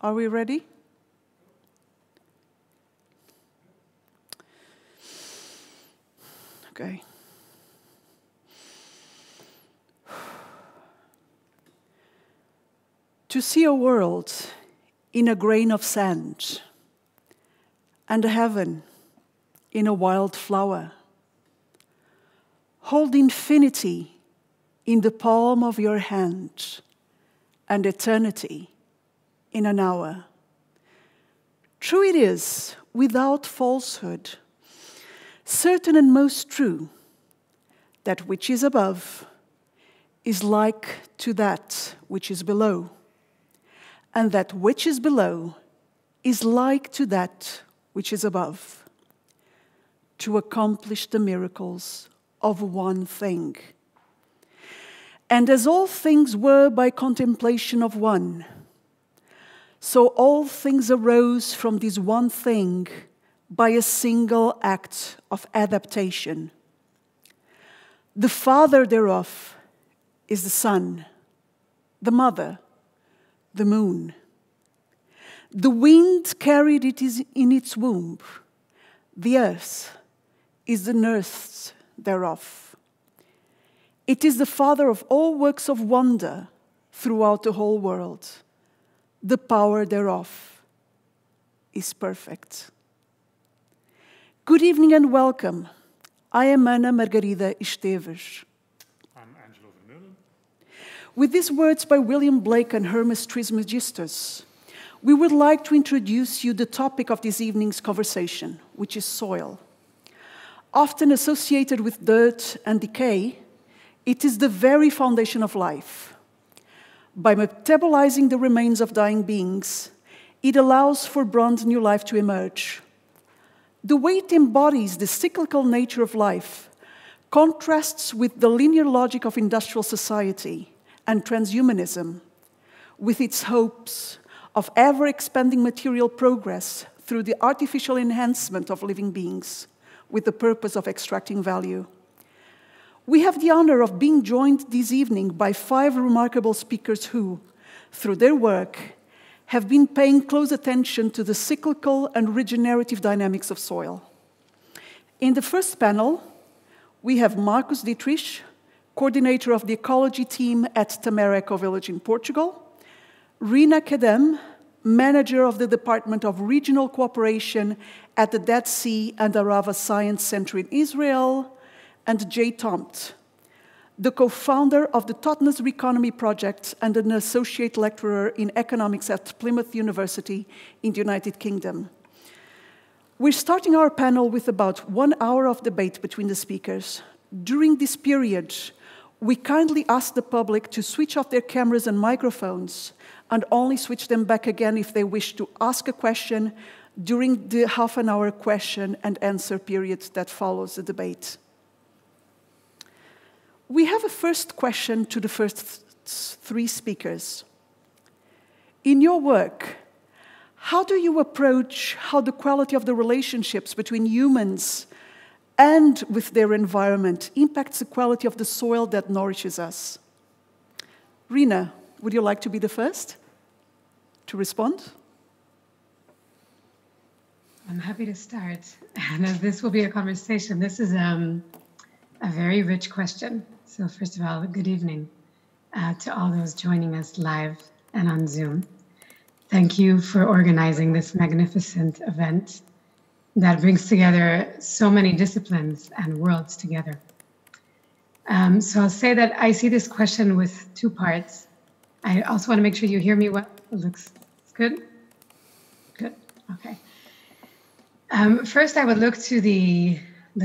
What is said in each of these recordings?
Are we ready? Okay. To see a world in a grain of sand, and a heaven in a wild flower. Hold infinity in the palm of your hand, and eternity in an hour. True it is, without falsehood, certain and most true, that which is above is like to that which is below, and that which is below is like to that which is above, to accomplish the miracles of one thing. And as all things were by contemplation of one, so all things arose from this one thing by a single act of adaptation. The father thereof is the sun, the mother, the moon. The wind carried it in its womb. The earth is the nurse thereof. It is the father of all works of wonder throughout the whole world. The power thereof is perfect. Good evening and welcome. I am Ana Margarida Esteves. I'm Angelo Vermeulen. With these words by William Blake and Hermes Trismegistus, we would like to introduce you the topic of this evening's conversation, which is soil. Often associated with dirt and decay, it is the very foundation of life. By metabolizing the remains of dying beings, it allows for brand new life to emerge. The way it embodies the cyclical nature of life contrasts with the linear logic of industrial society and transhumanism, with its hopes of ever-expanding material progress through the artificial enhancement of living beings, with the purpose of extracting value. We have the honor of being joined this evening by 5 remarkable speakers who, through their work, have been paying close attention to the cyclical and regenerative dynamics of soil. In the first panel, we have Marcus Dietrich, coordinator of the ecology team at Tamara Eco Village in Portugal, Rina Kedem, manager of the Department of Regional Cooperation at the Dead Sea and Arava Science Center in Israel, and Jay Tomt, the co-founder of the Totnes Reconomy Project and an associate lecturer in economics at Plymouth University in the United Kingdom. We're starting our panel with about 1 hour of debate between the speakers. During this period, we kindly ask the public to switch off their cameras and microphones and only switch them back again if they wish to ask a question during the half-an-hour question and answer period that follows the debate. We have a first question to the first 3 speakers. In your work, how do you approach how the quality of the relationships between humans and with their environment impacts the quality of the soil that nourishes us? Rina, would you like to be the first to respond? I'm happy to start. And as this will be a conversation, this is a very rich question. So first of all, good evening to all those joining us live and on Zoom. Thank you for organizing this magnificent event that brings together so many disciplines and worlds together. So I'll say that I see this question with 2 parts. I also want to make sure you hear me well. It looks good? Good, okay. First, I would look to the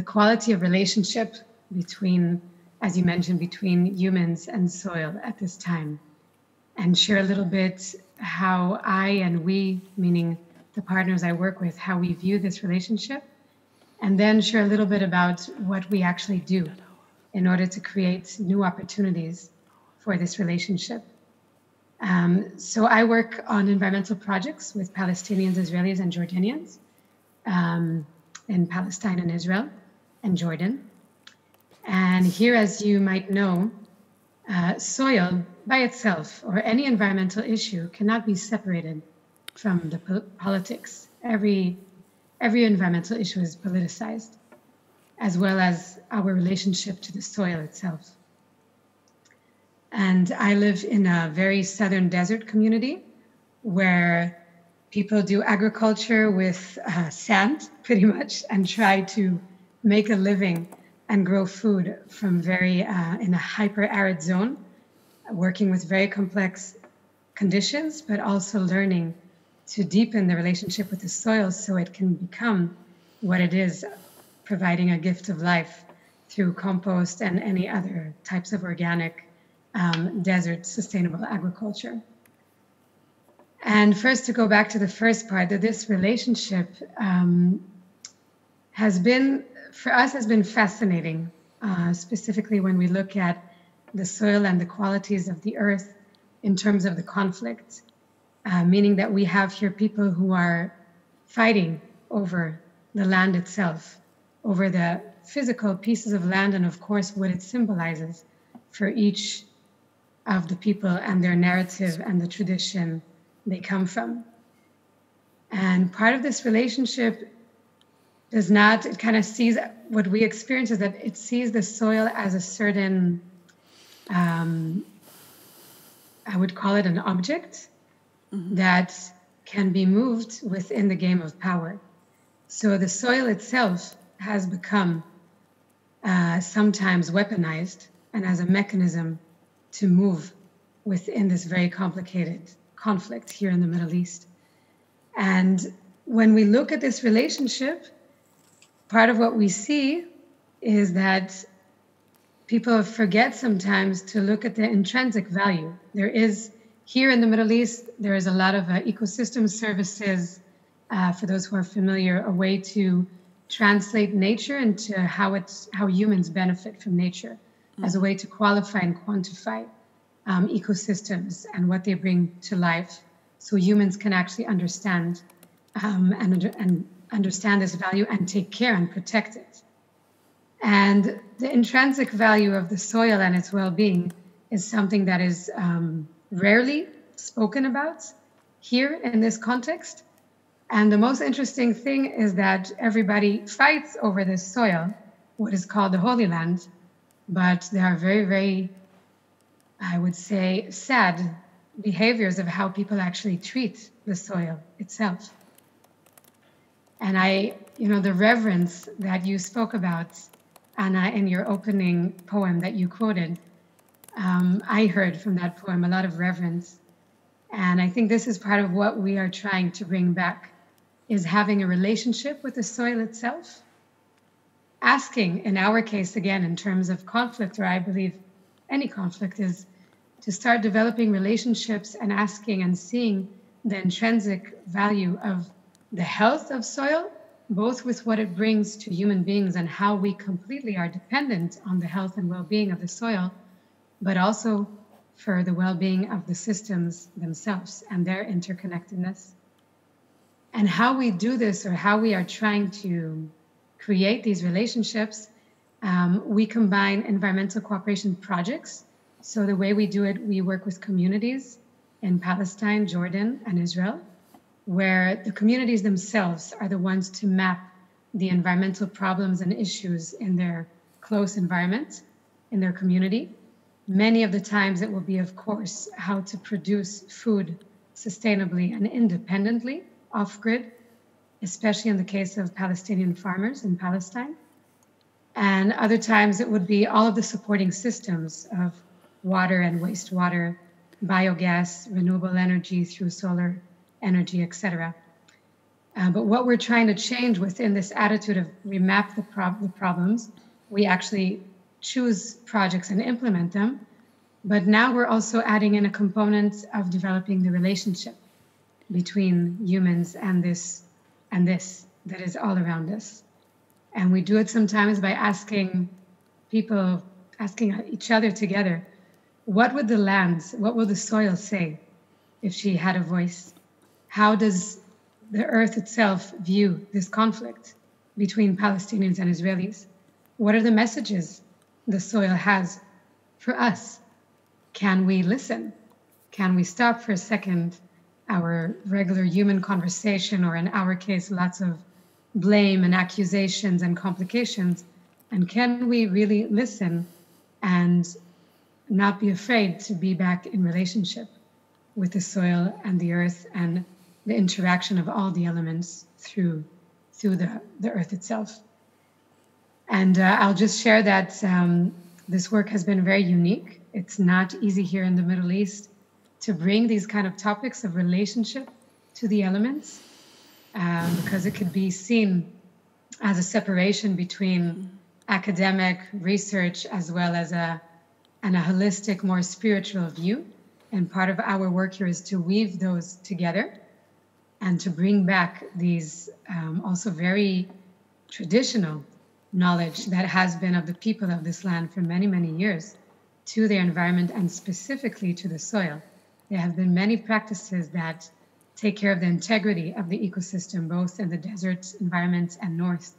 quality of relationship between, as you mentioned, between humans and soil at this time, and share a little bit how I and we, meaning the partners I work with, how we view this relationship, and then share a little bit about what we actually do in order to create new opportunities for this relationship. So I work on environmental projects with Palestinians, Israelis, and Jordanians in Palestine and Israel and Jordan. And here, as you might know, soil by itself or any environmental issue cannot be separated from the politics. Every environmental issue is politicized, as well as our relationship to the soil itself. And I live in a very southern desert community where people do agriculture with sand, pretty much, and try to make a living and grow food from in a hyper-arid zone, working with very complex conditions, but also learning to deepen the relationship with the soil so it can become what it is, providing a gift of life through compost and any other types of organic desert sustainable agriculture. And first, to go back to the first part, that this relationship has been fascinating, specifically when we look at the soil and the qualities of the earth in terms of the conflict, meaning that we have here people who are fighting over the land itself, over the physical pieces of land, and of course what it symbolizes for each of the people and their narrative and the tradition they come from. And part of this relationship it kind of sees what we experience is that it sees the soil as a certain, I would call it an object that can be moved within the game of power. So the soil itself has become sometimes weaponized and as a mechanism to move within this very complicated conflict here in the Middle East. And when we look at this relationship, part of what we see is that people forget sometimes to look at the intrinsic value. There is, here in the Middle East, there is a lot of ecosystem services, for those who are familiar, a way to translate nature into how humans benefit from nature, as a way to qualify and quantify ecosystems and what they bring to life, so humans can actually understand and understand this value and take care and protect it. And the intrinsic value of the soil and its well-being is something that is rarely spoken about here in this context. And the most interesting thing is that everybody fights over this soil, what is called the Holy Land, but there are very, very, I would say, sad behaviors of how people actually treat the soil itself. And the reverence that you spoke about, Anna, in your opening poem that you quoted, I heard from that poem a lot of reverence. And I think this is part of what we are trying to bring back, is having a relationship with the soil itself. Asking, in our case, again, in terms of conflict, or I believe any conflict, is to start developing relationships and asking and seeing the intrinsic value of the health of soil, both with what it brings to human beings and how we completely are dependent on the health and well-being of the soil, but also for the well-being of the systems themselves and their interconnectedness. And how we do this, or how we are trying to create these relationships, we combine environmental cooperation projects. So the way we do it, we work with communities in Palestine, Jordan, and Israel, where the communities themselves are the ones to map the environmental problems and issues in their close environment, in their community. Many of the times it will be, of course, how to produce food sustainably and independently off-grid, especially in the case of Palestinian farmers in Palestine. And other times it would be all of the supporting systems of water and wastewater, biogas, renewable energy through solar energy, etc. But what we're trying to change within this attitude of we map the problems, we actually choose projects and implement them. But now we're also adding in a component of developing the relationship between humans and this that is all around us. And we do it sometimes by asking each other together, what would the soil say if she had a voice? How does the earth itself view this conflict between Palestinians and Israelis? What are the messages the soil has for us? Can we listen? Can we stop for a second our regular human conversation, or in our case, lots of blame and accusations and complications? And can we really listen and not be afraid to be back in relationship with the soil and the earth and the interaction of all the elements through the earth itself? And I'll just share that this work has been very unique. It's not easy here in the Middle East to bring these kind of topics of relationship to the elements, because it could be seen as a separation between academic research as well as a holistic, more spiritual view. And part of our work here is to weave those together and to bring back these also very traditional knowledge that has been of the people of this land for many, many years to their environment, and specifically to the soil. There have been many practices that take care of the integrity of the ecosystem, both in the desert environments and north,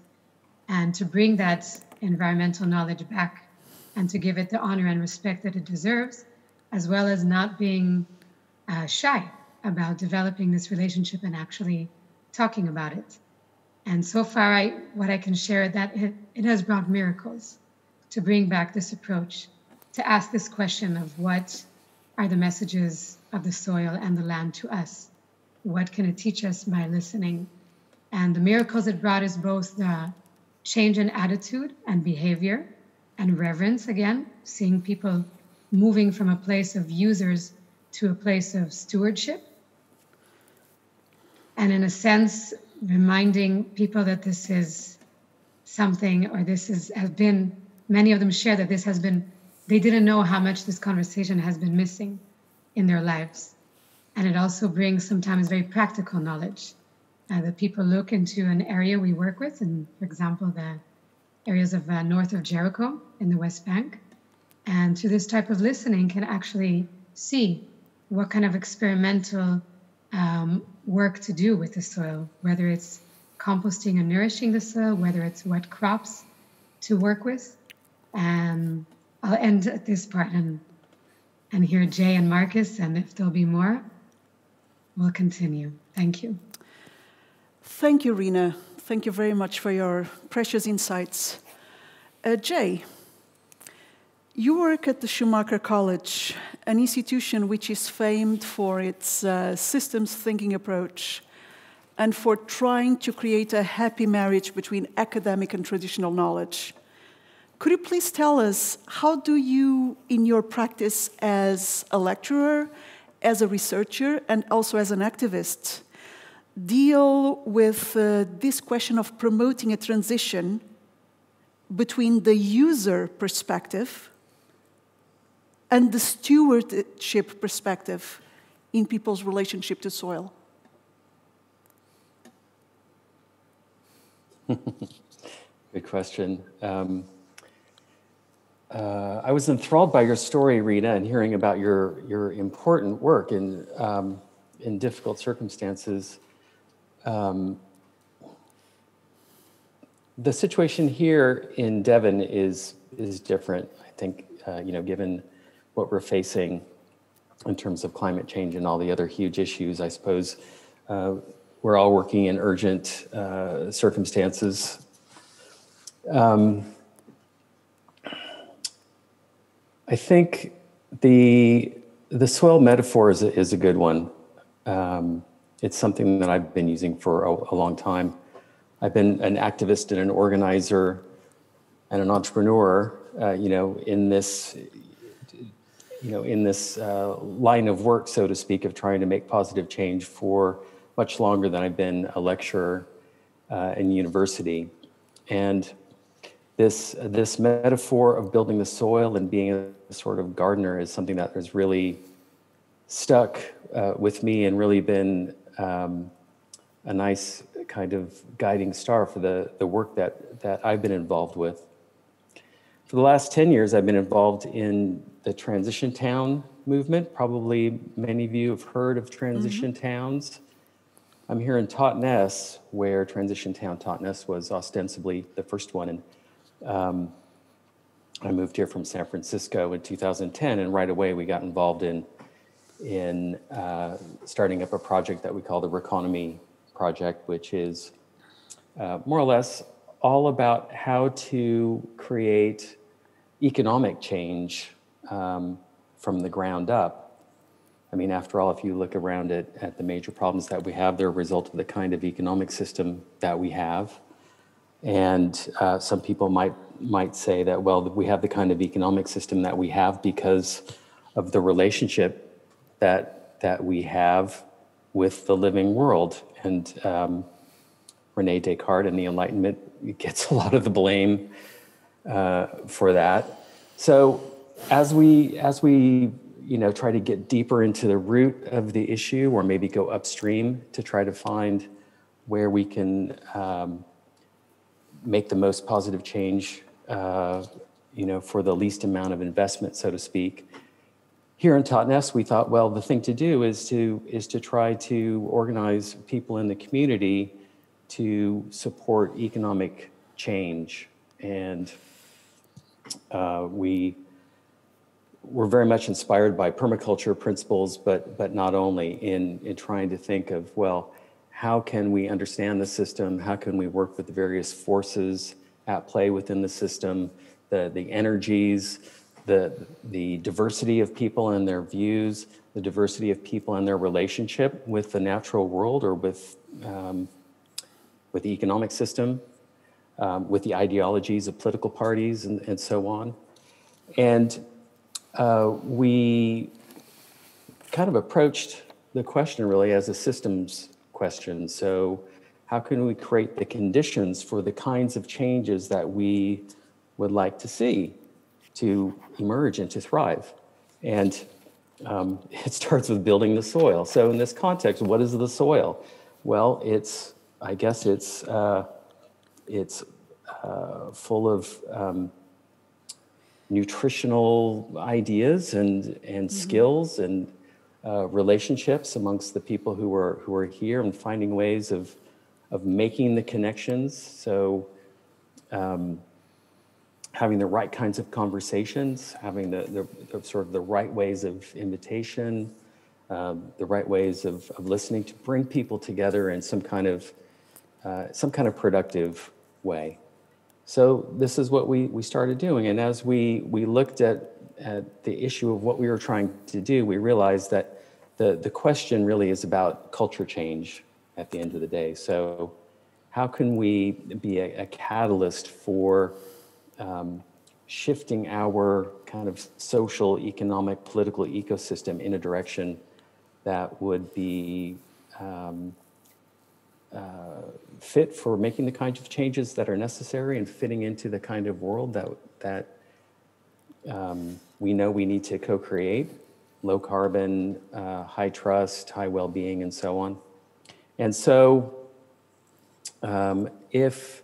and to bring that environmental knowledge back and to give it the honor and respect that it deserves, as well as not being shy about developing this relationship and actually talking about it. And so far, what I can share, that it has brought miracles to bring back this approach, to ask this question of what are the messages of the soil and the land to us? What can it teach us by listening? And the miracles it brought is both the change in attitude and behavior and reverence, again, seeing people moving from a place of users to a place of stewardship. And in a sense, reminding people that this is something, or has been, many of them share that this has been, they didn't know how much this conversation has been missing in their lives. And it also brings sometimes very practical knowledge. That people look into an area we work with, and for example, the areas of north of Jericho in the West Bank, and through this type of listening can actually see what kind of experimental work to do with the soil, whether it's composting and nourishing the soil, whether it's what crops to work with. And I'll end at this part and hear Jay and Marcus, and if there'll be more, we'll continue. Thank you. Thank you, Rina. Thank you very much for your precious insights. Jay, you work at the Schumacher College, an institution which is famed for its systems thinking approach and for trying to create a happy marriage between academic and traditional knowledge. Could you please tell us, how do you, in your practice as a lecturer, as a researcher, and also as an activist, deal with this question of promoting a transition between the user perspective and the stewardship perspective in people's relationship to soil? Good question. I was enthralled by your story, Rita, and hearing about your important work in difficult circumstances. The situation here in Devon is different, I think, given what we're facing in terms of climate change and all the other huge issues. I suppose we're all working in urgent circumstances. I think the soil metaphor is a good one. It's something that I've been using for a long time. I've been an activist and an organizer and an entrepreneur, in this line of work, so to speak, of trying to make positive change for much longer than I've been a lecturer in university. And this metaphor of building the soil and being a sort of gardener is something that has really stuck with me and really been a nice kind of guiding star for the work that I've been involved with. For the last 10 years, I've been involved in the transition town movement. Probably many of you have heard of transition towns. I'm here in Totnes, where transition town Totnes was ostensibly the first one. And I moved here from San Francisco in 2010, and right away we got involved in in starting up a project that we call the Reconomy Project, which is more or less all about how to create economic change from the ground up. I mean, after all, if you look around at the major problems that we have, they're a result of the kind of economic system that we have. And some people might say that, well, we have the kind of economic system that we have because of the relationship that we have with the living world. And René Descartes and the Enlightenment gets a lot of the blame for that. So as we try to get deeper into the root of the issue, or maybe go upstream to try to find where we can make the most positive change, for the least amount of investment, so to speak. Here in Tijdens, we thought, well, the thing to do is to try to organize people in the community to support economic change. And we were very much inspired by permaculture principles, but not only, in trying to think of, well, how can we understand the system? How can we work with the various forces at play within the system, the energies, the diversity of people and their views, the diversity of people and their relationship with the natural world, or with the economic system, with the ideologies of political parties, and so on. And we kind of approached the question really as a systems question. So how can we create the conditions for the kinds of changes that we would like to see to emerge and to thrive? And it starts with building the soil. So in this context, what is the soil? Well, I guess it's full of nutritional ideas and skills and relationships amongst the people who are here, and finding ways of making the connections. So having the right kinds of conversations, having the sort of the right ways of invitation, the right ways of listening, to bring people together in some kind of productive way. So this is what we started doing. And as we looked at the issue of what we were trying to do, we realized that the question really is about culture change at the end of the day. So how can we be a catalyst for shifting our kind of social, economic, political ecosystem in a direction that would be fit for making the kinds of changes that are necessary, and fitting into the kind of world that we know we need to co-create: low carbon, high trust, high well-being, and so on. And so if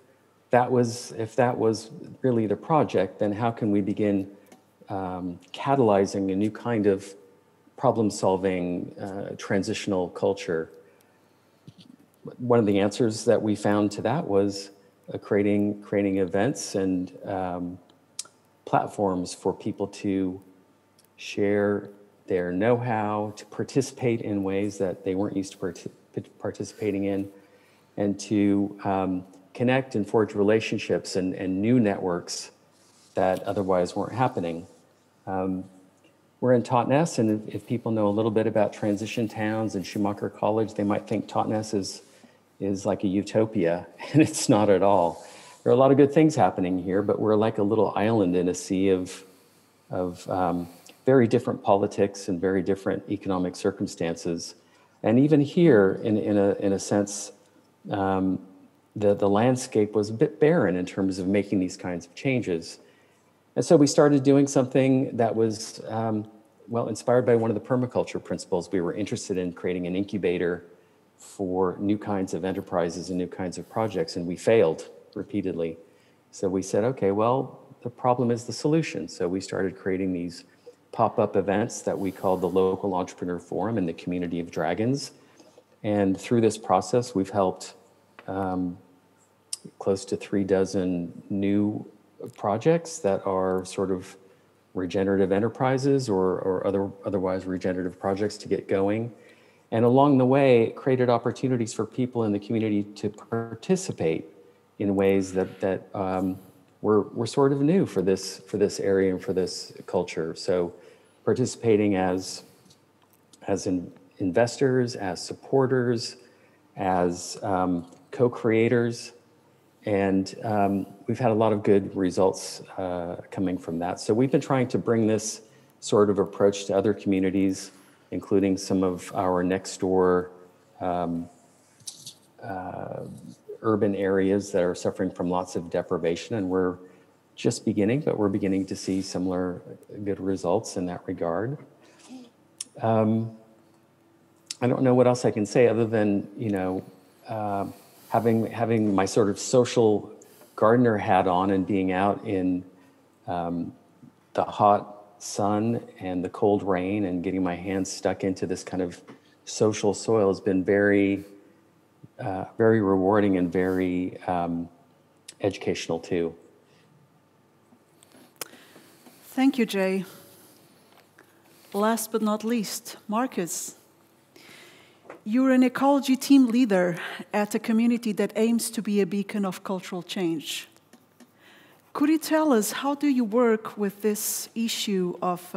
that was really the project, then how can we begin catalyzing a new kind of problem-solving transitional culture? One of the answers that we found to that was creating events and platforms for people to share their know-how, to participate in ways that they weren't used to participating in, and to connect and forge relationships and new networks that otherwise weren't happening. We're in Tijdens, and if people know a little bit about transition towns and Schumacher College, they might think Tijdens is like a utopia, and it's not at all. There are a lot of good things happening here, but we're like a little island in a sea of very different politics and very different economic circumstances. And even here, in a sense, the landscape was a bit barren in terms of making these kinds of changes. And so we started doing something that was, inspired by one of the permaculture principles. We were interested in creating an incubator for new kinds of enterprises and new kinds of projects, and we failed repeatedly. So we said, okay, well, the problem is the solution. So we started creating these pop-up events that we called the Local Entrepreneur Forum and the Community of Dragons. And through this process, we've helped close to 36 new projects that are sort of regenerative enterprises or otherwise regenerative projects to get going. And along the way, it created opportunities for people in the community to participate in ways that were sort of new for this area and for this culture. So participating as investors, as supporters, as co-creators, and we've had a lot of good results coming from that. So we've been trying to bring this sort of approach to other communities, including some of our next door urban areas that are suffering from lots of deprivation. And we're just beginning, but we're beginning to see similar good results in that regard. I don't know what else I can say other than, having my sort of social gardener hat on and being out in the hot sun and the cold rain and getting my hands stuck into this kind of social soil has been very, very rewarding and very educational too. Thank you, Jay. Last but not least, Marcus. You're an ecology team leader at a community that aims to be a beacon of cultural change. Could you tell us, how do you work with this issue of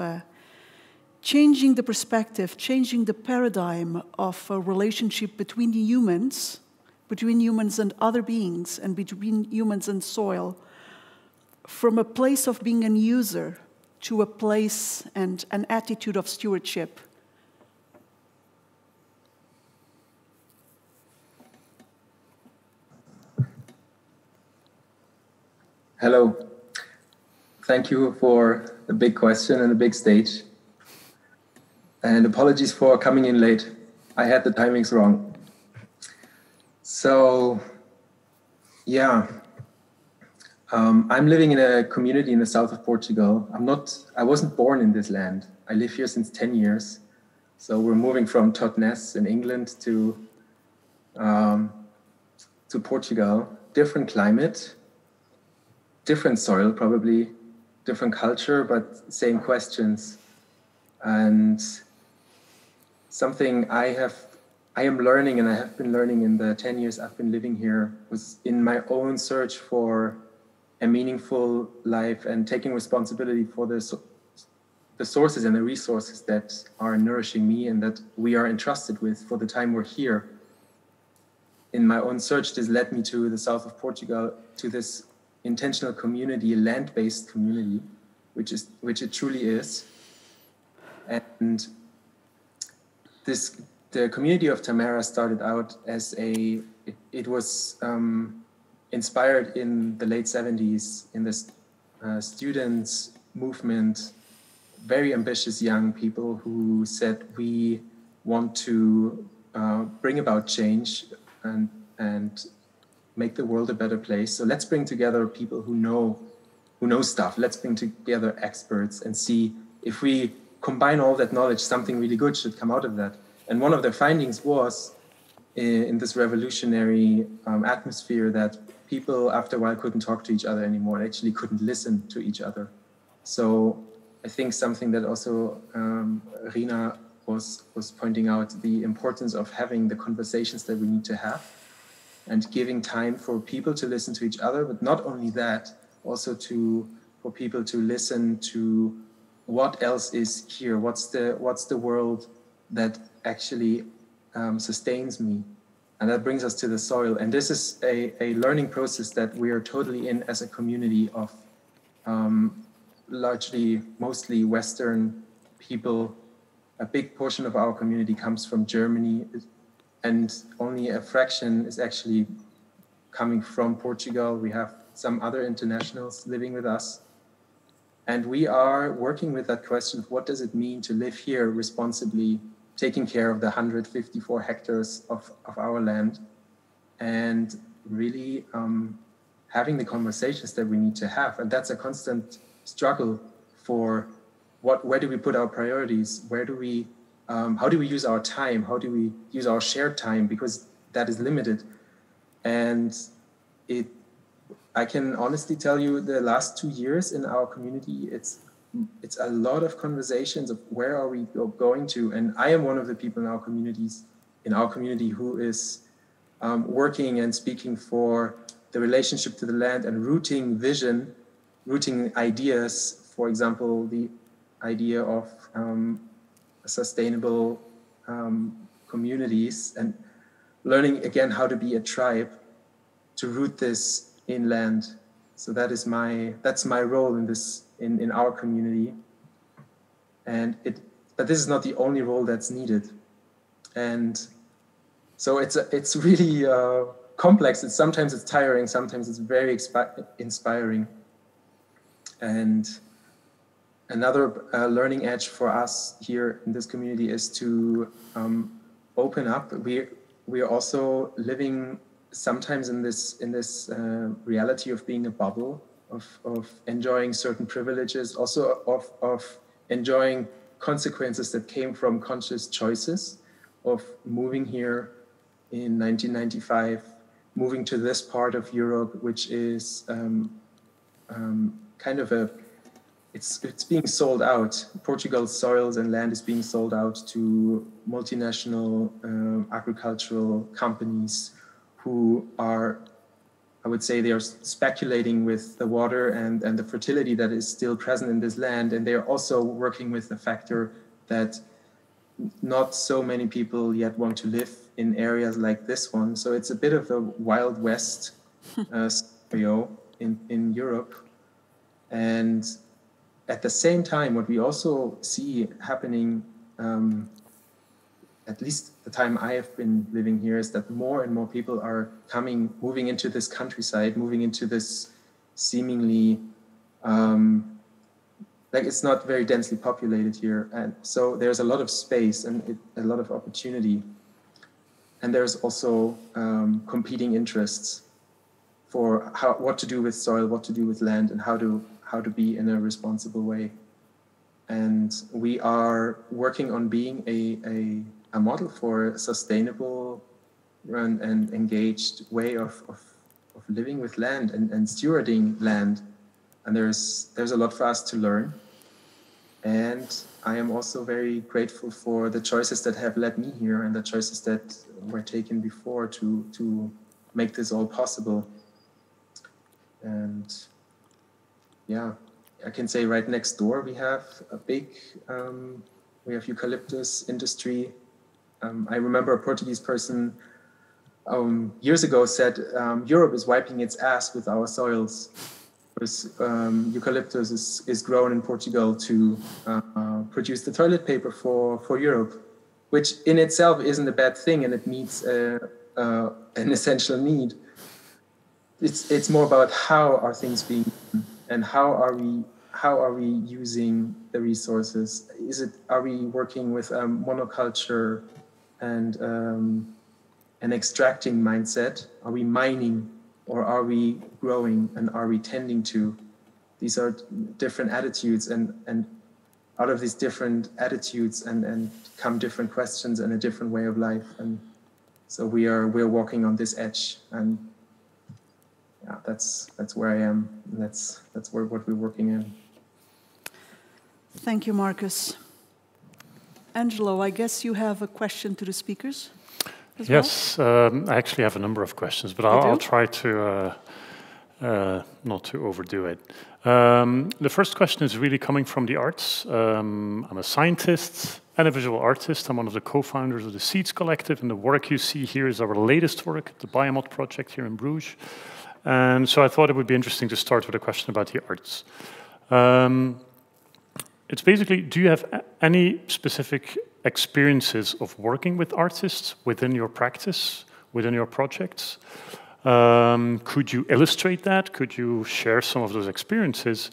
changing the perspective, changing the paradigm of a relationship between humans and other beings, and between humans and soil, from a place of being an user to a place and an attitude of stewardship? Hello. Thank you for the big question and the big stage. And apologies for coming in late. I had the timings wrong. So, yeah. I'm living in a community in the south of Portugal. I wasn't born in this land. I live here since 10 years. So we're moving from Totnes in England to Portugal. Different climate. Different soil, probably, different culture, but same questions. And something I am learning, and I have been learning in the 10 years I've been living here, was in my own search for a meaningful life and taking responsibility for the sources and the resources that are nourishing me and that we are entrusted with for the time we're here. In my own search, this led me to the south of Portugal, to this intentional community, land-based community, which it truly is. And the community of Tamara started out as it was inspired in the late 70s in the students movement, very ambitious young people who said, we want to bring about change and make the world a better place. So let's bring together people who know stuff. Let's bring together experts and see if we combine all that knowledge, something really good should come out of that. And one of their findings was in this revolutionary atmosphere that people after a while couldn't talk to each other anymore, and actually couldn't listen to each other. So I think something that also Rina was pointing out, the importance of having the conversations that we need to have, and giving time for people to listen to each other, but not only that, also for people to listen to what else is here, what's the world that actually sustains me, and that brings us to the soil. And this is a learning process that we are totally in as a community of mostly Western people. A big portion of our community comes from Germany, and only a fraction is actually coming from Portugal. We have some other internationals living with us. And we are working with that question of what does it mean to live here responsibly, taking care of the 154 hectares of our land, and really having the conversations that we need to have. And that's a constant struggle for where do we put our priorities? How do we use our time? How do we use our shared time? Because that is limited. And I can honestly tell you the last 2 years in our community, it's it's a lot of conversations of where are we going to. And I am one of the people in our community who is working and speaking for the relationship to the land and rooting ideas. For example, the idea of sustainable communities, and learning again how to be a tribe, to root this in land. So that's my role in our community. But this is not the only role that's needed. And so it's really complex. Sometimes it's tiring, sometimes it's very inspiring. And another learning edge for us here in this community is to open up. We are also living sometimes in this reality of being a bubble, of enjoying certain privileges, also of enjoying consequences that came from conscious choices, of moving here in 1995, moving to this part of Europe, which is kind of it's being sold out. Portugal's soils and land is being sold out to multinational agricultural companies who are, I would say, they are speculating with the water and the fertility that is still present in this land. And they are also working with the factor that not so many people yet want to live in areas like this one. So it's a bit of a Wild West scenario in Europe. And at the same time, what we also see happening, at least the time I have been living here, is that more and more people are moving into this countryside, moving into this seemingly, like it's not very densely populated here. And so there's a lot of space and a lot of opportunity. And there's also competing interests for what to do with soil, what to do with land, and how to be in a responsible way. And we are working on being a model for a sustainable and engaged way of living with land and stewarding land. And there's a lot for us to learn. And I am also very grateful for the choices that have led me here and the choices that were taken before to make this all possible. And yeah, I can say right next door we have a big, we have eucalyptus industry. I remember a Portuguese person years ago said, Europe is wiping its ass with our soils. Because eucalyptus is grown in Portugal to produce the toilet paper for Europe, which in itself isn't a bad thing, and it meets an essential need. It's more about how are things being done, and how are we using the resources? Are we working with monoculture and an extracting mindset? Are we mining, or are we growing, and are we tending to? These are different attitudes, and out of these different attitudes and come different questions and a different way of life. And so we're walking on this edge, and yeah, that's where I am, and that's what we're working in. Thank you, Marcus. Angelo, I guess you have a question to the speakers as well? Yes, I actually have a number of questions, but I'll try to not to overdo it. The first question is really coming from the arts. I'm a scientist and a visual artist. I'm one of the co-founders of the SEADS collective, and the work you see here is our latest work, the Biomodd project here in Bruges. And so I thought it would be interesting to start with a question about the arts. It's basically, do you have any specific experiences of working with artists within your practice, within your projects? Could you illustrate that? Could you share some of those experiences?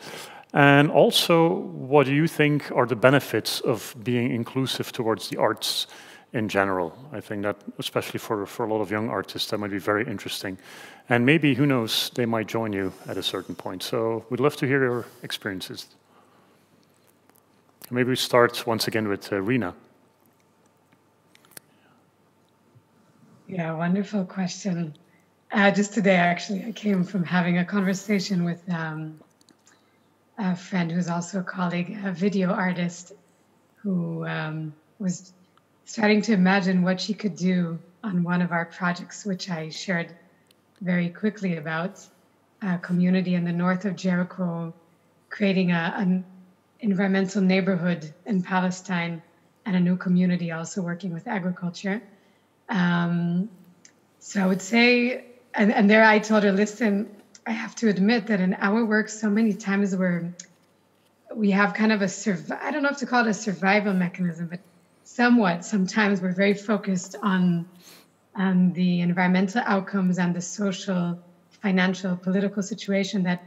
And also, what do you think are the benefits of being inclusive towards the arts in general? I think that, especially for a lot of young artists, that might be very interesting. And maybe, who knows, they might join you at a certain point. So we'd love to hear your experiences. Maybe we start once again with Rina. Yeah, wonderful question. Just today, actually, I came from having a conversation with a friend who's also a colleague, a video artist, who was starting to imagine what she could do on one of our projects, which I shared very quickly about, a community in the north of Jericho, creating an environmental neighborhood in Palestine, and a new community also working with agriculture. So I would say, and there I told her, listen, I have to admit that in our work, so many times we have kind of I don't know if to call it a survival mechanism, but sometimes we're very focused on the environmental outcomes and the social, financial, political situation that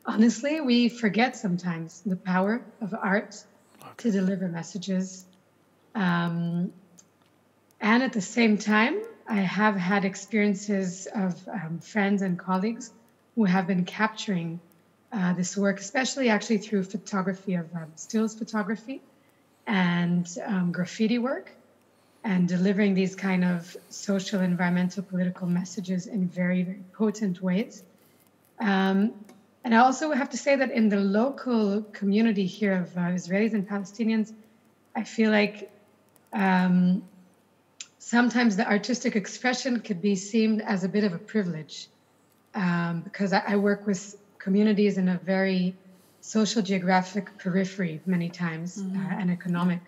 honestly, we forget sometimes the power of art to deliver messages. And at the same time, I have had experiences of friends and colleagues who have been capturing this work, especially actually through photography of stills photography and graffiti work, and delivering these kind of social, environmental, political messages in very, very potent ways. And I also have to say that in the local community here of Israelis and Palestinians, I feel like sometimes the artistic expression could be seen as a bit of a privilege, because I work with communities in a very social geographic periphery many times, and economic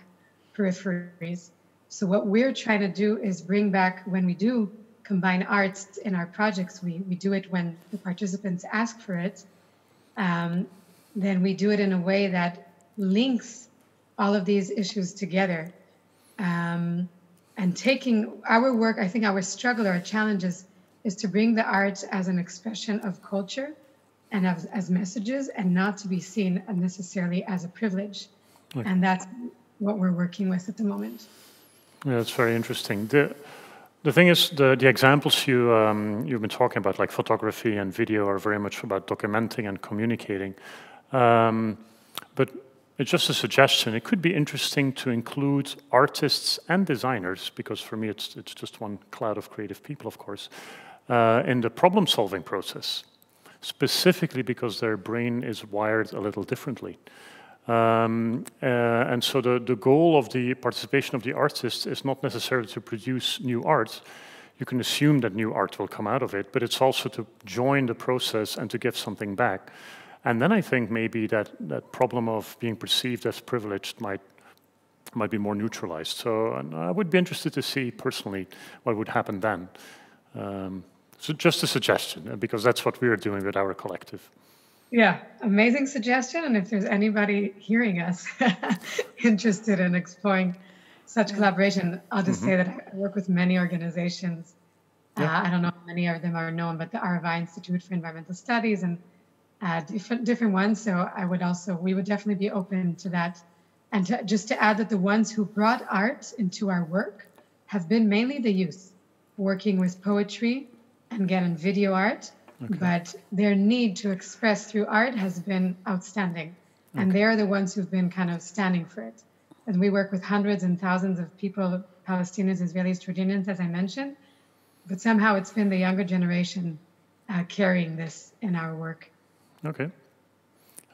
peripheries. So what we're trying to do is bring back, when we do combine arts in our projects, we do it when the participants ask for it, then we do it in a way that links all of these issues together. And taking our work, I think our struggle, our challenges, is to bring the arts as an expression of culture and as messages, and not to be seen necessarily as a privilege. Okay. And that's what we're working with at the moment. Yeah, that's very interesting. The thing is, the examples you've been talking about, like photography and video, are very much about documenting and communicating. But it's just a suggestion. It could be interesting to include artists and designers, because for me it's just one cloud of creative people, of course, in the problem-solving process, specifically because their brain is wired a little differently. And so the goal of the participation of the artists is not necessarily to produce new art. You can assume that new art will come out of it, but it's also to join the process and to give something back. And then I think maybe that problem of being perceived as privileged might be more neutralized. So I would be interested to see personally what would happen then. So just a suggestion, because that's what we're doing with our collective. Yeah, amazing suggestion. And if there's anybody hearing us interested in exploring such collaboration, I'll just say that I work with many organizations. I don't know how many of them are known, but the RFI Institute for Environmental Studies and different ones. So we would definitely be open to that. And just to add that the ones who brought art into our work have been mainly the youth, working with poetry and getting video art. Okay. But their need to express through art has been outstanding. Okay. And they're the ones who've been kind of standing for it. And we work with hundreds and thousands of people, Palestinians, Israelis, Jordanians, as I mentioned. But somehow it's been the younger generation carrying this in our work. Okay.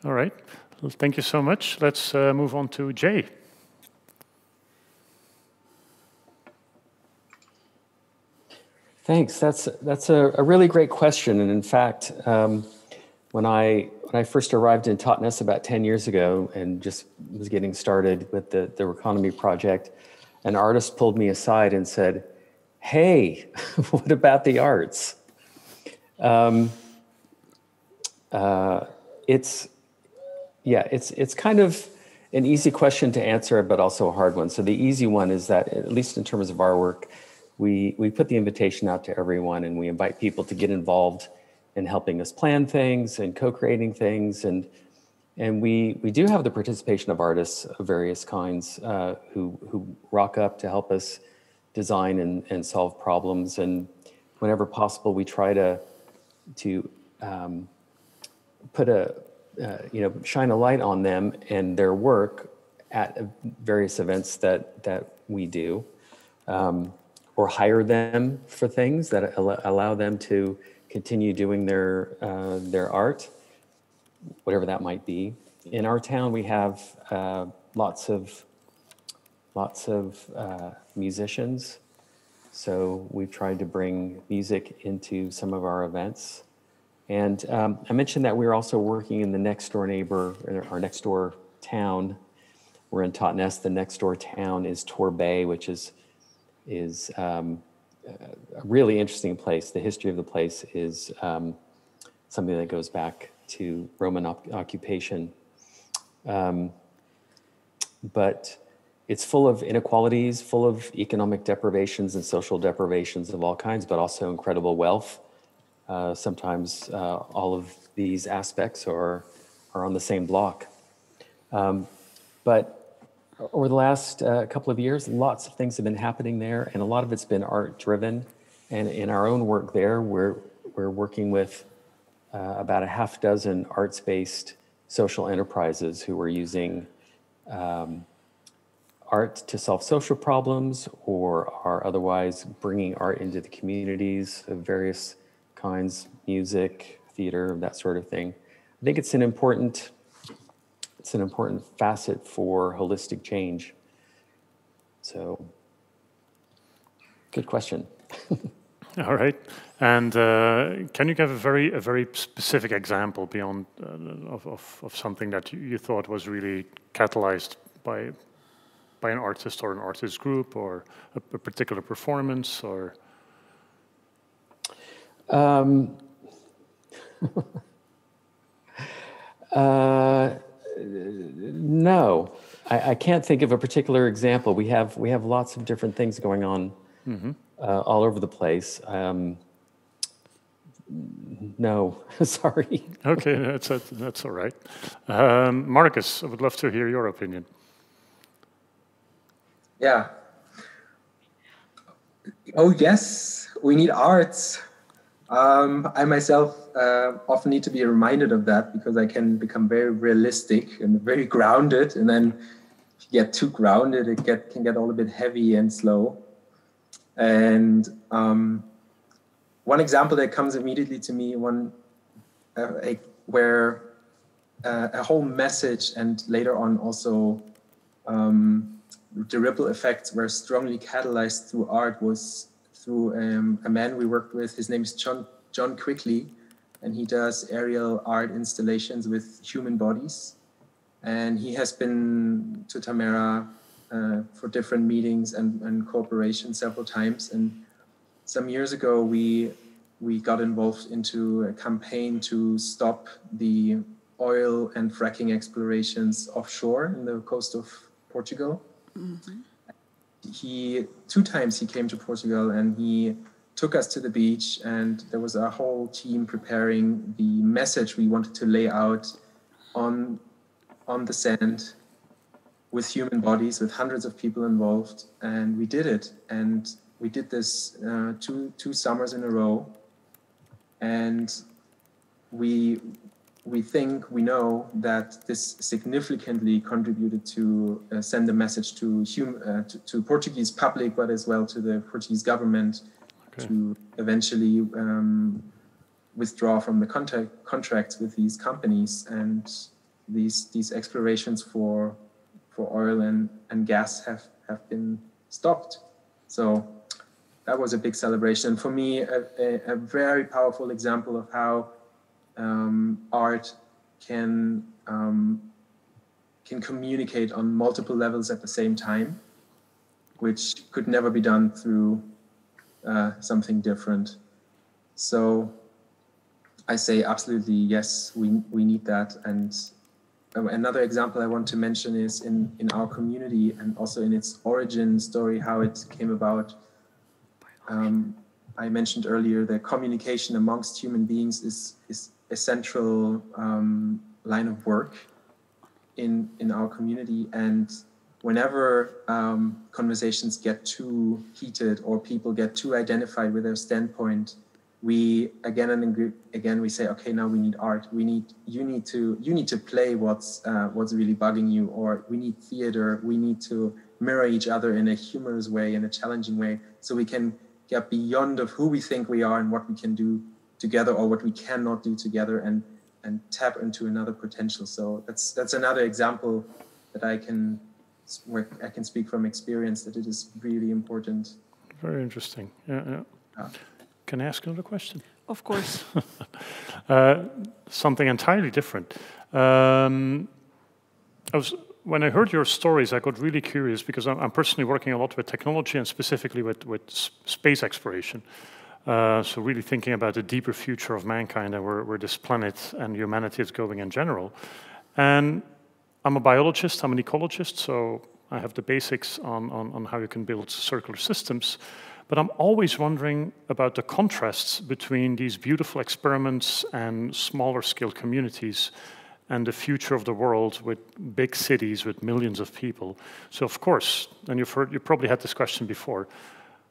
All right. Well, thank you so much. Let's move on to Jay. Thanks. That's a really great question. And in fact, when I first arrived in Tijdens about 10 years ago and just was getting started with the economy project, an artist pulled me aside and said, "Hey, what about the arts?" It's kind of an easy question to answer, but also a hard one. So the easy one is that, at least in terms of our work, we put the invitation out to everyone, and we invite people to get involved in helping us plan things and co-creating things. And we do have the participation of artists of various kinds who rock up to help us design and solve problems. And whenever possible, we try to put shine a light on them and their work at various events that we do. Or hire them for things that allow them to continue doing their art, whatever that might be. in our town, we have lots of musicians. So we've tried to bring music into some of our events. And I mentioned that we're also working in the next door neighbor, our next door town. We're in Tijdens. The next door town is Torbay, which is a really interesting place. The history of the place is something that goes back to Roman occupation. But it's full of inequalities, full of economic deprivations and social deprivations of all kinds, but also incredible wealth. Sometimes all of these aspects are on the same block. But over the last couple of years, lots of things have been happening there, and a lot of it's been art-driven. And in our own work there, we're working with about a half dozen arts-based social enterprises who are using art to solve social problems, or are otherwise bringing art into the communities of various kinds, music, theater, that sort of thing. I think it's an important facet for holistic change. So, good question. All right. And can you give a very specific example beyond of something that you thought was really catalyzed by an artist or an artist group, or a particular performance, or? No, I can't think of a particular example. We have lots of different things going on all over the place. No, sorry. Okay, that's all right. Marcus, I would love to hear your opinion. Yeah. Oh yes, we need arts. I myself often need to be reminded of that, because I can become very realistic and very grounded, and then if you get too grounded, it can get all a bit heavy and slow. And one example that comes immediately to me, where a whole message, and later on also the ripple effects were strongly catalyzed through art, was through a man we worked with. His name is John Quigley, and he does aerial art installations with human bodies. And he has been to Tamera for different meetings and cooperation several times. And some years ago, we got involved into a campaign to stop the oil and fracking explorations offshore in the coast of Portugal. Mm-hmm. Two times he came to Portugal, and he took us to the beach, and there was a whole team preparing the message we wanted to lay out on the sand with human bodies, with hundreds of people involved. And we did it. And we did this two summers in a row. And we know that this significantly contributed to send a message to Portuguese public, but as well to the Portuguese government, to eventually withdraw from the contracts with these companies, and these explorations for oil and gas have been stopped. So that was a big celebration. For me, a very powerful example of how art can communicate on multiple levels at the same time, which could never be done through something different. So I say absolutely yes, we need that. And another example I want to mention is in our community, and also in its origin story, how it came about. I mentioned earlier that communication amongst human beings is a central line of work in our community. And whenever conversations get too heated, or people get too identified with their standpoint, we again and again we say, okay, now we need art. You need to play what's really bugging you, or we need theater. We need to mirror each other in a humorous way, in a challenging way, so we can get beyond of who we think we are and what we can do together, or what we cannot do together, and tap into another potential. So that's another example that where I can speak from experience, that it is really important. Very interesting. Yeah. Can I ask another question? Of course. Something entirely different. When I heard your stories, I got really curious because I'm personally working a lot with technology and specifically with space exploration. So really thinking about the deeper future of mankind and where this planet and humanity is going in general. And I'm a biologist, I'm an ecologist, so I have the basics on how you can build circular systems. But I'm always wondering about the contrasts between these beautiful experiments and smaller scale communities and the future of the world with big cities with millions of people. So of course, and you probably had this question before,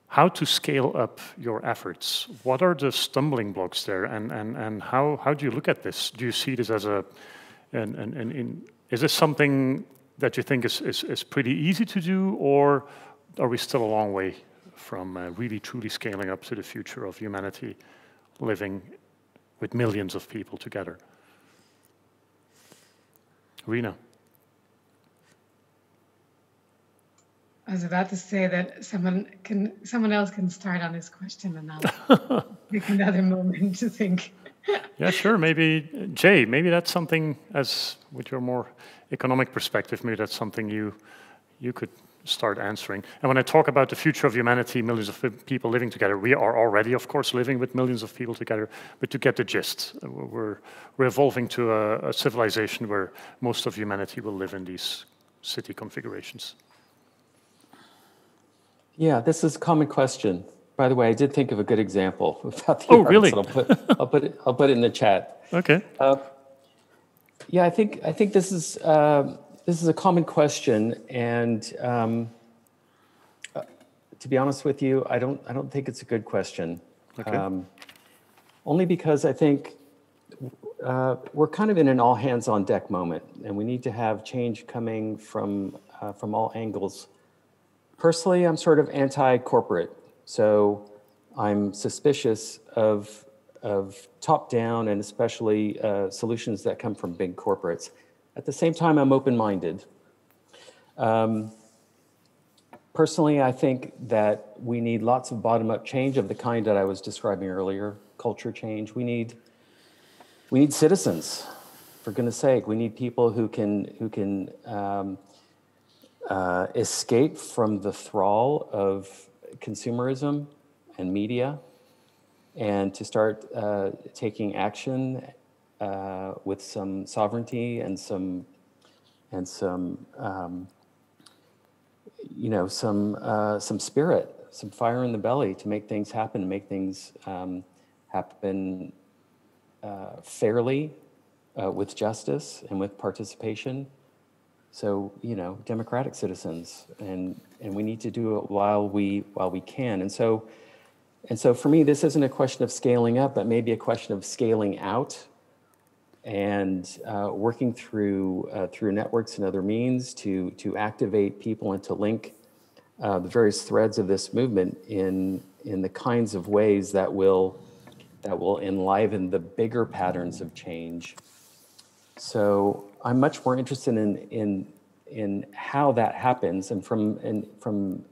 how to scale up your efforts? What are the stumbling blocks there, and how do you look at this? Do you see this as is this something that you think is pretty easy to do, or are we still a long way from really truly scaling up to the future of humanity living with millions of people together? Rena. I was about to say that someone else can start on this question, and I'll take another moment to think. Yeah, sure. Maybe Jay. Maybe that's something, as with your more economic perspective, maybe that's something you could start answering. And when I talk about the future of humanity, millions of people living together, we are already, of course, living with millions of people together. But to get the gist, we're evolving to a civilization where most of humanity will live in these city configurations. Yeah, this is a common question. By the way, I did think of a good example about the arts, really? I'll put it in the chat. Okay. Yeah, I think this is a common question, and to be honest with you, I don't think it's a good question. Okay. Only because I think we're kind of in an all hands on deck moment, and we need to have change coming from all angles. Personally, I'm sort of anti-corporate, so I'm suspicious of top-down and especially solutions that come from big corporates. At the same time, I'm open-minded. Personally, I think that we need lots of bottom-up change of the kind that I was describing earlier, culture change. We need citizens, for goodness sake. We need people who can escape from the thrall of consumerism and media, and to start taking action with some sovereignty and some spirit, some fire in the belly to make things happen, make things happen fairly, with justice and with participation. So, democratic citizens, and we need to do it while we can. And so for me, this isn't a question of scaling up, but maybe a question of scaling out and working through networks and other means to activate people and to link the various threads of this movement in the kinds of ways that will enliven the bigger patterns of change. So I'm much more interested in how that happens, and from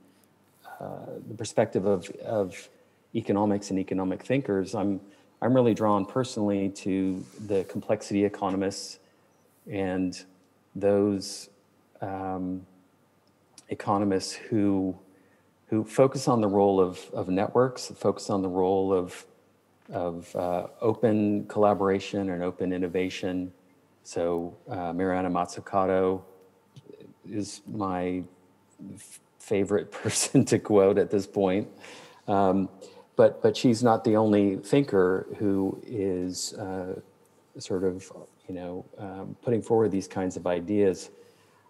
the perspective of economics and economic thinkers, I'm really drawn personally to the complexity economists and those economists who focus on the role of networks, focus on the role of open collaboration and open innovation. So Mariana Mazzucato is my favorite person to quote at this point. But she's not the only thinker who is putting forward these kinds of ideas.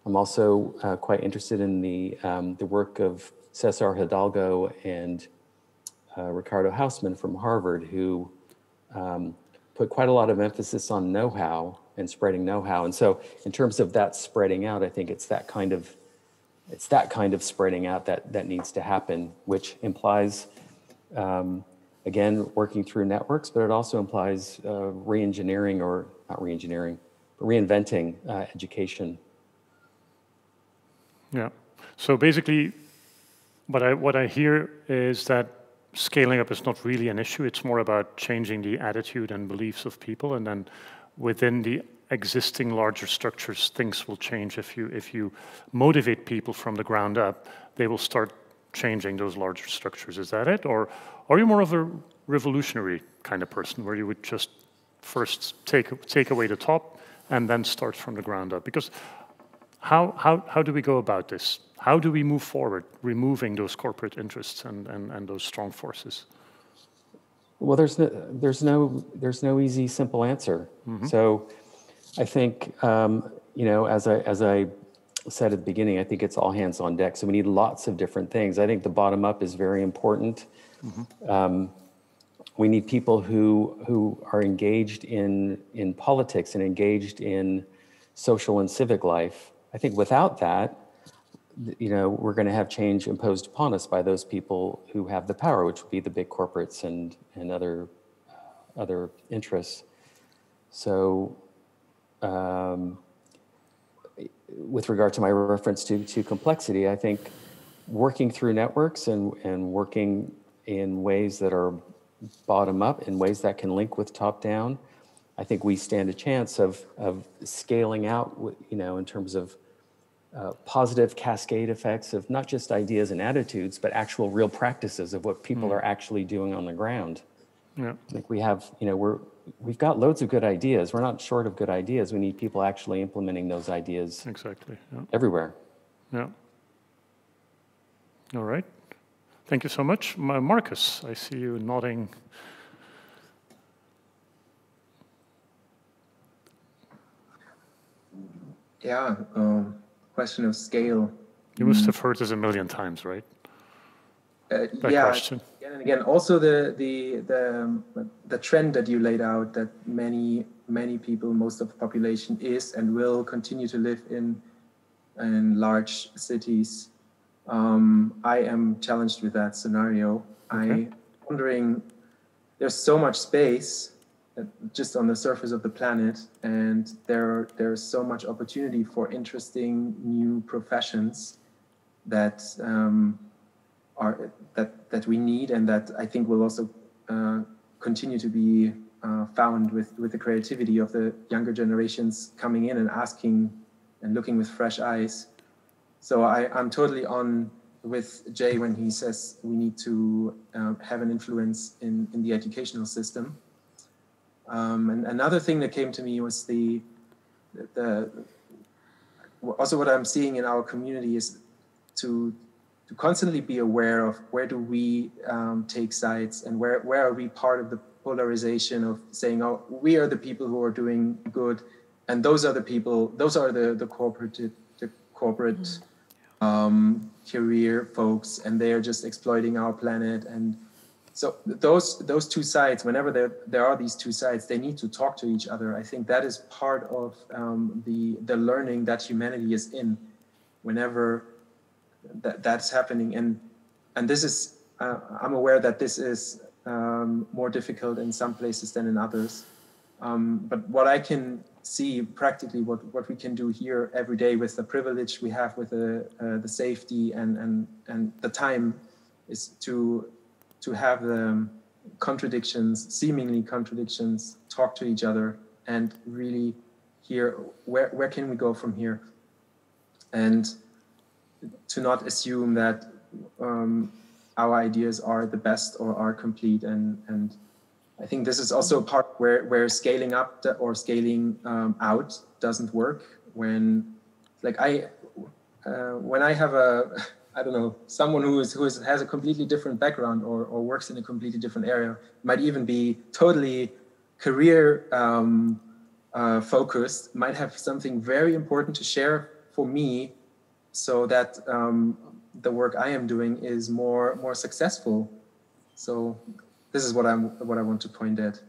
I'm also quite interested in the work of Cesar Hidalgo and Ricardo Hausmann from Harvard, who put quite a lot of emphasis on know-how and spreading know-how. And so in terms of that spreading out, I think it's that kind of spreading out that needs to happen, which implies, again, working through networks, but it also implies re-engineering or not re-engineering, but reinventing education. Yeah. So basically, what I hear is that scaling up is not really an issue. It's more about changing the attitude and beliefs of people, and then within the existing larger structures, things will change. If you motivate people from the ground up, they will start changing those larger structures. Is that it? Or are you more of a revolutionary kind of person where you would just first take away the top and then start from the ground up? Because how do we go about this? How do we move forward, removing those corporate interests and those strong forces? Well, there's no easy, simple answer. Mm-hmm. So I think, as I said at the beginning, I think it's all hands on deck. So we need lots of different things. I think the bottom up is very important. Mm-hmm. We need people who are engaged in politics and engaged in social and civic life. I think without that, we're going to have change imposed upon us by those people who have the power, which would be the big corporates and other interests. So, with regard to my reference to complexity, I think working through networks and working in ways that are bottom up, in ways that can link with top down, I think we stand a chance of scaling out, in terms of positive cascade effects of not just ideas and attitudes, but actual real practices of what people are actually doing on the ground. Yeah. I think we have, we've got loads of good ideas. We're not short of good ideas. We need people actually implementing those ideas. Exactly. Yeah. Everywhere. Yeah. All right. Thank you so much. Marcus, I see you nodding. Yeah, question of scale. You must have heard this a million times, right? That question. Again and again. Also, the trend that you laid out, that many people, most of the population is and will continue to live in large cities. I am challenged with that scenario. Okay. I'm wondering, there's so much space just on the surface of the planet, and there's so much opportunity for interesting new professions that that we need, and that I think will also continue to be found with the creativity of the younger generations coming in and asking and looking with fresh eyes. So I'm totally on with Jay when he says we need to have an influence in the educational system. And another thing that came to me was also what I'm seeing in our community is to constantly be aware of where do we take sides, and where are we part of the polarization of saying, oh, we are the people who are doing good, and those are the people, those are the corporate career folks, and they are just exploiting our planet. And so those two sides, whenever there are these two sides, they need to talk to each other. I think that is part of the learning that humanity is in, whenever that's happening. And this is, I'm aware that this is more difficult in some places than in others. But what I can see practically, what we can do here every day with the privilege we have with the safety and the time, is to have the seemingly contradictions, talk to each other and really hear where can we go from here, and to not assume that our ideas are the best or are complete. And I think this is also a part where scaling up or scaling out doesn't work. When I have I don't know, someone who has a completely different background or works in a completely different area, might even be totally career focused, might have something very important to share for me, so that the work I am doing is more successful. So this is what I want to point at,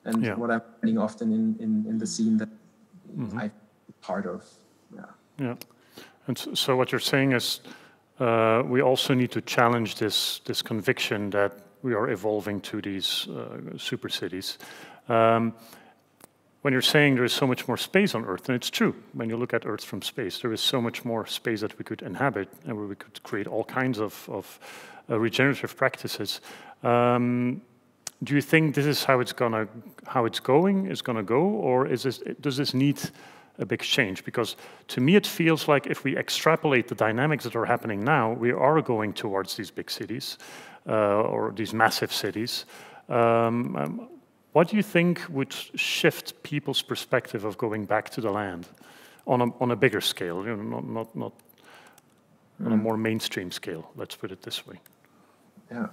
and what I'm finding often in the scene that I'm part of. Yeah. And so what you're saying is, we also need to challenge this conviction that we are evolving to these super cities. when you're saying there is so much more space on Earth, and it's true, when you look at Earth from space, there is so much more space that we could inhabit and where we could create all kinds of regenerative practices. Do you think this is how it's gonna go, or does this need a big change? Because to me it feels like if we extrapolate the dynamics that are happening now, we are going towards these big cities or these massive cities. What do you think would shift people's perspective of going back to the land on a bigger scale, you know, not on a more mainstream scale? Let's put it this way. Yeah,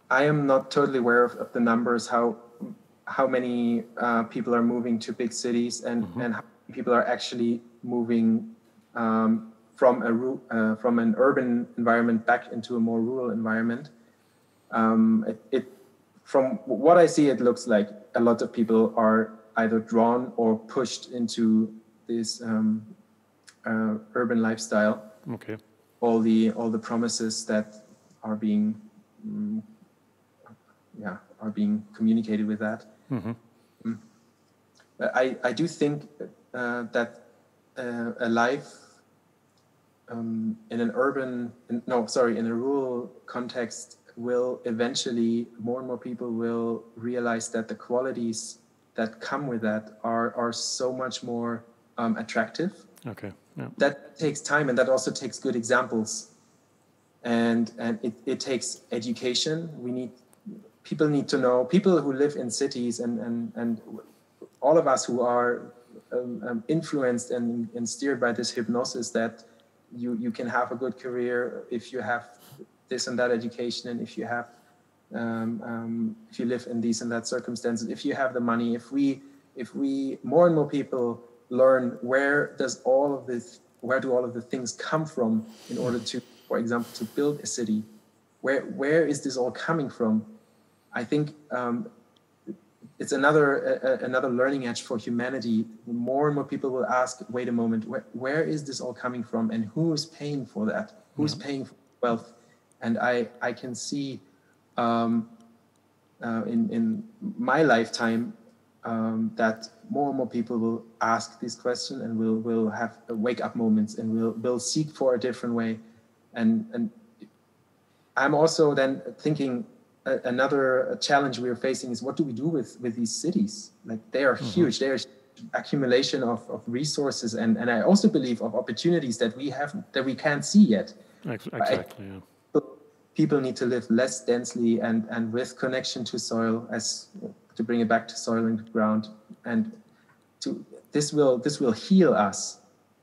I am not totally aware of the numbers, how many people are moving to big cities and how many people are actually moving from an urban environment back into a more rural environment. From what I see, it looks like a lot of people are either drawn or pushed into this urban lifestyle. Okay. All the promises that are being communicated with that. I do think that a life in a rural context will eventually, more and more people will realize that the qualities that come with that are so much more attractive. Okay. Yeah. That takes time, and that also takes good examples, and it takes education. People need to know, people who live in cities and all of us who are influenced and steered by this hypnosis that you can have a good career if you have this and that education, and if you have if you live in these and that circumstances, if you have the money, if we more and more people learn where do all of the things come from in order to, for example, to build a city, where is this all coming from? I think it's another learning edge for humanity. More and more people will ask, wait a moment, where is this all coming from, and who is paying for that? Who's paying for wealth? And I can see in my lifetime that more and more people will ask this question and will have wake-up moments and will seek for a different way. And I'm also then thinking another challenge we are facing is, what do we do with these cities? Like, they are huge. They are accumulation of resources and I also believe of opportunities that we have that we can't see yet. Exactly. Yeah. People need to live less densely and with connection to soil, as to bring it back to soil and ground, and this will heal us,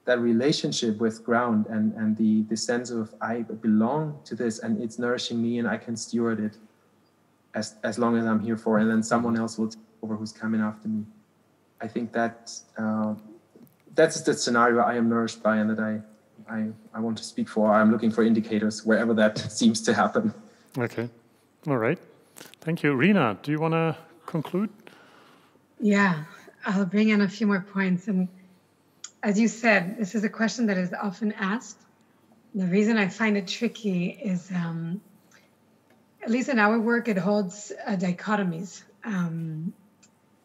that relationship with ground and the sense of I belong to this and it's nourishing me and I can steward it as long as I'm here for, and then someone else will take over who's coming after me. I think that's the scenario I am nourished by and that I want to speak for. I'm looking for indicators wherever that seems to happen. Okay. All right. Thank you. Rina, do you want to conclude? Yeah, I'll bring in a few more points. And as you said, this is a question that is often asked. The reason I find it tricky is, at least in our work, it holds dichotomies. And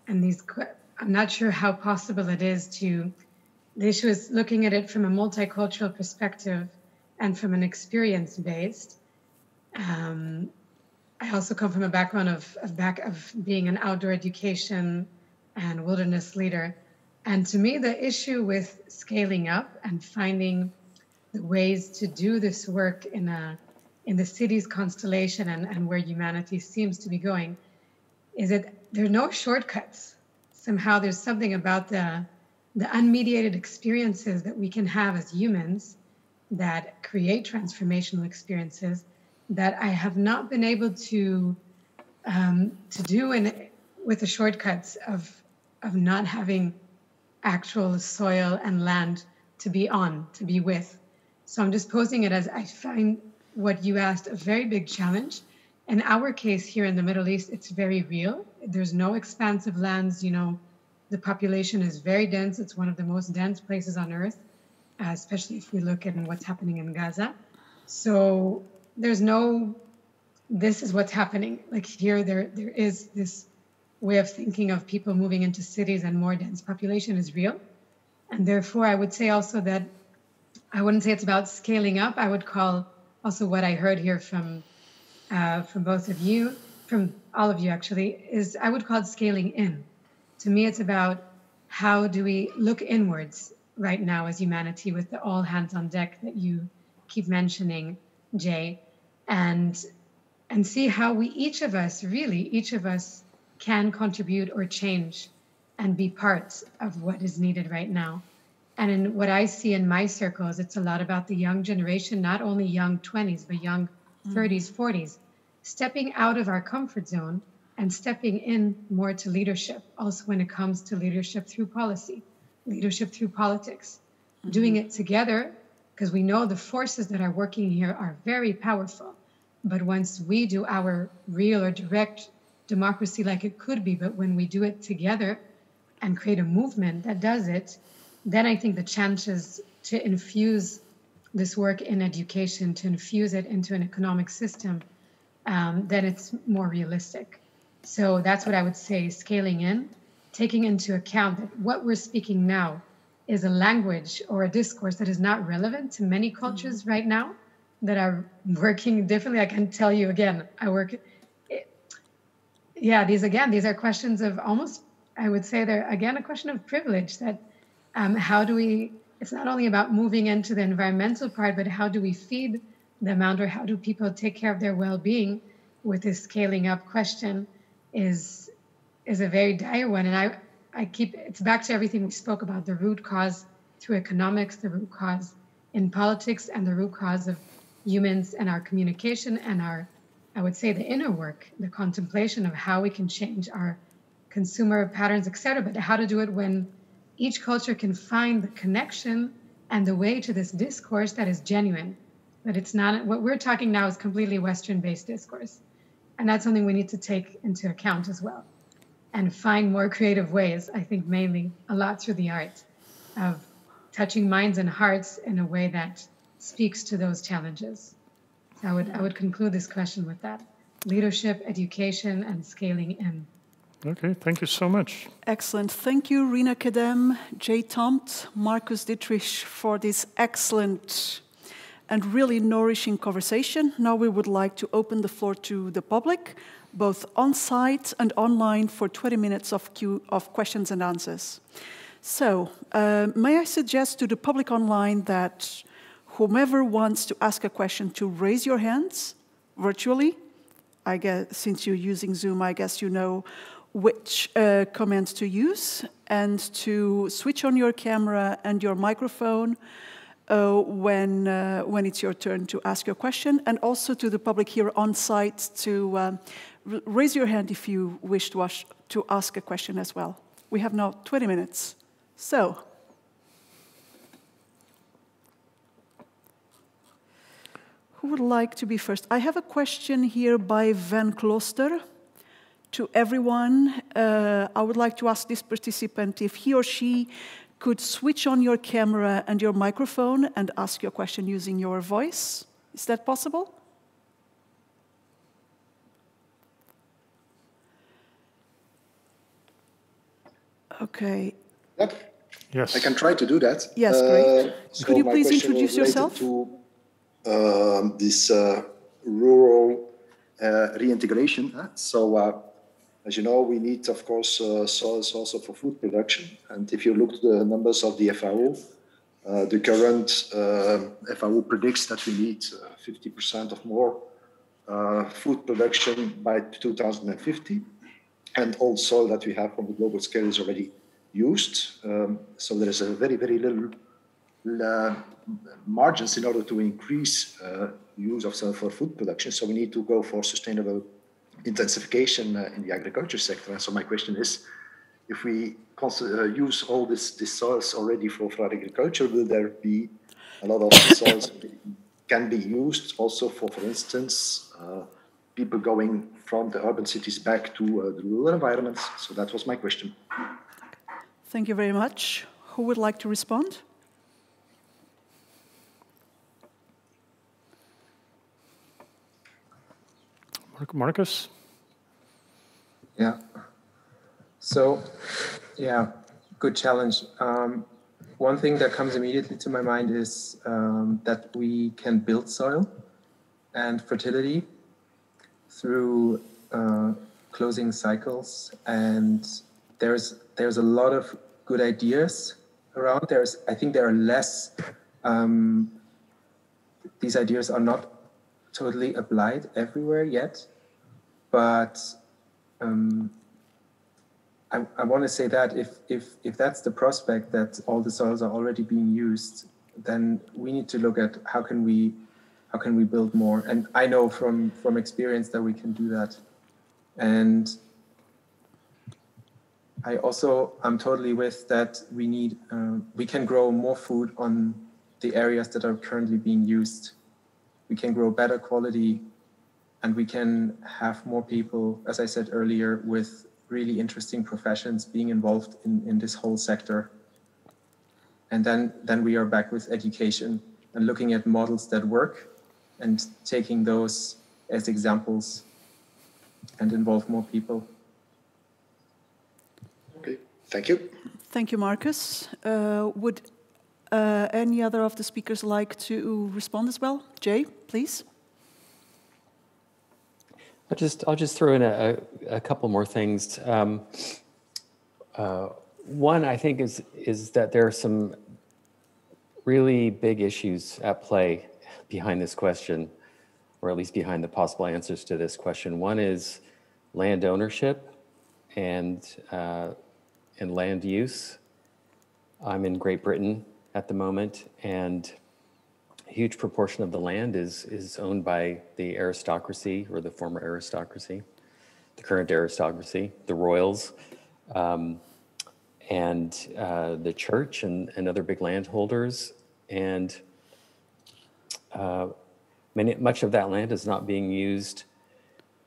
I'm not sure how possible it is to. The issue is looking at it from a multicultural perspective and from an experience-based. I also come from a background of being an outdoor education and wilderness leader. And to me, the issue with scaling up and finding the ways to do this work in the city's constellation and where humanity seems to be going is that there are no shortcuts. Somehow there's something about the unmediated experiences that we can have as humans that create transformational experiences that I have not been able to do with the shortcuts of not having actual soil and land to be on, to be with. So I'm just posing it as I find what you asked a very big challenge. In our case here in the Middle East, it's very real. There's no expansive lands, the population is very dense. It's one of the most dense places on earth, especially if we look at what's happening in Gaza. So there's no, this is what's happening. Like here, there is this way of thinking of people moving into cities and more dense population is real. And therefore, I would say also that I wouldn't say it's about scaling up. I would call also what I heard here from both of you, from all of you actually, is I would call it scaling in. To me, it's about how do we look inwards right now as humanity with the all hands on deck that you keep mentioning, Jay, and see how we, each of us can contribute or change and be part of what is needed right now. And in what I see in my circles, it's a lot about the young generation, not only young 20s, but young 30s, 40s, stepping out of our comfort zone and stepping in more to leadership. Also when it comes to leadership through policy, leadership through politics, doing it together, because we know the forces that are working here are very powerful. But once we do our real or direct democracy like it could be, but when we do it together and create a movement that does it, then I think the chances to infuse this work in education, to infuse it into an economic system, then it's more realistic. So that's what I would say, scaling in, taking into account that what we're speaking now is a language or a discourse that is not relevant to many cultures right now that are working differently. I can tell you again, these are questions of almost, I would say they're again a question of privilege, that how do we, it's not only about moving into the environmental part, but how do we feed them out, or how do people take care of their well-being with this scaling up question is a very dire one. And it's back to everything we spoke about, the root cause through economics, the root cause in politics, and the root cause of humans and our communication and our, I would say, the inner work, the contemplation of how we can change our consumer patterns, etc. But how to do it when each culture can find the connection and the way to this discourse that is genuine. That it's not, what we're talking now is completely Western-based discourse. And that's something we need to take into account as well. And find more creative ways, I think mainly a lot through the art of touching minds and hearts in a way that speaks to those challenges. So I would conclude this question with that. Leadership, education, and scaling in. Okay, thank you so much. Excellent. Thank you, Rina Kedem, Jay Tomt, Marcus Dietrich, for this excellent and really nourishing conversation. Now we would like to open the floor to the public, both on-site and online, for 20 minutes of questions and answers. So, may I suggest to the public online that whomever wants to ask a question to raise your hands virtually. I guess since you're using Zoom, I guess you know which commands to use, and to switch on your camera and your microphone when it's your turn to ask your question, and also to the public here on site to raise your hand if you wish to ask a question as well. We have now 20 minutes. So, who would like to be first? I have a question here by Van Kloster. To everyone, I would like to ask this participant if he or she could switch on your camera and your microphone and ask your question using your voice. Is that possible? Okay. Yep. Yes. I can try to do that. Yes, great. So could you please question introduce was yourself? To this rural reintegration. So, as you know, we need, of course, soils also for food production. And if you look at the numbers of the FAO, the current FAO predicts that we need 50% of more food production by 2050. And all soil that we have on the global scale is already used. So there is a very, very little margins in order to increase use of soil for food production. So we need to go for sustainable intensification in the agriculture sector. And so my question is, if we use all these soils already for agriculture, will there be a lot of soils can be used also for instance, people going from the urban cities back to the rural environments? So that was my question. Thank you very much. Who would like to respond? Marcus? Yeah. So, yeah, good challenge. One thing that comes immediately to my mind is that we can build soil and fertility through closing cycles, and there's a lot of good ideas around. I think there are less. These ideas are not totally applied everywhere yet, but I want to say that if that's the prospect, that all the soils are already being used, then we need to look at how can we build more. And I know from experience that we can do that. And I'm totally with that. We can grow more food on the areas that are currently being used. We can grow better quality, and we can have more people, as I said earlier, with really interesting professions being involved in this whole sector. And then we are back with education and looking at models that work and taking those as examples and involve more people. Okay, thank you. Thank you, Marcus. Would any other of the speakers like to respond as well? Jay, please. I'll just throw in a couple more things. One, I think, is that there are some really big issues at play behind this question, or at least behind the possible answers to this question. One is land ownership and land use. I'm in Great Britain at the moment, and a huge proportion of the land is owned by the aristocracy, or the former aristocracy, the current aristocracy, the royals, and the church and other big landholders. And much of that land is not being used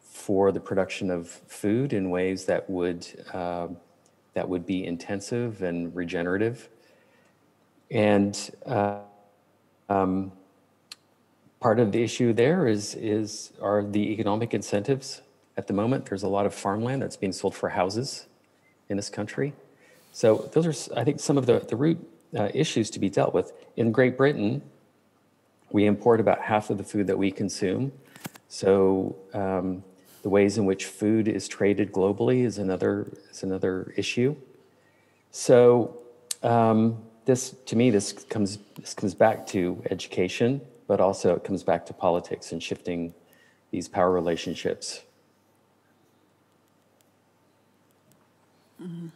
for the production of food in ways that would be intensive and regenerative. And part of the issue there are the economic incentives. At the moment, there's a lot of farmland that's being sold for houses in this country. So those are, I think, some of the root issues to be dealt with. In Great Britain, we import about half of the food that we consume. So the ways in which food is traded globally is another issue. So to me, this comes back to education, but also it comes back to politics and shifting these power relationships. Mm-hmm.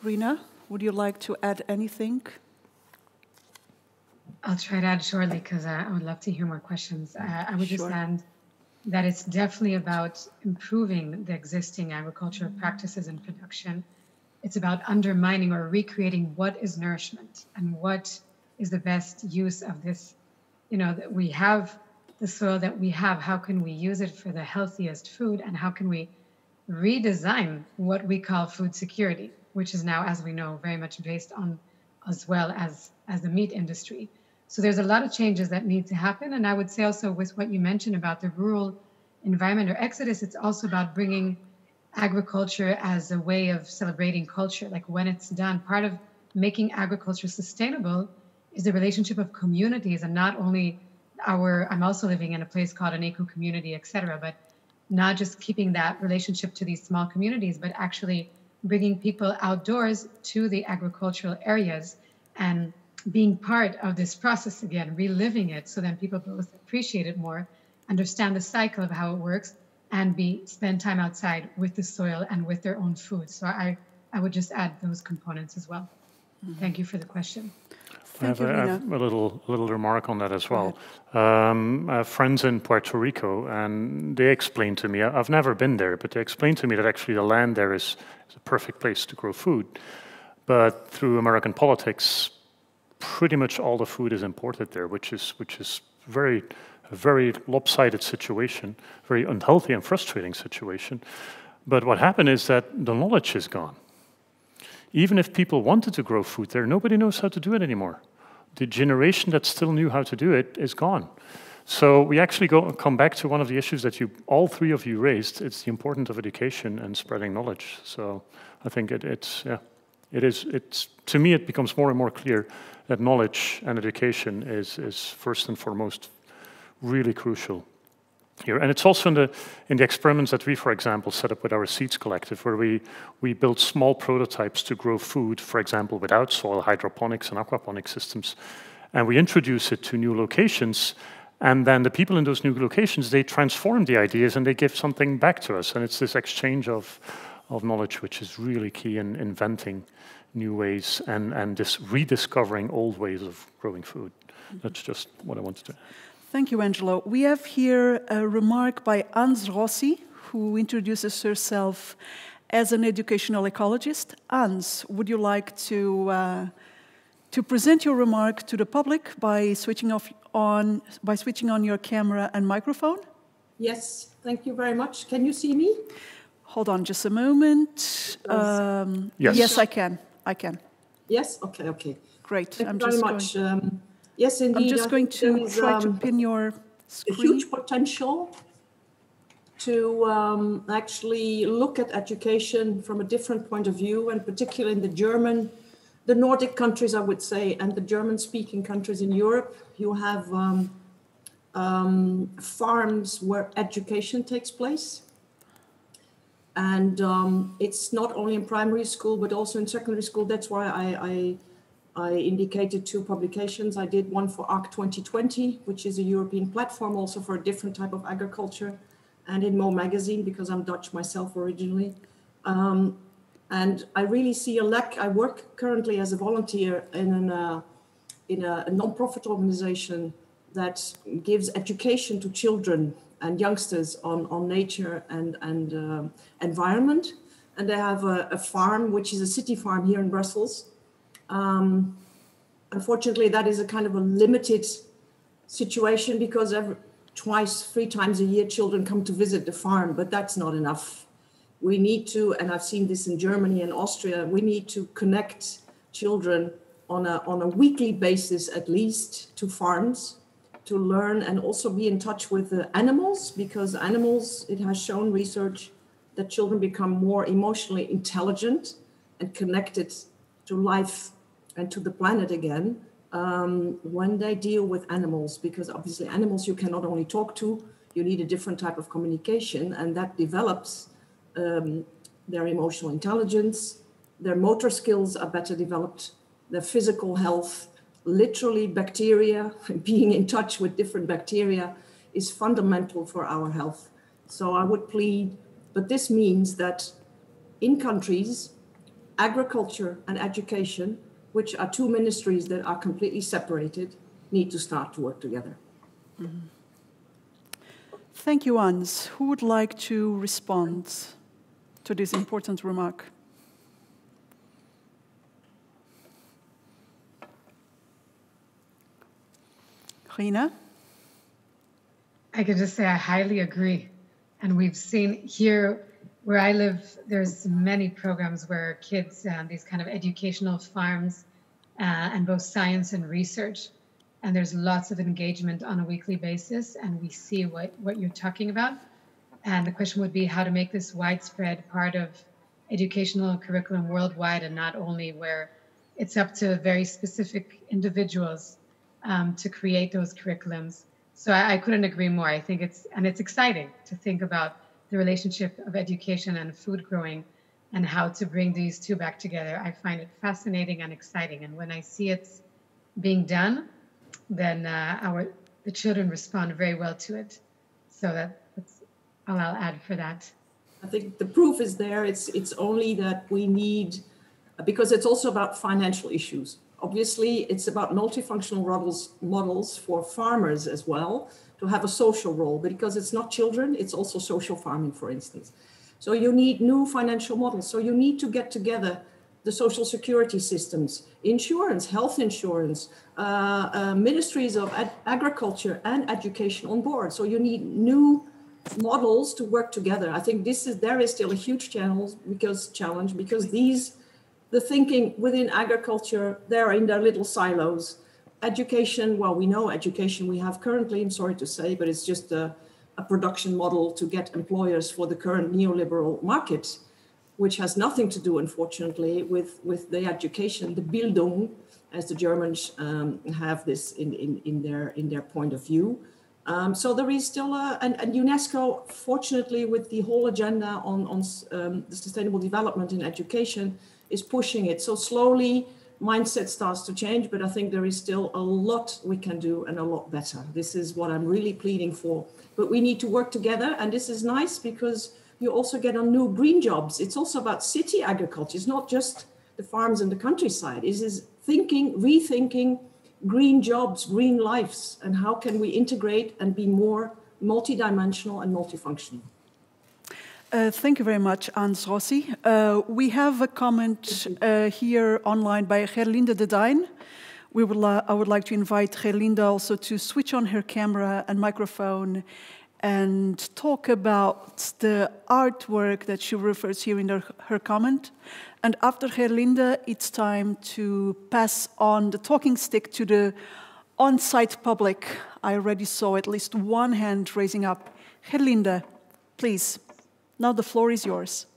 Rina, would you like to add anything? I'll try to add shortly, because I would love to hear more questions. I would just add that it's definitely about improving the existing agricultural practices and production. It's about undermining or recreating what is nourishment and what is the best use of this. That we have the soil that we have, how can we use it for the healthiest food, and how can we redesign what we call food security, which is now, as we know, very much based on, as well as the meat industry. So there's a lot of changes that need to happen. And I would say also, with what you mentioned about the rural environment or exodus, it's also about bringing agriculture as a way of celebrating culture. Like when it's done, part of making agriculture sustainable is the relationship of communities, and not only I'm also living in a place called an eco community, etc., but not just keeping that relationship to these small communities, but actually bringing people outdoors to the agricultural areas and being part of this process again, reliving it, so then people both appreciate it more, understand the cycle of how it works, and spend time outside with the soil and with their own food. So I would just add those components as well. Mm-hmm. Thank you for the question. I have a little remark on that as well. I have friends in Puerto Rico, and they explained to me, I've never been there, but they explained to me that actually the land there is a perfect place to grow food. But through American politics, pretty much all the food is imported there, which is a very lopsided situation, very unhealthy and frustrating situation. But what happened is that the knowledge is gone. Even if people wanted to grow food there, nobody knows how to do it anymore. The generation that still knew how to do it is gone. So we actually come back to one of the issues that all three of you raised. It's the importance of education and spreading knowledge. So I think to me, it becomes more and more clear that knowledge and education is first and foremost really crucial here. And it's also in the experiments that we, for example, set up with our SEADS collective, where we build small prototypes to grow food, for example, without soil, hydroponics and aquaponics systems. And we introduce it to new locations, and then the people in those new locations, they transform the ideas and they give something back to us. And it's this exchange of knowledge which is really key in inventing new ways and this rediscovering old ways of growing food. That's just what I wanted to add. Thank you, Angelo. We have here a remark by Ans Rossi, who introduces herself as an educational ecologist. Ans, would you like to present your remark to the public by switching on your camera and microphone? Yes, thank you very much. Can you see me? Hold on just a moment. Yes, I can. Yes, okay. Great. Thank you very much. Yes, indeed. I'm just going to try to pin your screen. A huge potential to actually look at education from a different point of view, and particularly in the Nordic countries, I would say, and the German-speaking countries in Europe. You have farms where education takes place. And it's not only in primary school, but also in secondary school. That's why I indicated 2 publications. I did one for ARC 2020, which is a European platform also for a different type of agriculture, and in Mo magazine, because I'm Dutch myself originally. And I really see a lack. I work currently as a volunteer in a non-profit organization that gives education to children and youngsters on nature and environment. And they have a farm, which is a city farm here in Brussels. Unfortunately, that is a kind of a limited situation, because 3 times a year children come to visit the farm, but that's not enough. We need to, and I've seen this in Germany and Austria, we need to connect children on a weekly basis at least to farms, to learn and also be in touch with the animals, because animals, it has shown research that children become more emotionally intelligent and connected to life and to the planet again when they deal with animals, because obviously animals you cannot only talk to, you need a different type of communication, and that develops their emotional intelligence, their motor skills are better developed, their physical health, literally bacteria, being in touch with different bacteria is fundamental for our health. So I would plead, but this means that in countries, agriculture and education, which are 2 ministries that are completely separated, need to start to work together. Mm-hmm. Thank you, Ans. Who would like to respond to this important remark? Rina? I could just say I highly agree. And we've seen here where I live, there's many programs where kids, these kind of educational farms, and both science and research. And there's lots of engagement on a weekly basis, and we see what you're talking about. And the question would be how to make this widespread part of educational curriculum worldwide, and not only where it's up to very specific individuals to create those curriculums. So I couldn't agree more. I think it's exciting to think about the relationship of education and food growing and how to bring these 2 back together. I find it fascinating and exciting. And when I see it's being done, then the children respond very well to it. So that's all I'll add for that. I think the proof is there. It's only that we need, because it's also about financial issues. Obviously, it's about multifunctional models for farmers as well, to have a social role, because it's not children, it's also social farming, for instance. So you need new financial models. So you need to get together the social security systems, insurance, health insurance, ministries of agriculture and education on board. So you need new models to work together. I think there is still a huge challenge because the thinking within agriculture, they're in their little silos. education, well, we know education we have currently, I'm sorry to say, but it's just a production model to get employers for the current neoliberal market, which has nothing to do, unfortunately, with the education, the Bildung, as the Germans have this in their point of view. So there is still and UNESCO, fortunately, with the whole agenda on the sustainable development in education, is pushing it. So slowly, mindset starts to change, but I think there is still a lot we can do and a lot better. This is what I'm really pleading for. But we need to work together, and this is nice because you also get on new green jobs. It's also about city agriculture. It's not just the farms and the countryside. It is rethinking green jobs, green lives, and how can we integrate and be more multidimensional and multifunctional. Thank you very much, Ans Rossi. We have a comment here online by Gerlinde de Dijn. I would like to invite Gerlinde also to switch on her camera and microphone and talk about the artwork that she refers here in her comment. And after Gerlinde, it's time to pass on the talking stick to the on-site public. I already saw at least one hand raising up. Gerlinde, please. Now the floor is yours.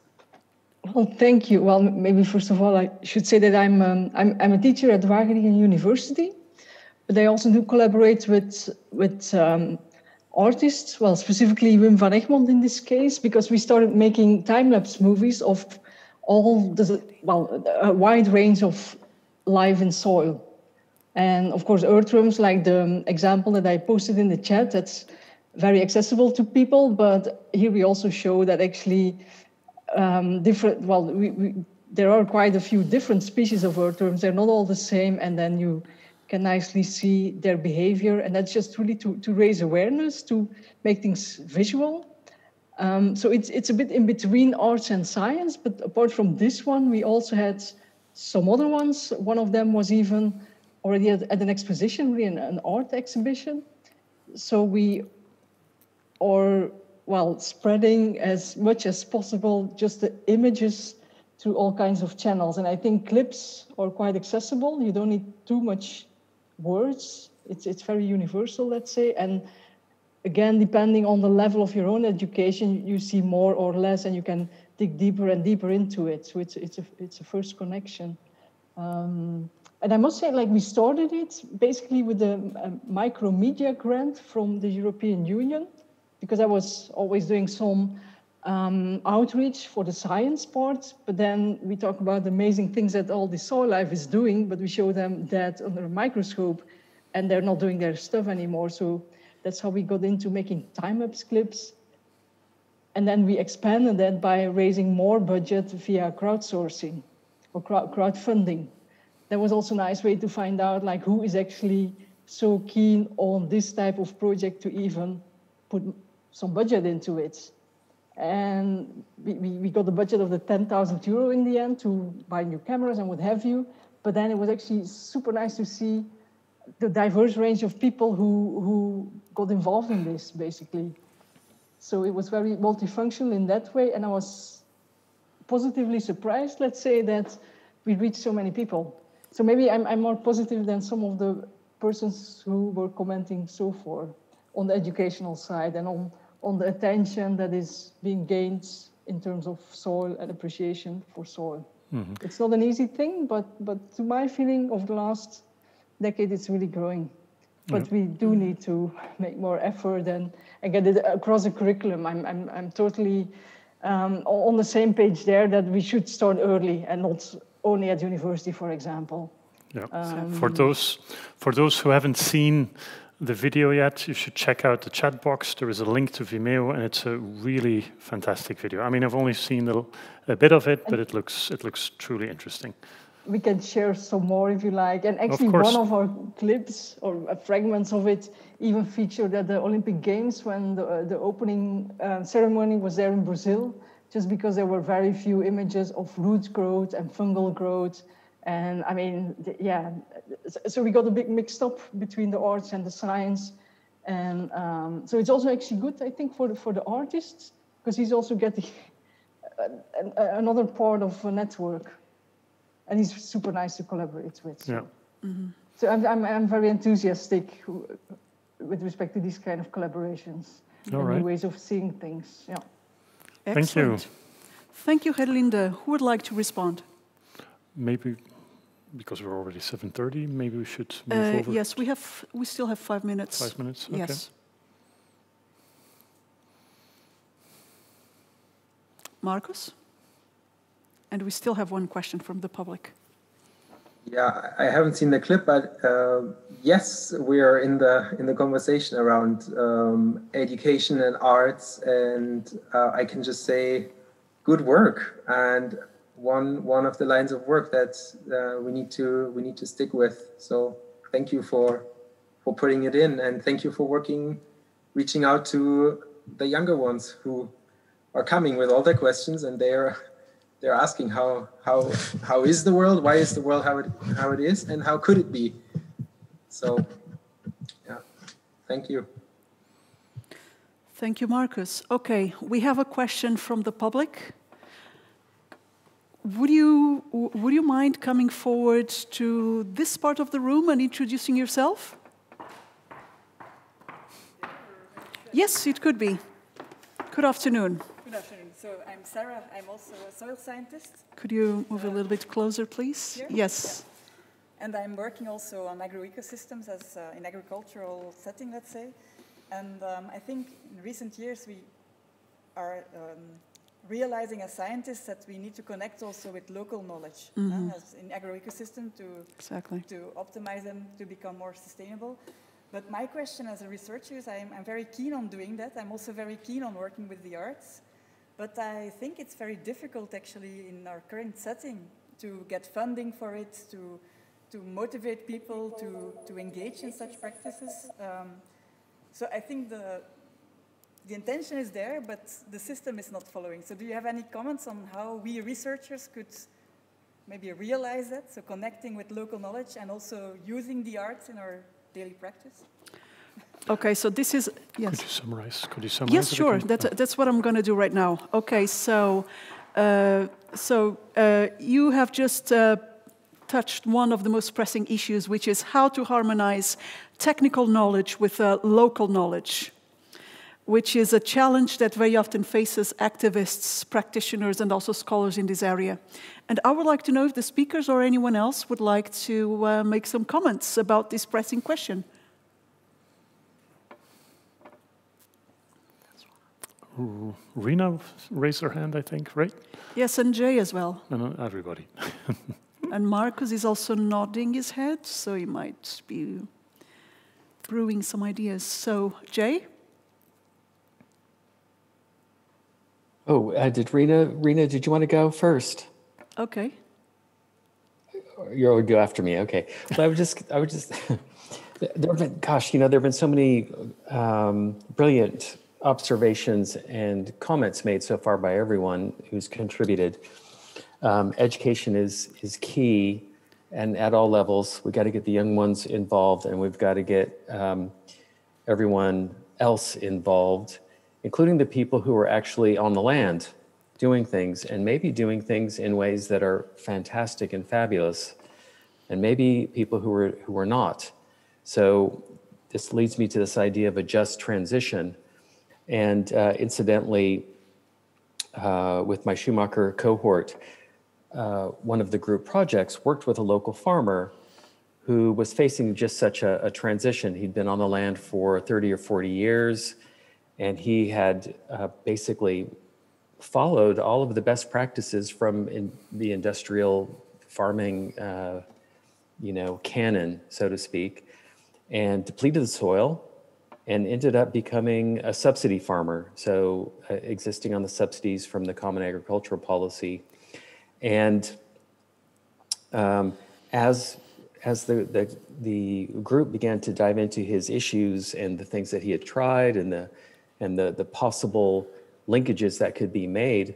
Well, thank you. Well, maybe first of all, I should say that I'm a teacher at Wageningen University, but I also do collaborate with artists, well, specifically Wim van Egmond in this case, because we started making time-lapse movies of all a wide range of life in soil. And of course, earthworms, like the example that I posted in the chat, that's very accessible to people, but here we also show that actually there are quite a few different species of earthworms. They're not all the same, and then you can nicely see their behavior, and that's just really to raise awareness, to make things visual. So it's a bit in between arts and science, but apart from this one, we also had some other ones. One of them was even already at an exposition, really an art exhibition. So we are, spreading as much as possible just the images through all kinds of channels. And I think clips are quite accessible. You don't need too much words. It's very universal, let's say. And again, depending on the level of your own education, you see more or less, and you can dig deeper and deeper into it. So it's a first connection. And I must say, we started it basically with a micromedia grant from the European Union, because I was always doing some outreach for the science part, but then we talk about the amazing things that all the soil life is doing, but we show them that under a microscope, and they're not doing their stuff anymore. So that's how we got into making time-lapse clips. And then we expanded that by raising more budget via crowdsourcing or crowdfunding. That was also a nice way to find out who is actually so keen on this type of project to even put some budget into it. And we got the budget of the 10,000 euro in the end to buy new cameras and what have you. But then it was actually super nice to see the diverse range of people who got involved in this, basically. So it was very multifunctional in that way. And I was positively surprised, let's say, that we reached so many people. So maybe I'm more positive than some of the persons who were commenting so far on the educational side and on the attention that is being gained in terms of soil and appreciation for soil. Mm-hmm. It's not an easy thing, but to my feeling of the last decade, it's really growing. But we do need to make more effort and get it across the curriculum. I'm totally on the same page there, that we should start early and not only at university, for example. Yeah. For those who haven't seen the video yet, you should check out the chat box. There is a link to Vimeo, and it's a really fantastic video. I mean, I've only seen a bit of it, but it looks truly interesting. We can share some more if you like. And actually, one of our clips or fragments of it even featured at the Olympic Games when the opening ceremony was there in Brazil, just because there were very few images of root growth and fungal growth. And I mean, so we got a bit mixed up between the arts and the science. And so it's also actually good, I think, for the artists, because he's also getting another part of a network. And he's super nice to collaborate with. So. Yeah. Mm-hmm. So I'm very enthusiastic with respect to these kind of collaborations and new ways of seeing things. Yeah. Excellent. Thank you. Thank you, Gerlinde. Who would like to respond? Maybe, because we're already 7:30, maybe we should move over. Yes, we still have 5 minutes. 5 minutes, okay. Yes. Marcus? And we still have one question from the public. Yeah, I haven't seen the clip, but yes, we are in the conversation around education and arts, and I can just say, good work. And one of the lines of work that we need to stick with. So thank you for putting it in, and thank you for reaching out to the younger ones who are coming with all their questions, and they're asking how is the world, why is the world how it is, and how could it be? So yeah, thank you. Thank you, Marcus. Okay, we have a question from the public. Would you mind coming forward to this part of the room and introducing yourself? Yes, it could be. Good afternoon. Good afternoon. So I'm Sarah. I'm also a soil scientist. Could you move a little bit closer, please? Here? Yes. Yeah. And I'm working also on agroecosystems as in agricultural setting, let's say. And I think in recent years we are realizing as scientists that we need to connect also with local knowledge as in agroecosystem to optimize them to become more sustainable. But my question as a researcher is I'm very keen on doing that. I'm also very keen on working with the arts. But I think it's very difficult actually in our current setting to get funding for it, to motivate people to engage in such practices. So I think the intention is there, but the system is not following. So do you have any comments on how we researchers could maybe realize that? So connecting with local knowledge and also using the arts in our daily practice? Okay, so this is, yes. Could you summarize? Yes, sure. That's what I'm going to do right now. Okay, so you have just touched one of the most pressing issues, which is how to harmonize technical knowledge with local knowledge, which is a challenge that very often faces activists, practitioners, and also scholars in this area. And I would like to know if the speakers or anyone else would like to make some comments about this pressing question. Rina raised her hand, I think, right? Yes, and Jay as well. And everybody. And Marcus is also nodding his head, so he might be brewing some ideas. So, Jay? Oh, did Rina, did you want to go first? Okay. You go after me, okay. Well, I would just, there have been so many brilliant observations and comments made so far by everyone who's contributed. Education is key, and at all levels. We've got to get the young ones involved, and we've got to get everyone else involved, including the people who are actually on the land doing things, and maybe doing things in ways that are fantastic and fabulous, and maybe people who are not. So this leads me to this idea of a just transition. And incidentally, with my Schumacher cohort, one of the group projects worked with a local farmer who was facing just such a transition. He'd been on the land for 30 or 40 years, and he had basically followed all of the best practices from the industrial farming, canon, so to speak, and depleted the soil, and ended up becoming a subsidy farmer, so existing on the subsidies from the Common Agricultural Policy. And as the group began to dive into his issues and the things that he had tried and the possible linkages that could be made,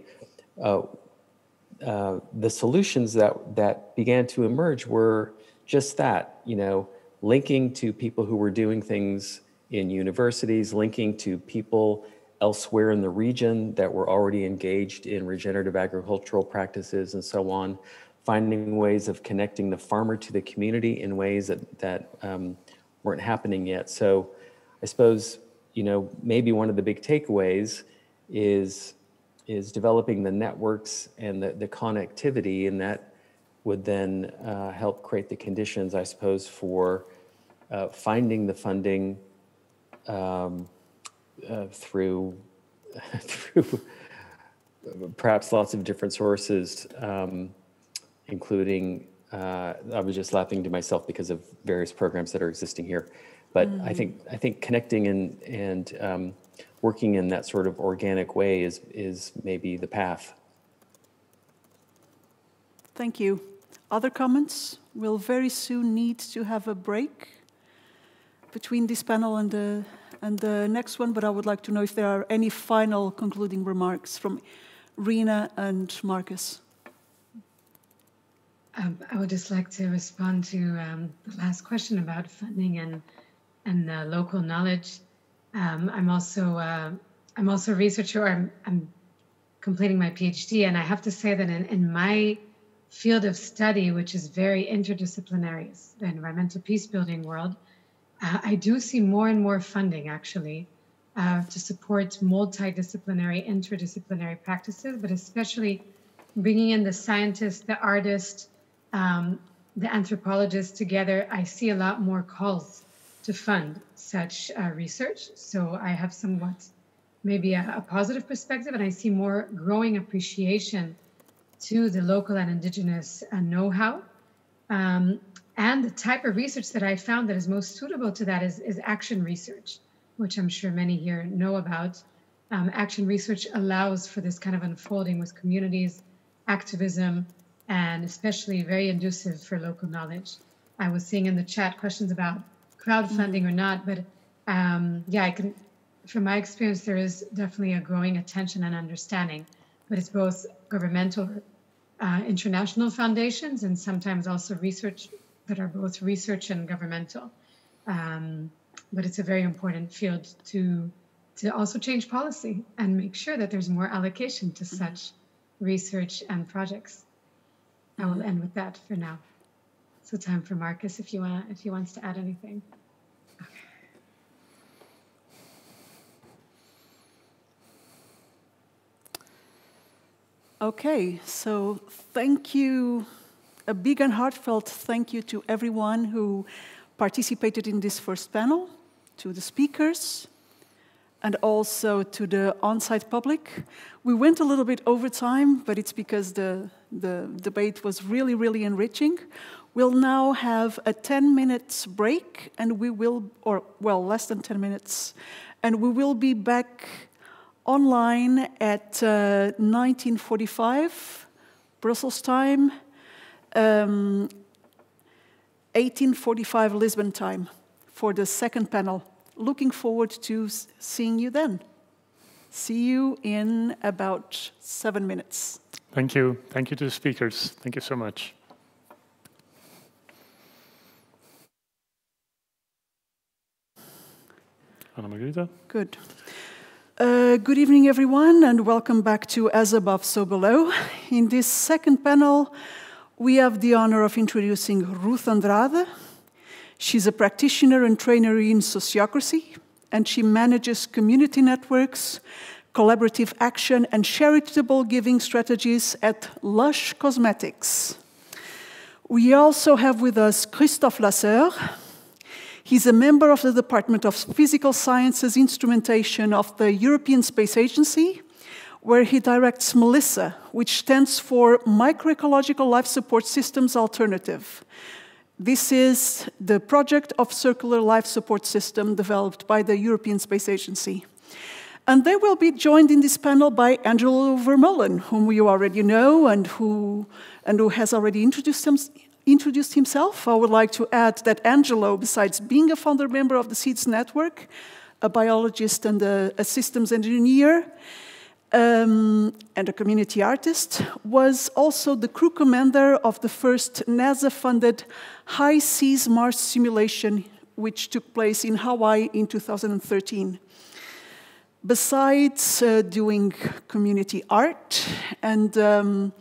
the solutions that began to emerge were just that, linking to people who were doing things in universities, linking to people elsewhere in the region that were already engaged in regenerative agricultural practices and so on, finding ways of connecting the farmer to the community in ways that weren't happening yet. So I suppose, maybe one of the big takeaways is developing the networks and the connectivity, and that would then help create the conditions, I suppose, for finding the funding through perhaps lots of different sources, including, I was just laughing to myself because of various programs that are existing here. But I think connecting and working in that sort of organic way is maybe the path. Thank you. Other comments? We'll very soon need to have a break between this panel and the next one, but I would like to know if there are any final concluding remarks from Rina and Marcus. I would just like to respond to the last question about funding and local knowledge. I'm also a researcher. I'm completing my PhD, and I have to say that in my field of study, which is very interdisciplinary, the environmental peace building world, I do see more and more funding actually to support multidisciplinary, interdisciplinary practices, but especially bringing in the scientist, the artist, the anthropologists together. I see a lot more calls to fund such research. So I have somewhat maybe a positive perspective, and I see more growing appreciation to the local and indigenous know-how. And the type of research that I found that is most suitable to that is action research, which I'm sure many here know about. Action research allows for this kind of unfolding with communities, activism, and especially very inducive for local knowledge. I was seeing in the chat questions about crowdfunding or not, but yeah, from my experience, there is definitely a growing attention and understanding, but it's both governmental, international foundations, and sometimes also research that are both research and governmental. But it's a very important field to also change policy and make sure that there's more allocation to such research and projects. I will end with that for now. So time for Marcus if he wants to add anything. Okay, so thank you, a big and heartfelt thank you to everyone who participated in this first panel, to the speakers, and also to the on-site public. We went a little bit over time, but it's because the debate was really, really enriching. We'll now have a 10 minutes break, and we will, or well, less than 10 minutes, and we will be back online at 19:45 Brussels time, 18:45 Lisbon time for the second panel. Looking forward to seeing you then. See you in about 7 minutes. Thank you. Thank you to the speakers. Thank you so much. Anna Margarita. Good. Good evening, everyone, and welcome back to As Above, So Below. In this second panel, we have the honor of introducing Ruth Andrade. She's a practitioner and trainer in sociocracy, and she manages community networks, collaborative action, and charitable giving strategies at Lush Cosmetics. We also have with us Christophe Lasseur. He's a member of the Department of Physical Sciences Instrumentation of the European Space Agency, where he directs MELISSA, which stands for Microecological Life Support Systems Alternative. This is the project of circular life support system developed by the European Space Agency. And they will be joined in this panel by Angelo Vermeulen, whom you already know and who has already introduced himself. I would like to add that Angelo, besides being a founder member of the SEADS network, a biologist and a systems engineer, and a community artist, was also the crew commander of the first NASA-funded High Seas Mars simulation, which took place in Hawaii in 2013. Besides doing community art and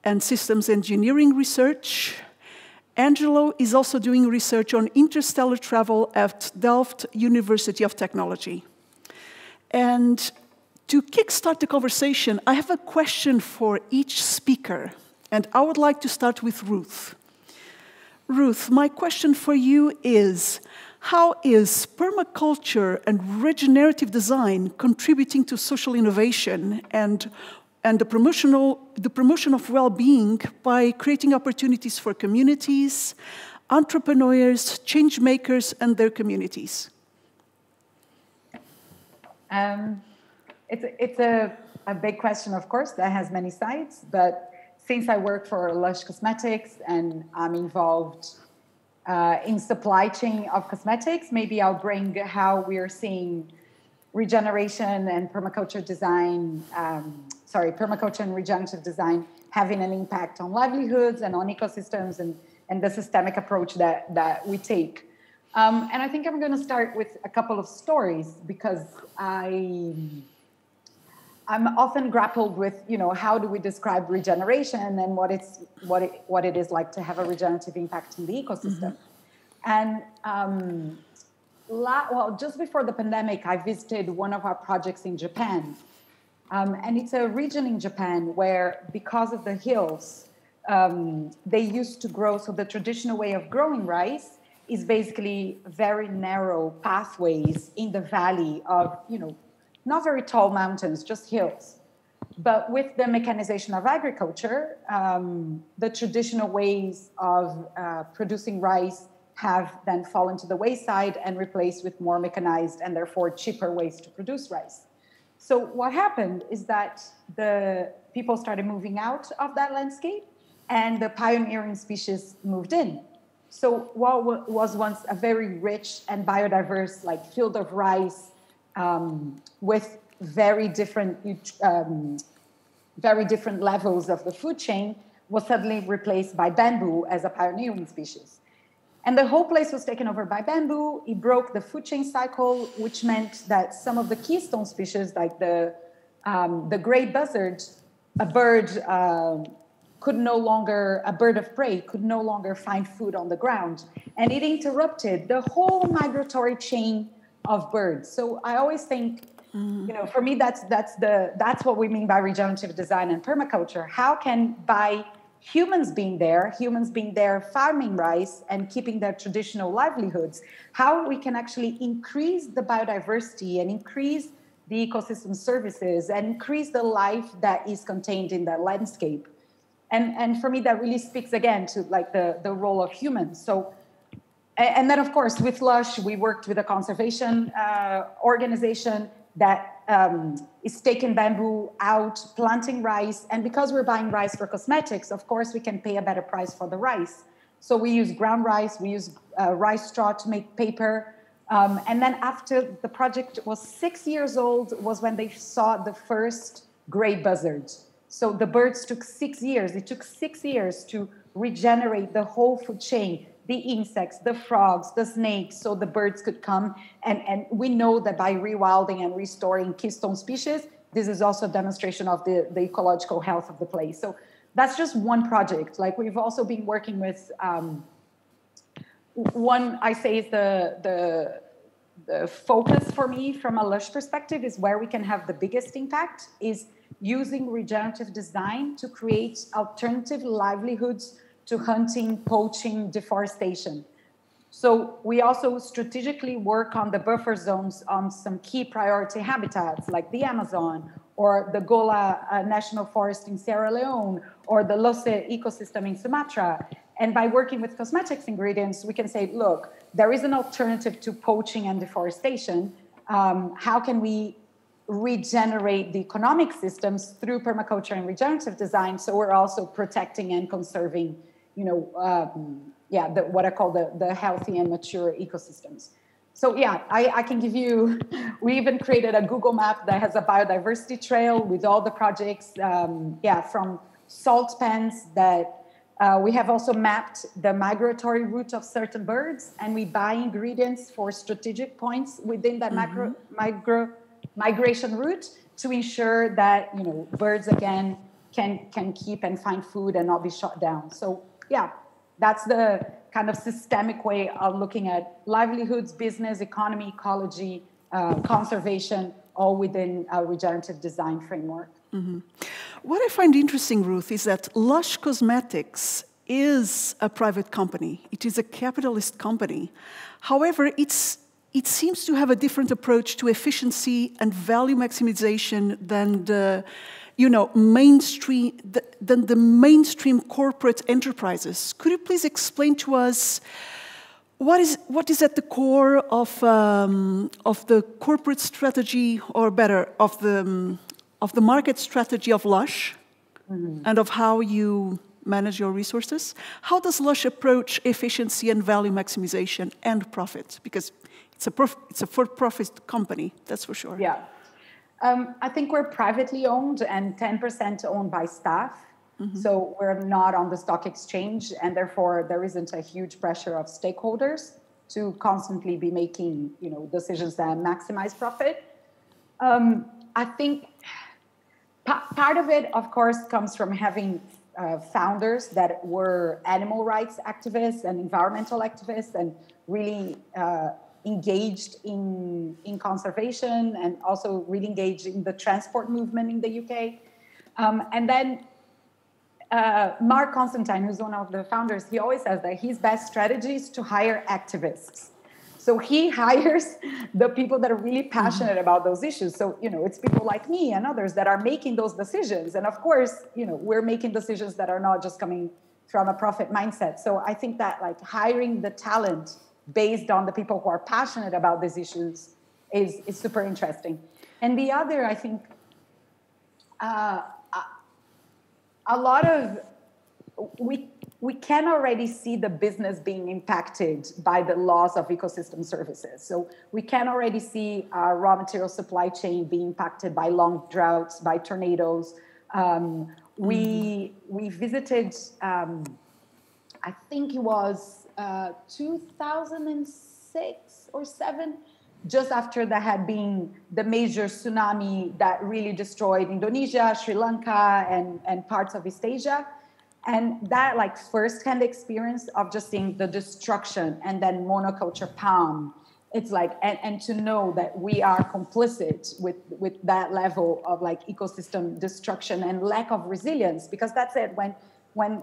and systems engineering research. Angelo is also doing research on interstellar travel at Delft University of Technology. And to kickstart the conversation, I have a question for each speaker, and I would like to start with Ruth. Ruth, my question for you is, how is permaculture and regenerative design contributing to social innovation and the promotion of well-being by creating opportunities for communities, entrepreneurs, change makers, and their communities? It's a big question, of course, that has many sides, but since I work for Lush Cosmetics and I'm involved in supply chain of cosmetics, maybe I'll bring how we are seeing regeneration and permaculture design, permaculture and regenerative design having an impact on livelihoods and on ecosystems and the systemic approach that we take. And I think I'm going to start with a couple of stories because I'm often grappled with, how do we describe regeneration and what it is like to have a regenerative impact in the ecosystem. And just before the pandemic, I visited one of our projects in Japan. And it's a region in Japan where, because of the hills, they used to grow. So the traditional way of growing rice is basically very narrow pathways in the valley of, not very tall mountains, just hills. But with the mechanization of agriculture, the traditional ways of producing rice have then fallen to the wayside and replaced with more mechanized and therefore cheaper ways to produce rice. So what happened is that the people started moving out of that landscape and the pioneering species moved in. So what was once a very rich and biodiverse field of rice with very different levels of the food chain was suddenly replaced by bamboo as a pioneering species. And the whole place was taken over by bamboo. It broke the food chain cycle, which meant that some of the keystone species, like the gray buzzard, a bird of prey, could no longer find food on the ground. And it interrupted the whole migratory chain of birds. So I always think, for me, that's what we mean by regenerative design and permaculture. How can, by humans being there farming rice and keeping their traditional livelihoods, how we can actually increase the biodiversity and increase the ecosystem services and increase the life that is contained in that landscape. And for me, that really speaks again to the role of humans. So, and then of course, with Lush, we worked with a conservation organization that is taking bamboo out, planting rice. And because we're buying rice for cosmetics, of course, we can pay a better price for the rice. So we use ground rice, we use rice straw to make paper. And then after the project was 6 years old was when they saw the first gray buzzards. So the birds took 6 years. It took 6 years to regenerate the whole food chain, the insects, the frogs, the snakes, so the birds could come. And we know that by rewilding and restoring keystone species, this is also a demonstration of the ecological health of the place. So that's just one project. We've also been working with one, I say, is the focus for me from a Lush perspective is where we can have the biggest impact is using regenerative design to create alternative livelihoods to hunting, poaching, deforestation. So we also strategically work on the buffer zones on some key priority habitats like the Amazon or the Gola National Forest in Sierra Leone or the Losse ecosystem in Sumatra. And by working with cosmetics ingredients, we can say, look, there is an alternative to poaching and deforestation. How can we regenerate the economic systems through permaculture and regenerative design? So we're also protecting and conserving what I call the healthy and mature ecosystems. So yeah, I can give you, we even created a Google map that has a biodiversity trail with all the projects, from salt pans that we have also mapped the migratory route of certain birds, and we buy ingredients for strategic points within that migration route to ensure that birds again can keep and find food and not be shut down. So yeah, that's the kind of systemic way of looking at livelihoods, business, economy, ecology, conservation, all within a regenerative design framework. Mm-hmm. What I find interesting, Ruth, is that Lush Cosmetics is a private company. It is a capitalist company. However, it seems to have a different approach to efficiency and value maximization than the mainstream corporate enterprises. Could you please explain to us what is at the core of the corporate strategy, or better, of the market strategy of Lush, and of how you manage your resources? How does Lush approach efficiency and value maximization and profit? Because it's a for-profit company, that's for sure. Yeah. I think we're privately owned and 10% owned by staff. Mm-hmm. So we're not on the stock exchange, and therefore there isn't a huge pressure of stakeholders to constantly be making, decisions that maximize profit. I think part of it, of course, comes from having founders that were animal rights activists and environmental activists and really engaged in conservation, and also really engaged in the transport movement in the UK. And then Mark Constantine, who's one of the founders, he always says that his best strategy is to hire activists. So he hires the people that are really passionate about those issues. So, it's people like me and others that are making those decisions. And of course, we're making decisions that are not just coming from a profit mindset. So I think that hiring the talent based on the people who are passionate about these issues is super interesting. And the other, I think, a lot of, we can already see the business being impacted by the loss of ecosystem services. So we can already see our raw material supply chain being impacted by long droughts, by tornadoes. We visited, I think it was 2006 or 7, just after there had been the major tsunami that really destroyed Indonesia, Sri Lanka, and parts of East Asia. And that first-hand experience of just seeing the destruction and then monoculture palm, it's and to know that we are complicit with that level of ecosystem destruction and lack of resilience, because that's it. When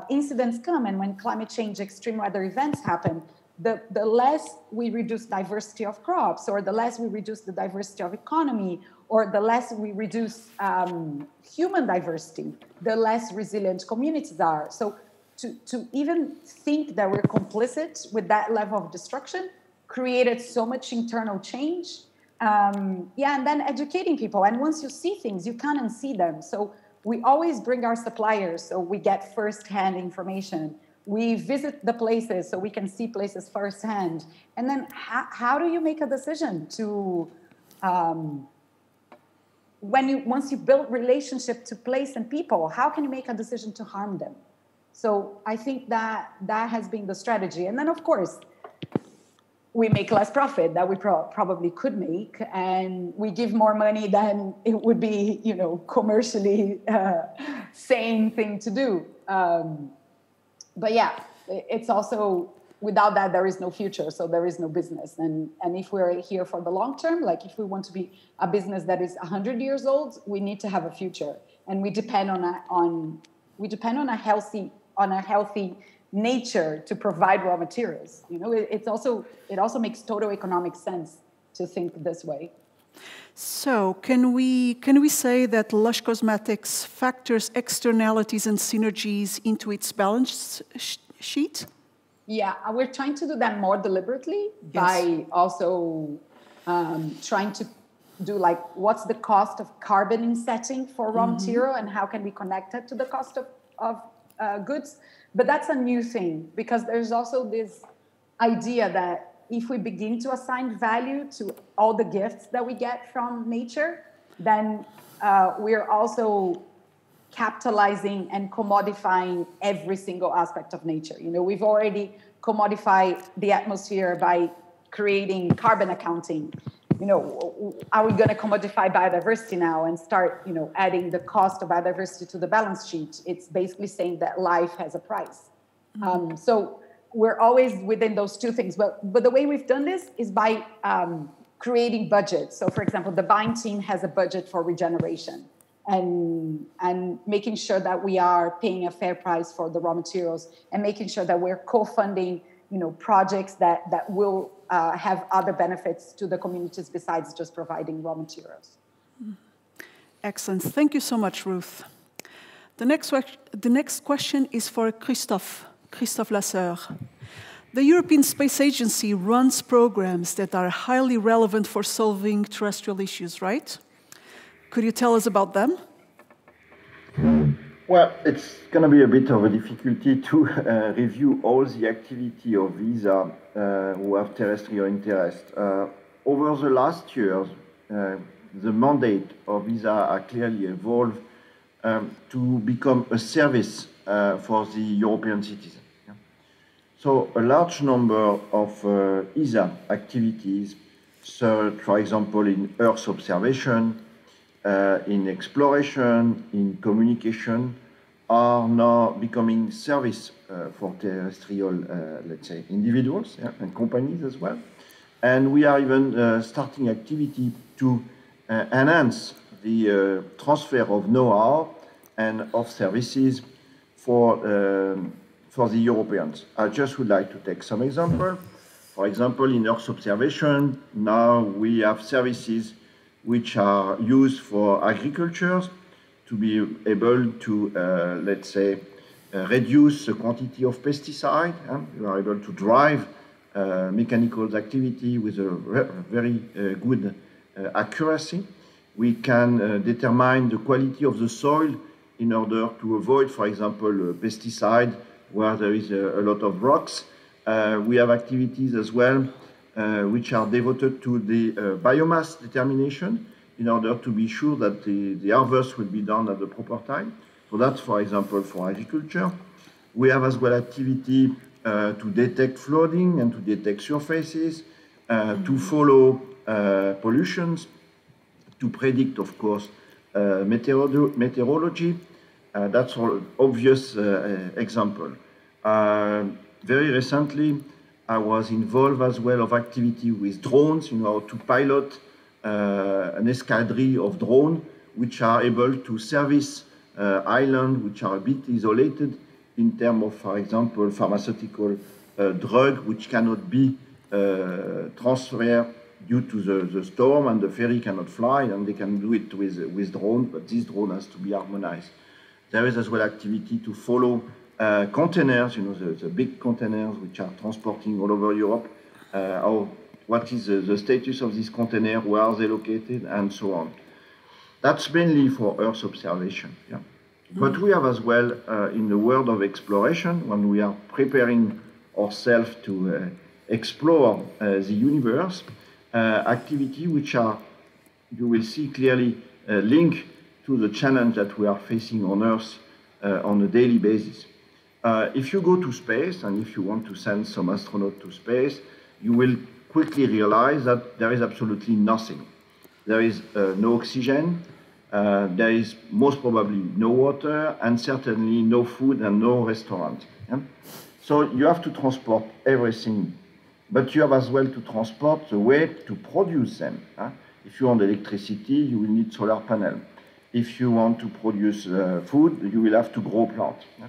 incidents come and when climate change, extreme weather events happen, the less we reduce diversity of crops, or the less we reduce the diversity of economy, or the less we reduce human diversity, the less resilient communities are. So to even think that we're complicit with that level of destruction created so much internal change. And then educating people. And once you see things, you can't unsee them. So we always bring our suppliers, so we get firsthand information. We visit the places so we can see places firsthand. And then how do you make a decision to, once you build relationship to place and people, how can you make a decision to harm them? So I think that has been the strategy. And then of course, we make less profit than we probably could make, and we give more money than it would be, commercially sane thing to do. But yeah, it's also, without that, there is no future, so there is no business. And if we're here for the long term, if we want to be a business that is 100 years old, we need to have a future, and we depend on a healthy nature to provide raw materials. It also makes total economic sense to think this way. So can we say that Lush Cosmetics factors externalities and synergies into its balance sheet? Yeah, we're trying to do that more deliberately by also trying to do what's the cost of carbon setting for raw material, and how can we connect it to the cost of goods. But that's a new thing, because there's also this idea that if we begin to assign value to all the gifts that we get from nature, then we're also capitalizing and commodifying every single aspect of nature. We've already commodified the atmosphere by creating carbon accounting. are we going to commodify biodiversity now and start, adding the cost of biodiversity to the balance sheet? It's basically saying that life has a price. So we're always within those two things. But the way we've done this is by creating budgets. So, for example, the buying team has a budget for regeneration and making sure that we are paying a fair price for the raw materials and making sure that we're co-funding, projects that will have other benefits to the communities besides just providing raw materials. Excellent. Thank you so much, Ruth. The next question is for Christophe Lasseur. The European Space Agency runs programs that are highly relevant for solving terrestrial issues, right? Could you tell us about them? Well, it's going to be a bit of a difficulty to review all the activity of ESA who have terrestrial interest. Over the last years, the mandate of ESA has clearly evolved to become a service for the European citizen. Yeah? So a large number of ESA activities, so for example in Earth observation, in exploration, in communication, are now becoming service for terrestrial, let's say, individuals, yeah, and companies as well. And we are even starting activity to enhance the transfer of know-how and of services for the Europeans. I just would like to take some example. For example, in Earth observation, now we have services which are used for agriculture to be able to, let's say, reduce the quantity of pesticide. You are able to drive mechanical activity with a very good accuracy. We can determine the quality of the soil in order to avoid, for example, pesticide where there is a lot of rocks. We have activities as well which are devoted to the biomass determination in order to be sure that the harvest will be done at the proper time. So that's, for example, for agriculture. We have as well activity to detect flooding and to detect surfaces, to follow pollutions, to predict, of course, meteorology. That's an obvious example. Very recently, I was involved as well of activity with drones, to pilot an escadrille of drones which are able to service islands which are a bit isolated in terms of, for example, pharmaceutical drug which cannot be transferred due to the storm, and the ferry cannot fly, and they can do it with drone, but this drone has to be harmonized. There is as well activity to follow containers, the big containers which are transporting all over Europe, what is the status of this container, where are they located, and so on. That's mainly for Earth observation. Yeah. But we have as well, in the world of exploration, when we are preparing ourselves to explore the universe, activity which are, you will see clearly, linked to the challenge that we are facing on Earth on a daily basis. If you go to space, and if you want to send some astronaut to space, you will quickly realize that there is absolutely nothing. There is no oxygen, there is most probably no water, and certainly no food and no restaurant. Yeah? So you have to transport everything, but you have as well to transport the way to produce them. If you want electricity, you will need solar panel. If you want to produce food, you will have to grow plants. Yeah?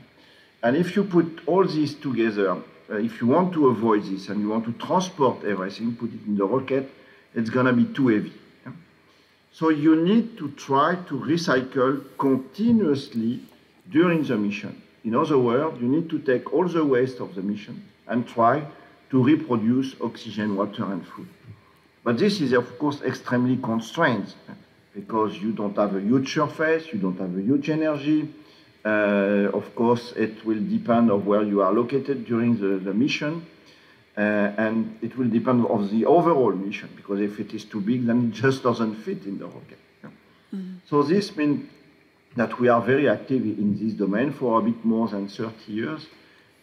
And if you put all these together, if you want to avoid this and you want to transport everything, put it in the rocket, it's going to be too heavy. Yeah? So you need to try to recycle continuously during the mission. In other words, you need to take all the waste of the mission and try to reproduce oxygen, water, and food. But this is, of course, extremely constrained because you don't have a huge surface, you don't have a huge energy. Of course, it will depend on where you are located during the mission, and it will depend on the overall mission, because if it is too big, then it just doesn't fit in the rocket. Yeah. So this means that we are very active in this domain for a bit more than 30 years,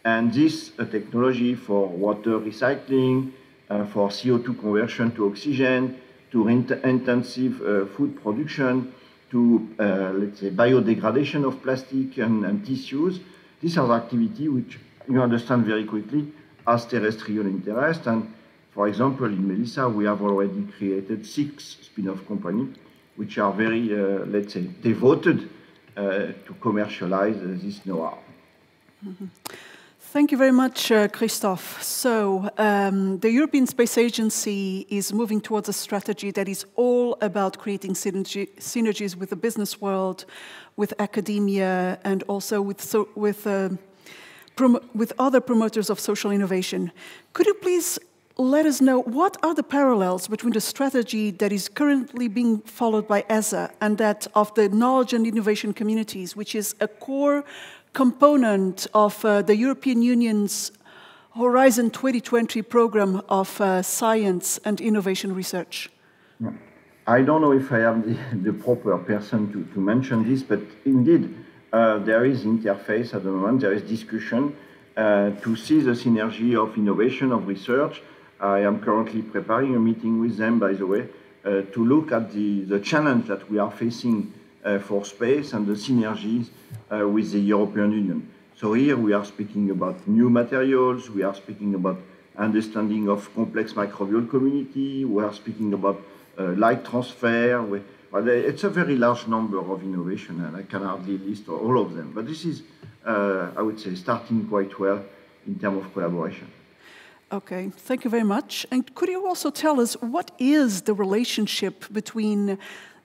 and this technology for water recycling, for CO2 conversion to oxygen, to intensive food production, to, let's say, biodegradation of plastic and tissues. These are activities which you understand very quickly as terrestrial interest. And for example, in Melissa, we have already created 6 spin-off companies which are very, let's say, devoted to commercialize this know-how. Mm-hmm. Thank you very much, Christophe. So, the European Space Agency is moving towards a strategy that is all about creating synergies with the business world, with academia, and also with other promoters of social innovation. Could you please let us know what are the parallels between the strategy that is currently being followed by ESA and that of the knowledge and innovation communities, which is a core component of the European Union's Horizon 2020 program of science and innovation research? I don't know if I am the proper person to mention this, but indeed there is interface at the moment, there is discussion to see the synergy of innovation, of research. I am currently preparing a meeting with them, by the way, to look at the challenge that we are facing for space and the synergies with the European Union. So here we are speaking about new materials, we are speaking about understanding of complex microbial community, we are speaking about light transfer. Well, it's a very large number of innovation, and I can hardly list all of them. But this is, I would say, starting quite well in terms of collaboration. Okay, thank you very much. And could you also tell us what is the relationship between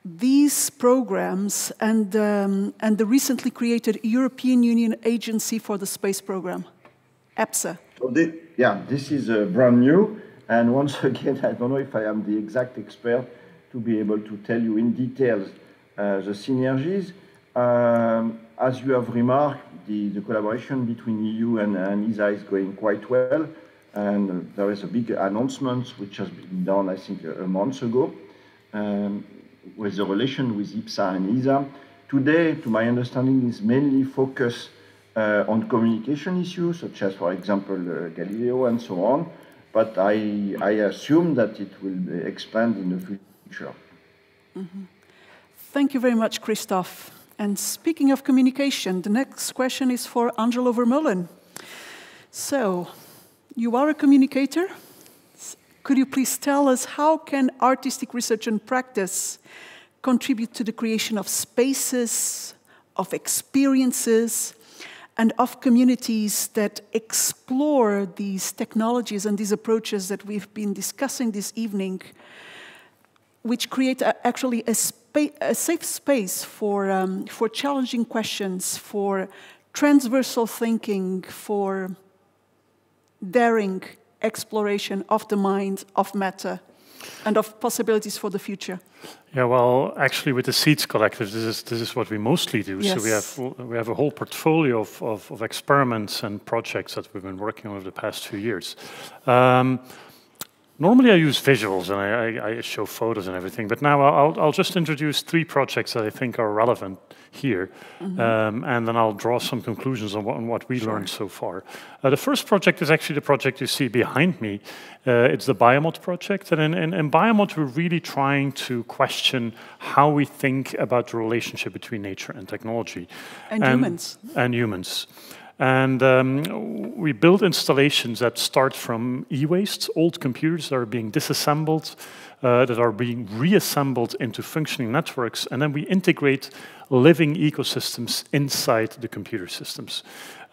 these programs and the recently created European Union Agency for the Space Program, EPSA? So this is brand new. And once again, I don't know if I am the exact expert to be able to tell you in details the synergies. As you have remarked, the collaboration between EU and ESA is going quite well. And there is a big announcement which has been done, I think, a month ago, with the relation with IPSA and ESA. Today, to my understanding, is mainly focused on communication issues, such as, for example, Galileo and so on. But I assume that it will expand in the future. Mm-hmm. Thank you very much, Christophe. And speaking of communication, the next question is for Angelo Vermeulen. So, you are a communicator. Could you please tell us how can artistic research and practice contribute to the creation of spaces, of experiences, and of communities that explore these technologies and these approaches that we've been discussing this evening, which create actually a safe space for challenging questions, for transversal thinking, for daring exploration of the mind, of matter, and of possibilities for the future? Yeah, well, actually, with the SEADS collective, this is what we mostly do. Yes. So we have a whole portfolio of experiments and projects that we've been working on over the past few years. Normally, I use visuals and I show photos and everything, but now I'll just introduce 3 projects that I think are relevant here, mm-hmm. And then I'll draw some conclusions on what we learned so far. The first project is actually the project you see behind me. It's the Biomodd project, and in Biomodd we're really trying to question how we think about the relationship between nature and technology. And humans. And humans. And we build installations that start from e-waste, old computers that are being disassembled, that are being reassembled into functioning networks, and then we integrate living ecosystems inside the computer systems.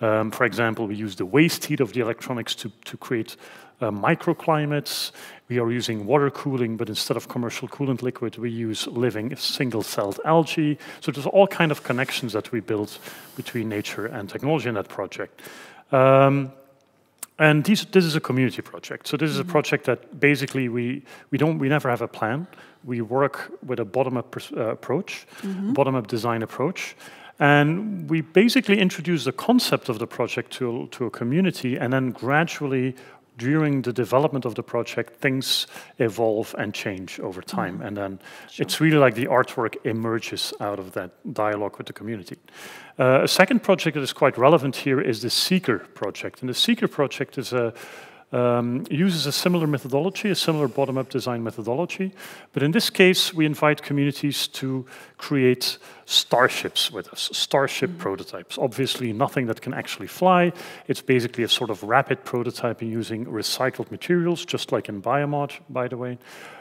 For example, we use the waste heat of the electronics to create microclimates. We are using water cooling, but instead of commercial coolant liquid, we use living single-celled algae. So there's all kind of connections that we build between nature and technology in that project. And this is a community project. So this is a project that basically we never have a plan. We work with a bottom-up approach, bottom-up design approach. And we basically introduce the concept of the project to a community, and then gradually, during the development of the project, things evolve and change over time. And then it's really like the artwork emerges out of that dialogue with the community. A second project that is quite relevant here is the Seeker project. And the Seeker project is a uses a similar methodology, a similar bottom-up design methodology. But in this case, we invite communities to create starships with us, starship prototypes. Obviously, nothing that can actually fly. It's basically a sort of rapid prototyping using recycled materials, just like in Biomodd, by the way.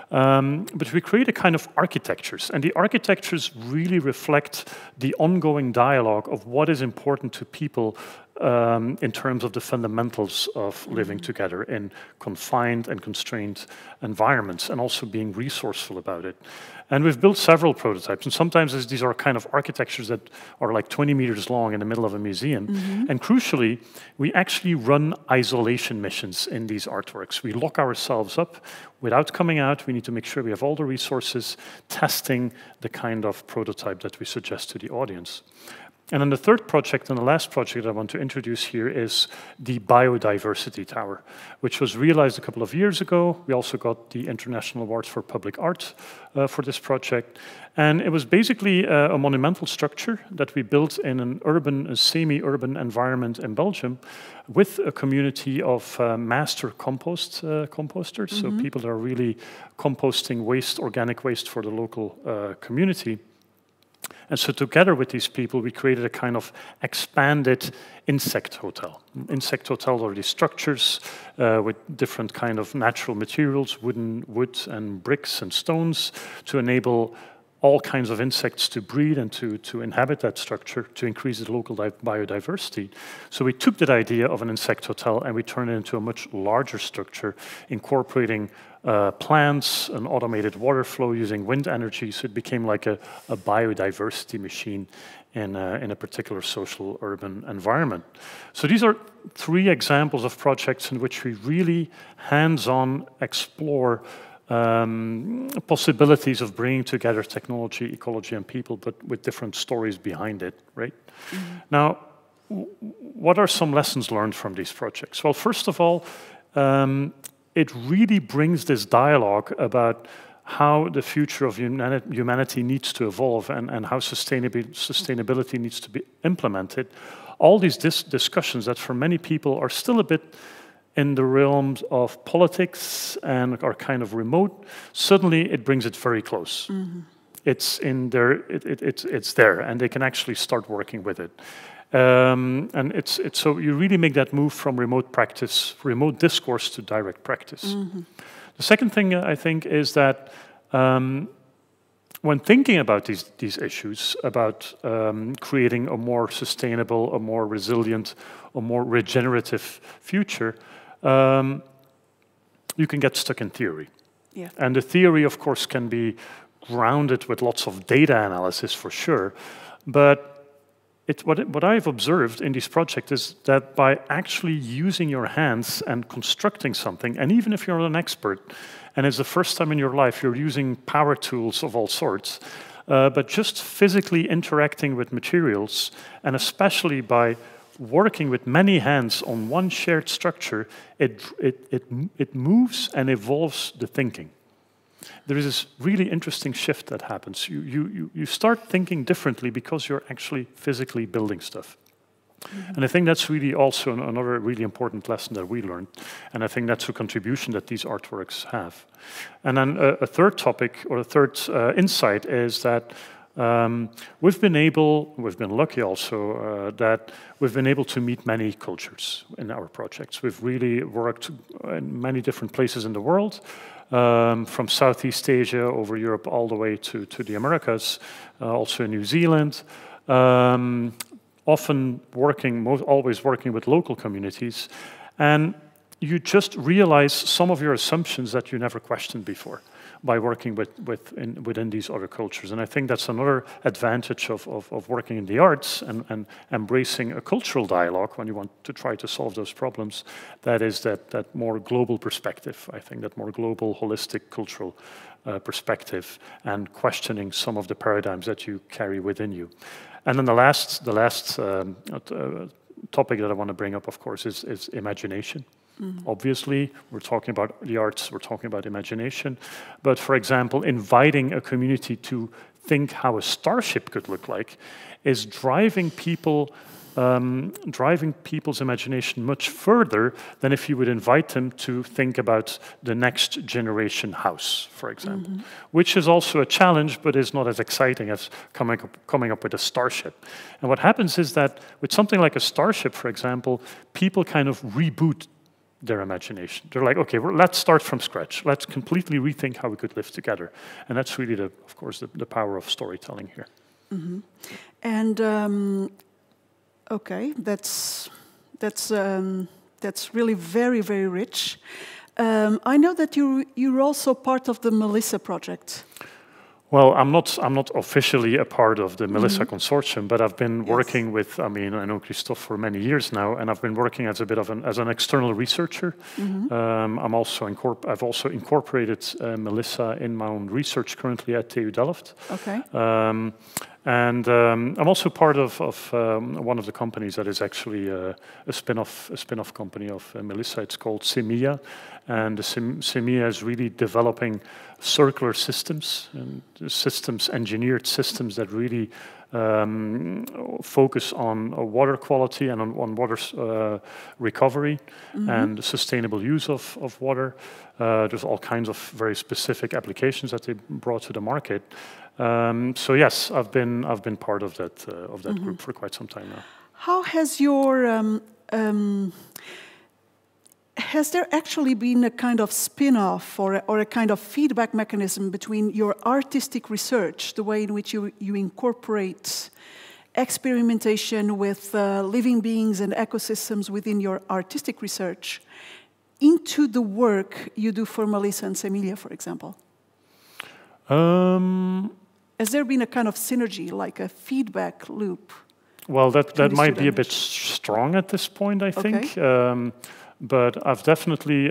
But we create a kind of architectures, and the architectures really reflect the ongoing dialogue of what is important to people in terms of the fundamentals of living together in confined and constrained environments, and also being resourceful about it. And we've built several prototypes, and sometimes these are kind of architectures that are like 20 meters long in the middle of a museum. And crucially, we actually run isolation missions in these artworks. We lock ourselves up without coming out. We need to make sure we have all the resources, testing the kind of prototype that we suggest to the audience. And then the third project, and the last project I want to introduce here, is the Biodiversity Tower, which was realized a couple of years ago. We also got the International Awards for Public Art for this project. And it was basically a monumental structure that we built in an urban, a semi-urban environment in Belgium with a community of master composters, so people that are really composting waste, organic waste for the local community. And so together with these people, we created a kind of expanded insect hotel. Insect hotels are these structures with different kind of natural materials, wood and bricks and stones, to enable all kinds of insects to breed and to inhabit that structure, to increase the local biodiversity. So we took that idea of an insect hotel and we turned it into a much larger structure, incorporating plants, an automated water flow using wind energy. So it became like a biodiversity machine in a particular social urban environment. So these are three examples of projects in which we really hands-on explore possibilities of bringing together technology, ecology, and people, but with different stories behind it, right? Now, what are some lessons learned from these projects? Well, first of all, it really brings this dialogue about how the future of humanity needs to evolve and how sustainability needs to be implemented. All these discussions that for many people are still a bit in the realms of politics and are kind of remote, suddenly it brings it very close. It's in there, it's there, and they can actually start working with it. And so you really make that move from remote practice, remote discourse to direct practice. The second thing I think is that when thinking about these issues, about creating a more sustainable, a more resilient, a more regenerative future, you can get stuck in theory. Yeah. And the theory, of course, can be grounded with lots of data analysis for sure, but what I've observed in this project is that by actually using your hands and constructing something, and even if you're not an expert, and it's the first time in your life you're using power tools of all sorts, but just physically interacting with materials, and especially by working with many hands on one shared structure, it moves and evolves the thinking. There is this really interesting shift that happens. You start thinking differently because you're actually physically building stuff. And I think that's really also another really important lesson that we learned. And I think that's a contribution that these artworks have. And then a third topic, or a third insight, is that we've been lucky also that we've been able to meet many cultures in our projects. We've really worked in many different places in the world, from Southeast Asia over Europe all the way to the Americas, also in New Zealand. Often always working with local communities, and you just realize some of your assumptions that you never questioned before by working within these other cultures. And I think that's another advantage of working in the arts and embracing a cultural dialogue when you want to try to solve those problems. That is that more global perspective, I think, that more global, holistic, cultural perspective, and questioning some of the paradigms that you carry within you. And then the last topic that I want to bring up, of course, is imagination. Obviously, we're talking about the arts, we're talking about imagination. But for example, inviting a community to think how a starship could look like, is driving people, driving people's imagination much further than if you would invite them to think about the next generation house, for example, which is also a challenge, but is not as exciting as coming up with a starship. And what happens is that with something like a starship, for example, people kind of reboot their imagination. They're like, okay, let's start from scratch. Let's completely rethink how we could live together. And that's really, of course, the power of storytelling here. And okay, that's really very, very rich. I know that you're also part of the Melissa project. Well, I'm not officially a part of the Melissa consortium, but I've been working with, I know Christophe for many years now, and I've been working as a bit of an external researcher. I've also incorporated Melissa in my own research currently at TU Delft. Okay. And I'm also part of one of the companies that is actually a spin-off company of Melissa. It's called SEMIA, and SEMIA is really developing circular systems and engineered systems that really focus on water quality and on water recovery and sustainable use of water. There's all kinds of very specific applications that they brought to the market. So yes, I've been part of that group for quite some time now. How has your has there actually been a kind of spin-off or a kind of feedback mechanism between your artistic research, the way in which you incorporate experimentation with living beings and ecosystems within your artistic research, into the work you do for Melissa and Semilia, for example? Has there been a kind of synergy, like a feedback loop? Well, that might be a bit strong at this point, I think. But I've definitely,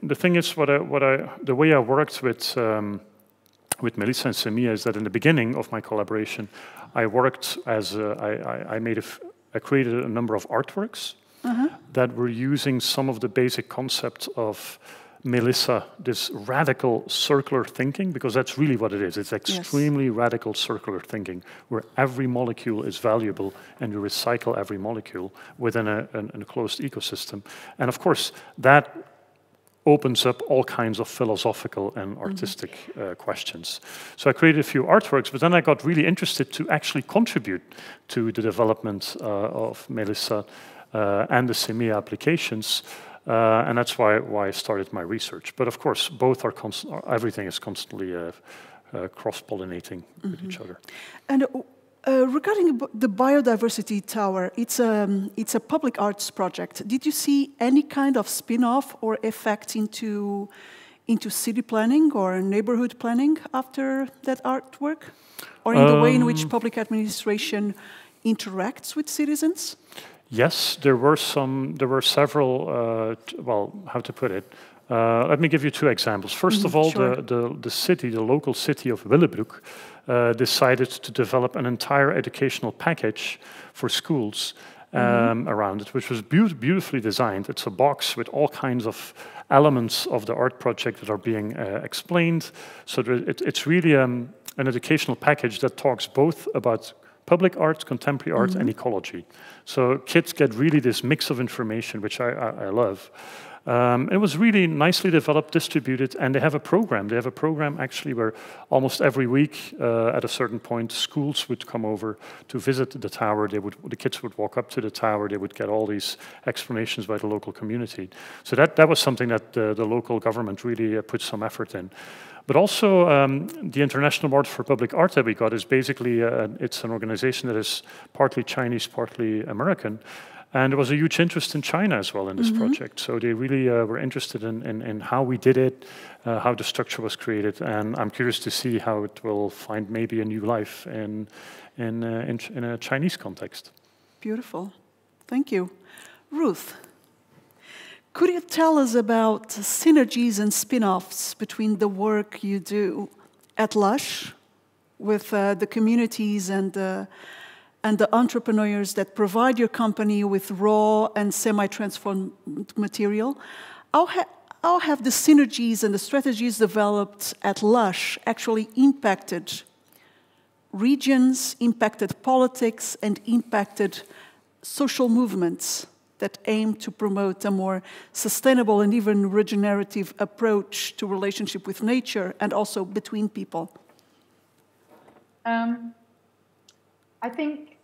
the thing is, the way I worked with Melissa and Semilia is that in the beginning of my collaboration, I worked as I created a number of artworks that were using some of the basic concepts of Melissa, this radical circular thinking, because that's really what it is. It's extremely radical circular thinking, where every molecule is valuable and you recycle every molecule within a closed ecosystem. And of course, that opens up all kinds of philosophical and artistic questions. So I created a few artworks, but then I got really interested to actually contribute to the development of Melissa and the Semilia applications. And that's why I started my research. But of course, both are everything is constantly cross-pollinating with each other. And regarding the biodiversity tower, it's a public arts project. Did you see any kind of spin-off or effect into city planning or neighborhood planning after that artwork, or in the way in which public administration interacts with citizens? Yes, there were several, well, how to put it? Let me give you two examples. First of all, the local city of Willebroek decided to develop an entire educational package for schools around it, which was beautifully designed. It's a box with all kinds of elements of the art project that are being explained. So it's really an educational package that talks both about public art, contemporary art, and ecology. So kids get really this mix of information, which I love. It was really nicely developed, distributed, and they have a program. They have a program actually where almost every week at a certain point, schools would come over to visit the tower. The kids would walk up to the tower. They would get all these explanations by the local community. So that was something that the local government really put some effort in. But also, the International Award for Public Art that we got is basically, it's an organization that is partly Chinese, partly American. And there was a huge interest in China as well in this project. So they really were interested in how we did it, how the structure was created. And I'm curious to see how it will find maybe a new life in a Chinese context. Beautiful. Thank you. Ruth, could you tell us about synergies and spin-offs between the work you do at Lush with the communities and the entrepreneurs that provide your company with raw and semi-transformed material? How have the synergies and the strategies developed at Lush actually impacted regions, impacted politics, and impacted social movements that aim to promote a more sustainable and even regenerative approach to relationship with nature and also between people? I think,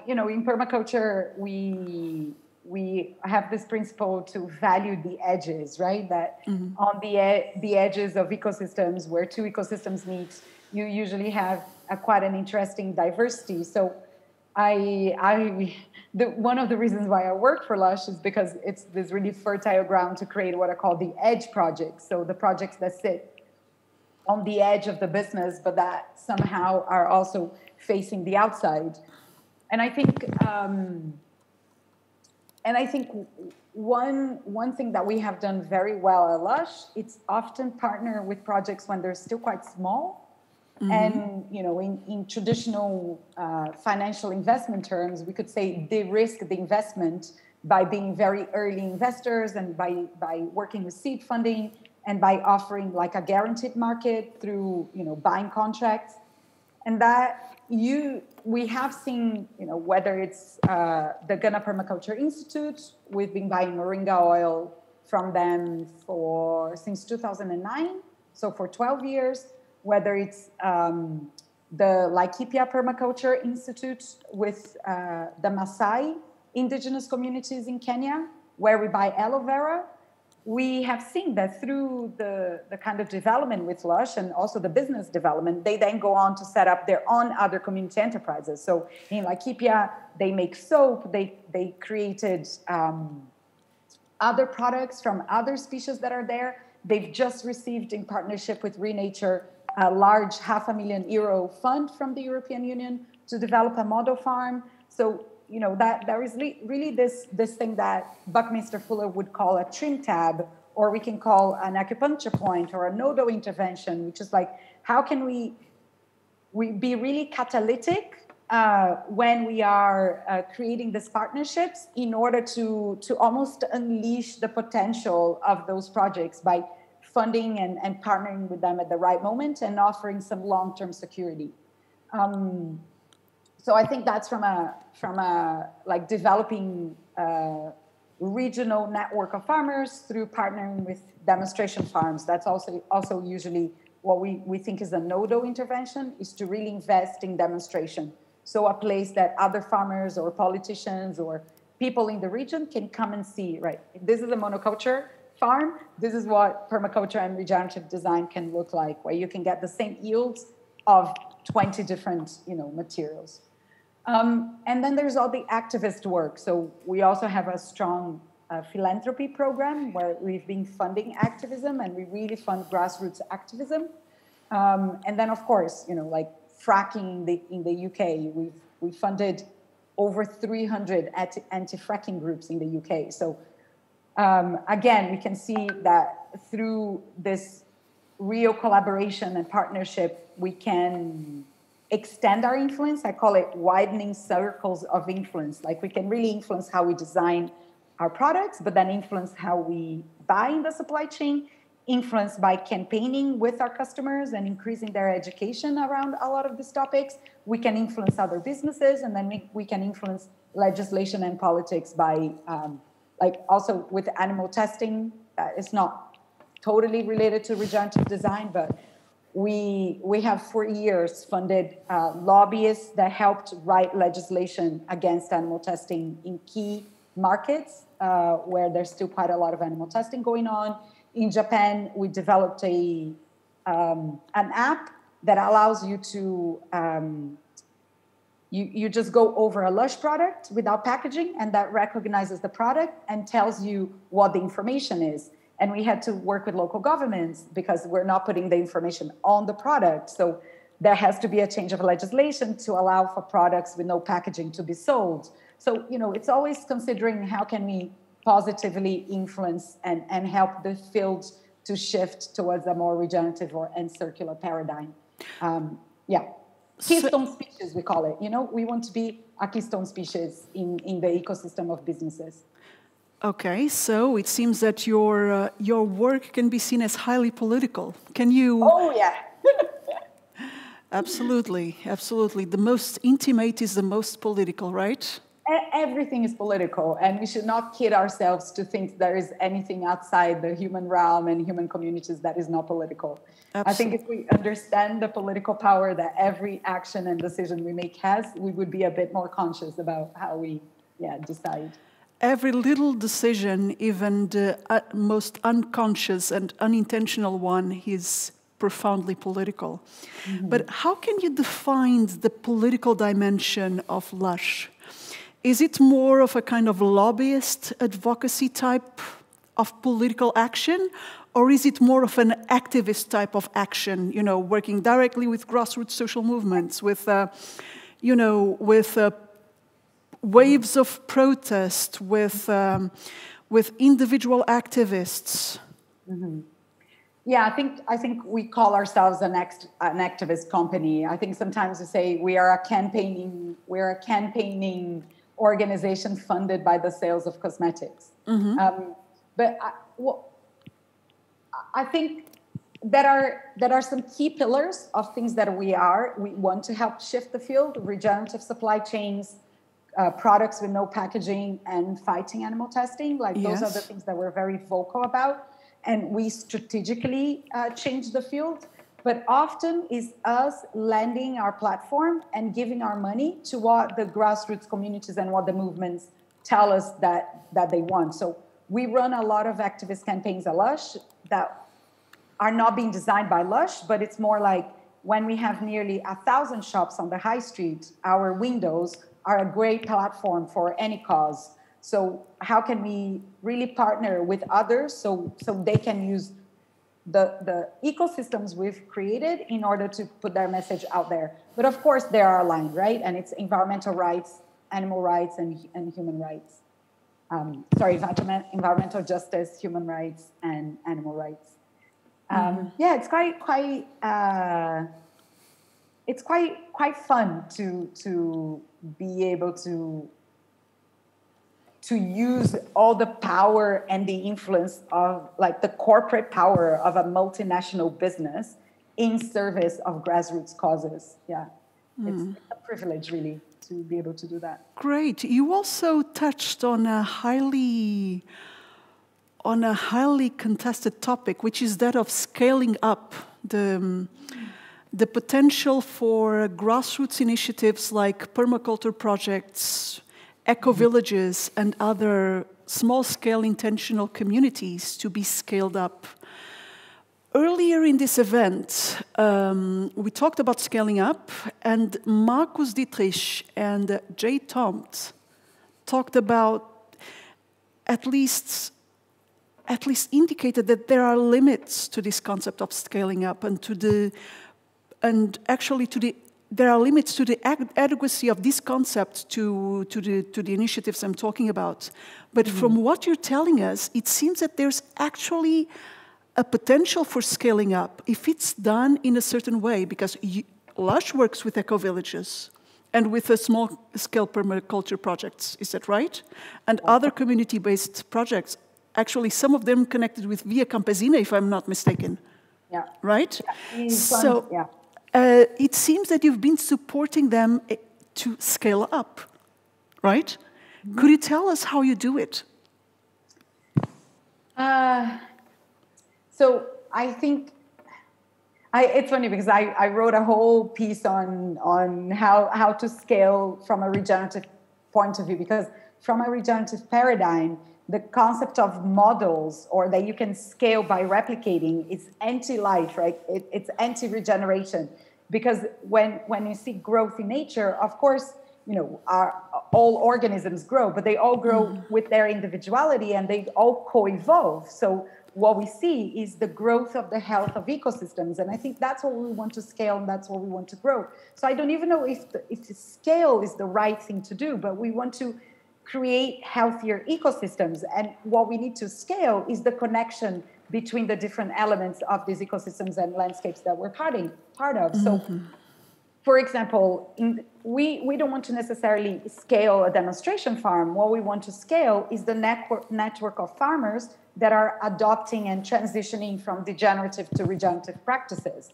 in permaculture, we have this principle to value the edges, right? That on the edges of ecosystems, where two ecosystems meet, you usually have quite an interesting diversity. So one of the reasons why I work for Lush is because it's this really fertile ground to create what I call the edge projects. So the projects that sit on the edge of the business, but that somehow are also facing the outside. And I think, one thing that we have done very well at Lush, it's often partner with projects when they're still quite small. And in traditional financial investment terms, we could say de-risk the investment by being very early investors and by working with seed funding and by offering like a guaranteed market through buying contracts. And that we have seen, whether it's the Ghana Permaculture Institute, we've been buying moringa oil from them since 2009, so for 12 years. Whether it's the Laikipia Permaculture Institute with the Maasai indigenous communities in Kenya, where we buy aloe vera, we have seen that through the kind of development with Lush and also the business development, they then go on to set up their own other community enterprises. So in Laikipia, they make soap, they created other products from other species that are there. They've just received, in partnership with Renature, a large €500,000 fund from the European Union to develop a model farm. So, that there is really this thing that Buckminster Fuller would call a trim tab, or we can call an acupuncture point or a nodal intervention, which is like, how can we be really catalytic when we are creating these partnerships in order to almost unleash the potential of those projects by funding and partnering with them at the right moment and offering some long-term security. So I think that's from a like developing regional network of farmers through partnering with demonstration farms. That's also usually what we think is a nodal intervention, is to really invest in demonstration. So a place that other farmers or politicians or people in the region can come and see, right? This is a monoculture farm. This is what permaculture and regenerative design can look like, where you can get the same yields of 20 different, materials. And then there's all the activist work. So we also have a strong philanthropy program where we've been funding activism, and we really fund grassroots activism. And then, of course, like fracking in the UK, we funded over 300 anti-fracking groups in the UK. So again, we can see that through this real collaboration and partnership, we can extend our influence. I call it widening circles of influence. Like we can really influence how we design our products, but then influence how we buy in the supply chain, influenced by campaigning with our customers and increasing their education around a lot of these topics. We can influence other businesses, and then we can influence legislation and politics by like also with animal testing. It's not totally related to regenerative design, but we have for years funded lobbyists that helped write legislation against animal testing in key markets where there's still quite a lot of animal testing going on. In Japan, we developed an app that allows you to you just go over a Lush product without packaging, and that recognizes the product and tells you what the information is. And we had to work with local governments because we're not putting the information on the product. So there has to be a change of legislation to allow for products with no packaging to be sold. So, it's always considering how can we positively influence and help the field to shift towards a more regenerative and circular paradigm. Keystone species, we call it. We want to be a keystone species in the ecosystem of businesses. Okay, so it seems that your work can be seen as highly political. Can you? Oh yeah. Absolutely, absolutely. The most intimate is the most political, right? Everything is political, and we should not kid ourselves to think there is anything outside the human realm and human communities that is not political. Absolutely. I think if we understand the political power that every action and decision we make has, we would be a bit more conscious about how we decide. Every little decision, even the most unconscious and unintentional one, is profoundly political. Mm-hmm. But how can you define the political dimension of Lush? Is it more of a kind of lobbyist advocacy type of political action, or is it more of an activist type of action, working directly with grassroots social movements, with waves of protest, with individual activists? Mm-hmm. Yeah, I think we call ourselves an activist company. I think sometimes we say we are a campaigning organization funded by the sales of cosmetics. Mm-hmm. But I think there are some key pillars of things that we want to help shift the field: regenerative supply chains, products with no packaging, and fighting animal testing. Those are the things that we're very vocal about. And we strategically change the field, but often is us lending our platform and giving our money to what the grassroots communities and what the movements tell us that they want. So we run a lot of activist campaigns at Lush that are not being designed by Lush, but it's more like when we have nearly 1,000 shops on the high street, our windows are a great platform for any cause. So how can we really partner with others so they can use the ecosystems we've created in order to put their message out there? But of course, they are aligned, right? And it's environmental rights, animal rights, and human rights. Environmental justice, human rights, and animal rights. Yeah, it's quite fun to be able to use all the power and the influence of the corporate power of a multinational business in service of grassroots causes. Yeah, it's a privilege really to be able to do that. Great. You also touched on a highly contested topic, which is that of scaling up the potential for grassroots initiatives like permaculture projects, eco-villages, and other small-scale intentional communities to be scaled up. Earlier in this event, we talked about scaling up, and Marcus Dietrich and Jay Tomt talked about, at least indicated that there are limits to this concept of scaling up, there are limits to the adequacy of this concept to the initiatives I'm talking about. But from what you're telling us, it seems that there's actually a potential for scaling up if it's done in a certain way, because Lush works with eco-villages and with small-scale permaculture projects. Is that right? And other community-based projects, actually some of them connected with Via Campesina, if I'm not mistaken. Yeah. Right? Yeah. So. Yeah. It seems that you've been supporting them to scale up, right? Mm-hmm. Could you tell us how you do it? So I think it's funny because I wrote a whole piece on how to scale from a regenerative point of view, because from a regenerative paradigm, the concept of models, or that you can scale by replicating, is anti-life, right? It's anti-regeneration. Because when you see growth in nature, of course, all organisms grow, but they all grow with their individuality and they all co-evolve. So what we see is the growth of the health of ecosystems. And I think that's what we want to scale, and that's what we want to grow. So I don't even know if the scale is the right thing to do, but we want to create healthier ecosystems. And what we need to scale is the connection between the different elements of these ecosystems and landscapes that we're part of. So, for example, we don't want to necessarily scale a demonstration farm. What we want to scale is the network of farmers that are adopting and transitioning from degenerative to regenerative practices.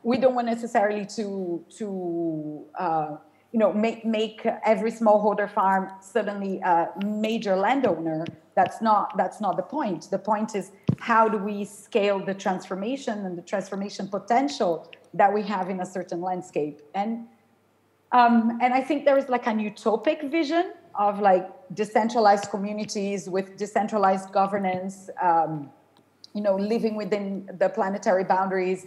we don't want necessarily to make every smallholder farm suddenly a major landowner. That's not the point. The point is, how do we scale the transformation and the transformation potential that we have in a certain landscape? And I think there is like an utopic vision of like decentralized communities with decentralized governance, living within the planetary boundaries,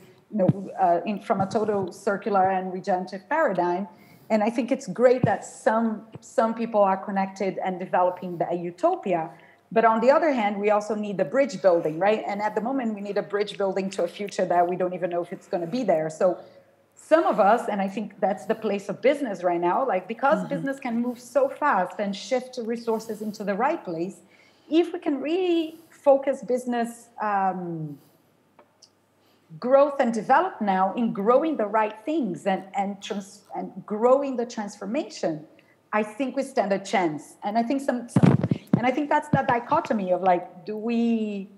from a total circular and regenerative paradigm. And I think it's great that some people are connected and developing the utopia. But on the other hand, we also need the bridge building, right? And at the moment, we need a bridge building to a future that we don't even know if it's going to be there. So some of us, and I think that's the place of business right now, like because business can move so fast and shift resources into the right place, if we can really focus business growth and develop now in growing the right things and growing the transformation, I think we stand a chance. And I think and I think that's that dichotomy of like, do we?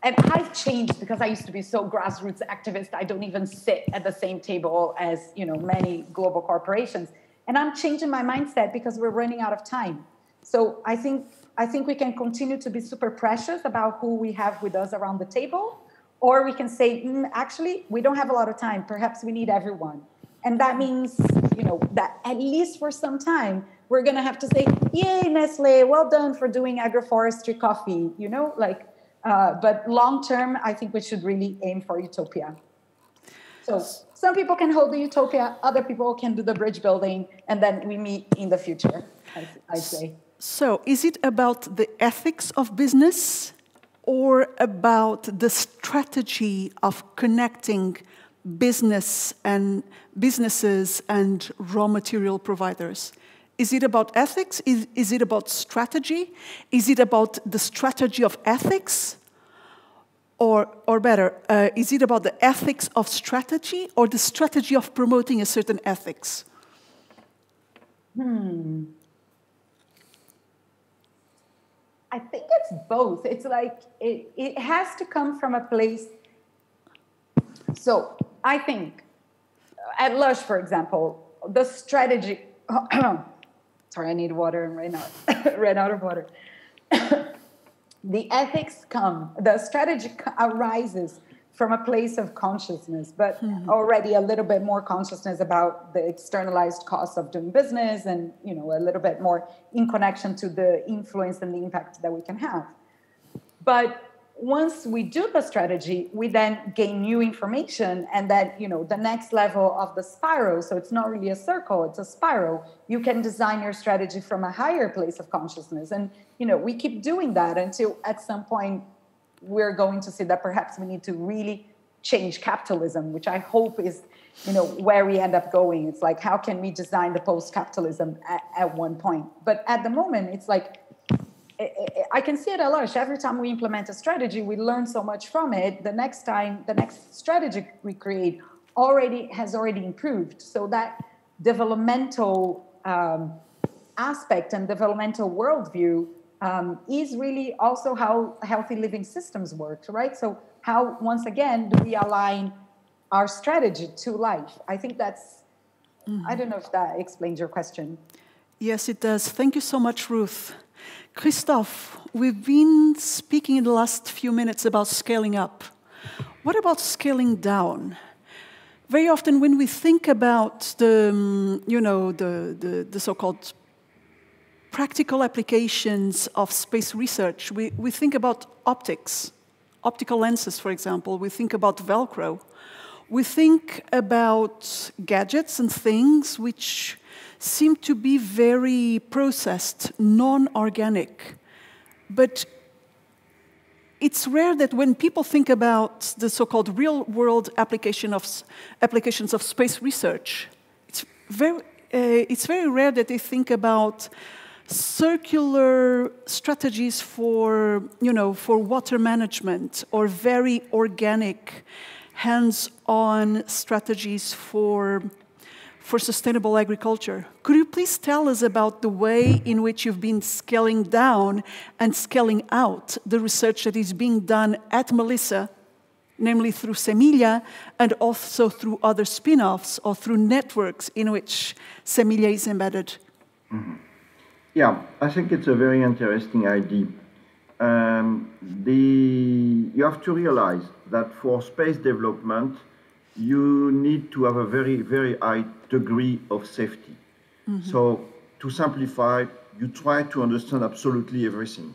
And I've changed because I used to be so grassroots activist. I don't even sit at the same table as many global corporations. And I'm changing my mindset because we're running out of time. So I think we can continue to be super precious about who we have with us around the table, or we can say, actually, we don't have a lot of time. Perhaps we need everyone. And that means, that at least for some time, we're going to have to say, yay, Nestle, well done for doing agroforestry coffee, but long term, I think we should really aim for utopia. So some people can hold the utopia, other people can do the bridge building, and then we meet in the future, I'd say. So is it about the ethics of business or about the strategy of connecting businesses and raw material providers? Is it about ethics? Is it about strategy? Is it about the strategy of ethics? Or better, is it about the ethics of strategy or the strategy of promoting a certain ethics? I think it's both. It's like, it has to come from a place. So I think at Lush, for example, the strategy, sorry, I need water and ran out of water. The ethics the strategy arises from a place of consciousness, but already a little bit more consciousness about the externalized costs of doing business and, a little bit more in connection to the influence and the impact that we can have. But once we do the strategy, we then gain new information, and then, the next level of the spiral, so it's not really a circle, it's a spiral. You can design your strategy from a higher place of consciousness. And, we keep doing that until at some point we're going to see that perhaps we need to really change capitalism, which I hope is, where we end up going. It's like, how can we design the post-capitalism at one point? But at the moment, it's like, I can see it a lot. Every time we implement a strategy, we learn so much from it. The next strategy we create has already improved. So that developmental aspect and developmental worldview is really also how healthy living systems work, right? So how, once again, do we align our strategy to life? I think that's, I don't know if that explains your question. Yes, it does. Thank you so much, Ruth. Christophe, we've been speaking in the last few minutes about scaling up. What about scaling down? Very often when we think about the so-called practical applications of space research, we think about optics, optical lenses, for example. We think about Velcro. We think about gadgets and things which seem to be very processed, non-organic. But it's rare that when people think about the so-called real-world applications of space research, it's very rare that they think about circular strategies for water management or very organic, hands-on strategies for sustainable agriculture. Could you please tell us about the way in which you've been scaling down and scaling out the research that is being done at Melissa namely through Semilia and also through other spin-offs or through networks in which Semilia is embedded? Mm-hmm. Yeah, I think it's a very interesting idea. You have to realize that for space development, you need to have a very, very high degree of safety. Mm-hmm. So to simplify, you try to understand absolutely everything.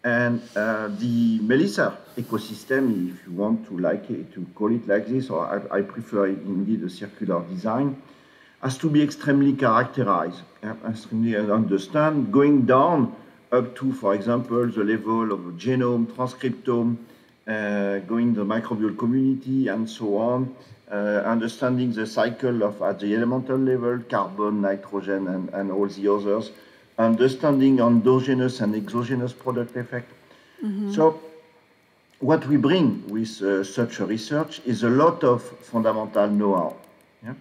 And the Melissa ecosystem, if you want to like it, to call it like this, or I prefer indeed a circular design, has to be extremely characterized, extremely understand, going down up to, for example, the level of genome, transcriptome, going the microbial community, and so on, understanding the cycle of at the elemental level, carbon, nitrogen, and all the others, understanding endogenous and exogenous product effect. Mm-hmm. So what we bring with such a research is a lot of fundamental know-how. Yeah?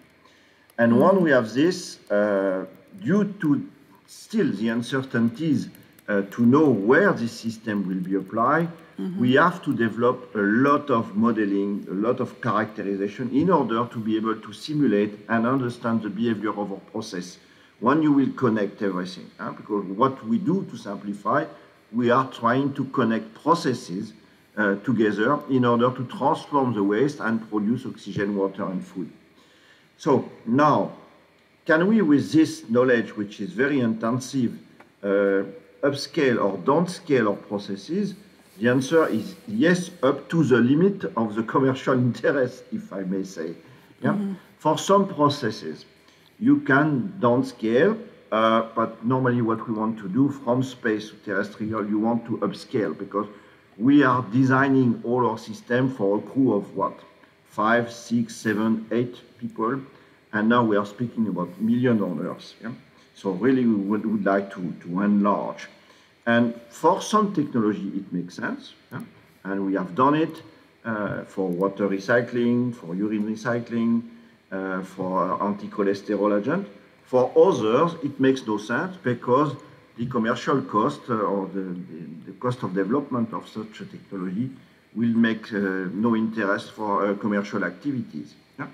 And mm-hmm. when we have this, due to still the uncertainties to know where this system will be applied, mm-hmm. we have to develop a lot of modeling, a lot of characterization in order to be able to simulate and understand the behavior of our process when you will connect everything. Because what we do to simplify, we are trying to connect processes together in order to transform the waste and produce oxygen, water, and food. So now, can we, with this knowledge, which is very intensive, upscale or downscale our processes? The answer is yes, up to the limit of the commercial interest, if I may say. Yeah? Mm-hmm. For some processes, you can downscale, but normally what we want to do from space to terrestrial, you want to upscale, because we are designing all our system for a crew of what? 5, 6, 7, 8 people, and now we are speaking about million on Earth. Yeah? So really we would like to enlarge. And for some technology, it makes sense. Yeah? And we have done it for water recycling, for urine recycling, for anti-cholesterol agent. For others, it makes no sense because the commercial cost or the cost of development of such a technology will make no interest for commercial activities. Yeah?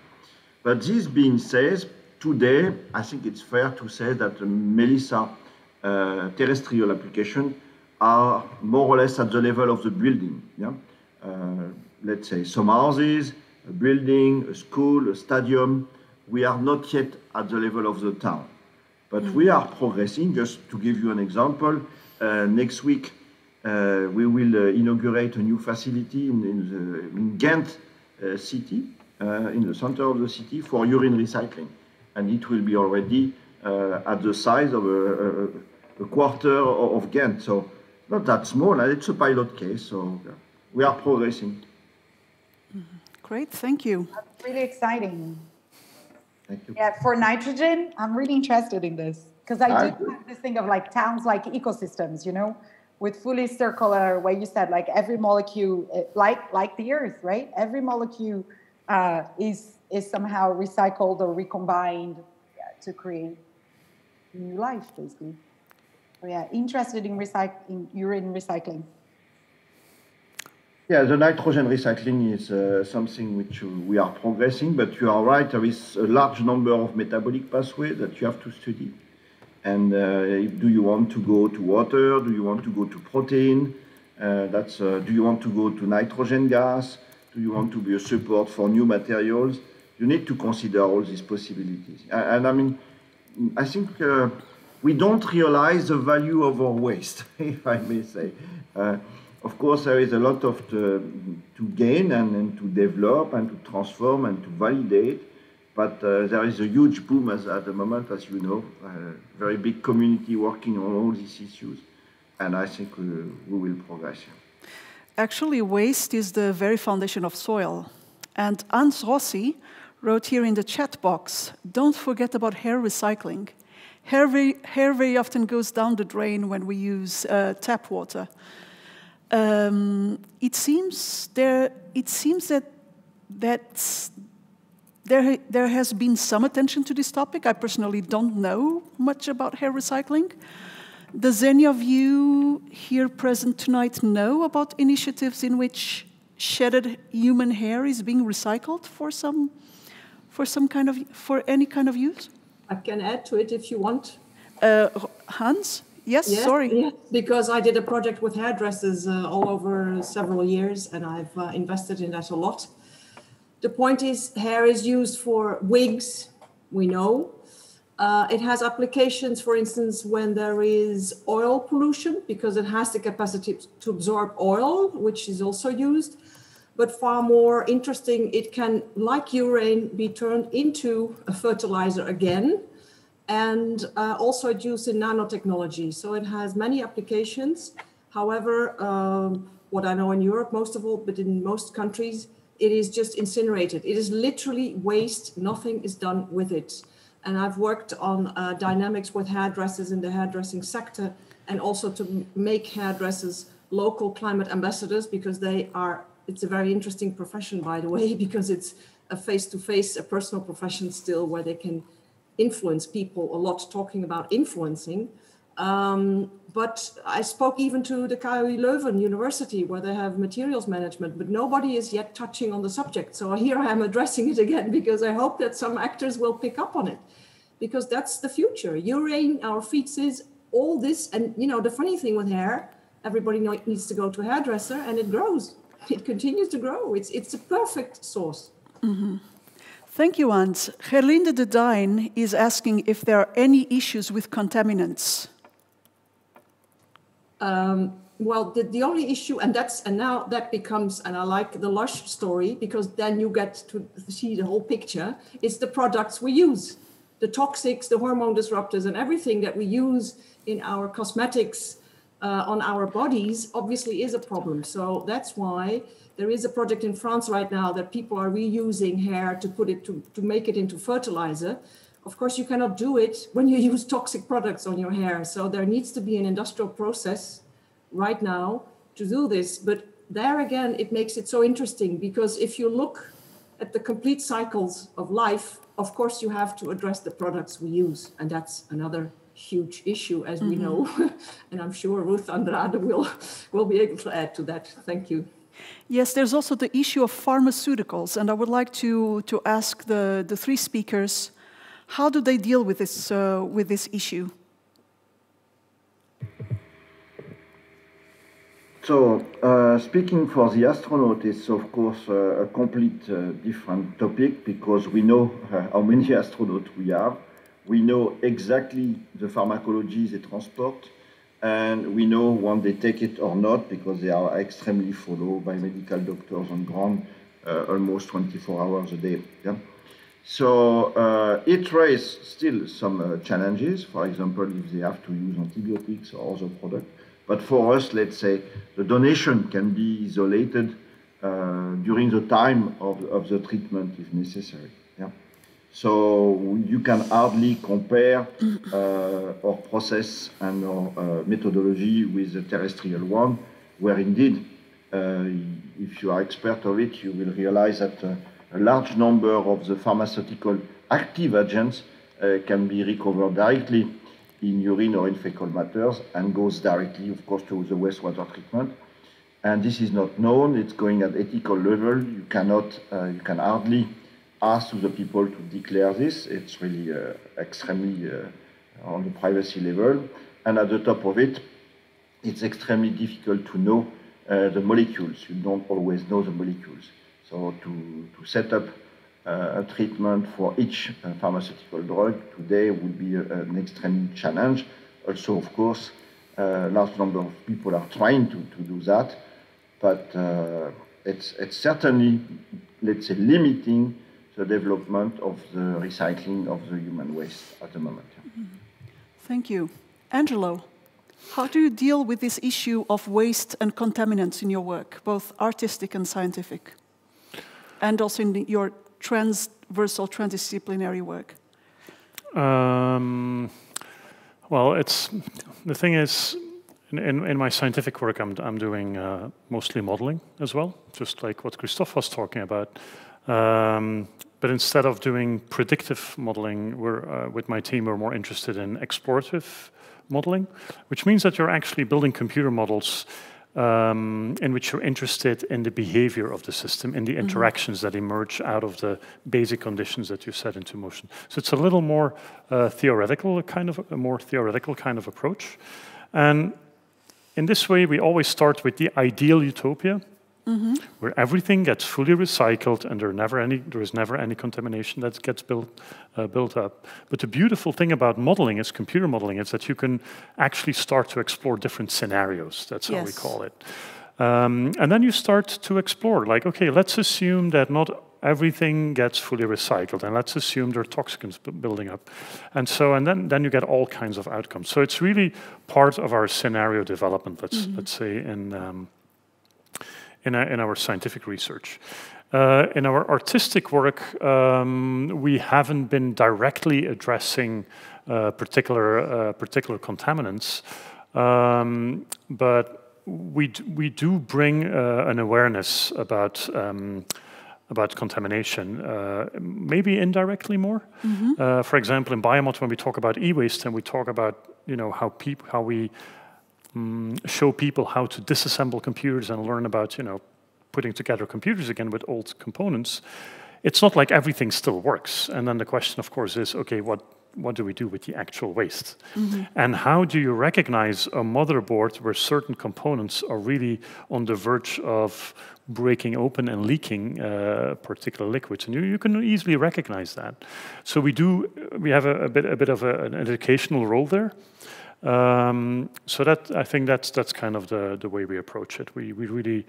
But this being said, today, I think it's fair to say that the Melissa terrestrial application are more or less at the level of the building. Yeah? Let's say some houses, a building, a school, a stadium. We are not yet at the level of the town. But we are progressing. Just to give you an example, next week we will inaugurate a new facility in Ghent city, in the center of the city, for urine recycling. And it will be already at the size of a quarter of Ghent. So not that small, and it's a pilot case, so we are progressing. Great, thank you. That's really exciting. Thank you. Yeah, for nitrogen, I'm really interested in this, because I do have this thing of like towns like ecosystems, you know, with fully circular, where you said like every molecule, like the Earth, right? Every molecule is somehow recycled or recombined to create new life, basically. So yeah, interested in urine recycling. Yeah, the nitrogen recycling is something which we are progressing, but you are right, there is a large number of metabolic pathways that you have to study. And do you want to go to water? Do you want to go to protein? Do you want to go to nitrogen gas? Do you want to be a support for new materials? You need to consider all these possibilities. And I mean, I think we don't realize the value of our waste, if I may say. Of course, there is a lot of to gain and to develop and to transform and to validate, but there is a huge boom at the moment, as you know, very big community working on all these issues, and I think we will progress. Actually, waste is the very foundation of soil. And Hans Rossi wrote here in the chat box, don't forget about hair recycling. Hair very often goes down the drain when we use tap water. It seems that there has been some attention to this topic. I personally don't know much about hair recycling. Does any of you here present tonight know about initiatives in which shedded human hair is being recycled for any kind of use? I can add to it if you want. Hans? Yes, sorry. Yes, because I did a project with hairdressers all over several years, and I've invested in that a lot. The point is, hair is used for wigs, we know. It has applications, for instance, when there is oil pollution, because it has the capacity to absorb oil, which is also used. But far more interesting, it can, like urine, be turned into a fertilizer again. And also it's used in nanotechnology. So it has many applications. However, what I know in Europe, most of all, but in most countries, it is just incinerated. It is literally waste. Nothing is done with it. And I've worked on dynamics with hairdressers in the hairdressing sector, and also to make hairdressers local climate ambassadors, because it's a very interesting profession, by the way, because it's a face-to-face, a personal profession still, where they can influence people a lot, talking about influencing. But I spoke even to the KU Leuven University, where they have materials management, but nobody is yet touching on the subject. So here I am addressing it again, because I hope that some actors will pick up on it, because that's the future. Urine, our feces, all this. And the funny thing with hair, everybody needs to go to a hairdresser, and it grows. It continues to grow. It's a perfect source. Mm-hmm. Thank you, Hans. Gerlinde de Dijn is asking if there are any issues with contaminants. Well, the only issue, and now that becomes, and I like the Lush story, because then you get to see the whole picture, it's the products we use. The toxics, the hormone disruptors, and everything that we use in our cosmetics, on our bodies, obviously is a problem. So that's why there is a project in France right now that people are reusing hair to make it into fertilizer. Of course, you cannot do it when you use toxic products on your hair. So there needs to be an industrial process right now to do this. But there again, it makes it so interesting, because if you look at the complete cycles of life, of course, you have to address the products we use. And that's another huge issue, as we know. And I'm sure Ruth Andrade will be able to add to that. Thank you. Yes, there's also the issue of pharmaceuticals. And I would like to ask the three speakers, how do they deal with this issue? So, speaking for the astronaut is, of course, a complete different topic, because we know how many astronauts we have. We know exactly the pharmacology they transport, and we know when they take it or not, because they are extremely followed by medical doctors on ground almost 24 hours a day. Yeah? So it raises still some challenges, for example, if they have to use antibiotics or other products. But for us, let's say, the donation can be isolated during the time of the treatment if necessary. Yeah? So you can hardly compare our process and our methodology with the terrestrial one, where indeed, if you are expert of it, you will realize that a large number of the pharmaceutical active agents can be recovered directly in urine or in fecal matters, and goes directly, of course, to the wastewater treatment. And this is not known. It's going at ethical level. You cannot, you can hardly ask to the people to declare this. It's really extremely on the privacy level. And at the top of it, it's extremely difficult to know the molecules. You don't always know the molecules. So to set up a treatment for each pharmaceutical drug today would be an extreme challenge. Also, of course, a large number of people are trying to do that, but it's certainly, let's say, limiting the development of the recycling of the human waste at the moment. Thank you. Angelo, how do you deal with this issue of waste and contaminants in your work, both artistic and scientific, and also in your transversal, transdisciplinary work? Well, the thing is, in my scientific work, I'm doing mostly modeling as well, just like what Christophe was talking about. But instead of doing predictive modeling, with my team, we're more interested in explorative modeling, which means that you're actually building computer models in which you're interested in the behavior of the system, in the interactions that emerge out of the basic conditions that you set into motion. So it's a little more theoretical, a more theoretical kind of approach. And in this way, we always start with the ideal utopia, where everything gets fully recycled and there is never any contamination that gets built up. But the beautiful thing about modeling, is computer modeling, is that you can actually start to explore different scenarios. That's how we call it. And then you start to explore, like, okay, let's assume that not everything gets fully recycled, and let's assume there are toxins building up. And then you get all kinds of outcomes. So it's really part of our scenario development, let's say, in our scientific research. In our artistic work, we haven't been directly addressing particular contaminants, but we do bring an awareness about contamination, maybe indirectly more. For example, in Biomodd, when we talk about e-waste, and we talk about how we show people how to disassemble computers and learn about, putting together computers again with old components, it's not like everything still works. And then the question, of course, is, okay, what do we do with the actual waste? And how do you recognize a motherboard where certain components are really on the verge of breaking open and leaking particular liquids? And you can easily recognize that. So we have a bit of an educational role there. So I think that's kind of the way we approach it. We really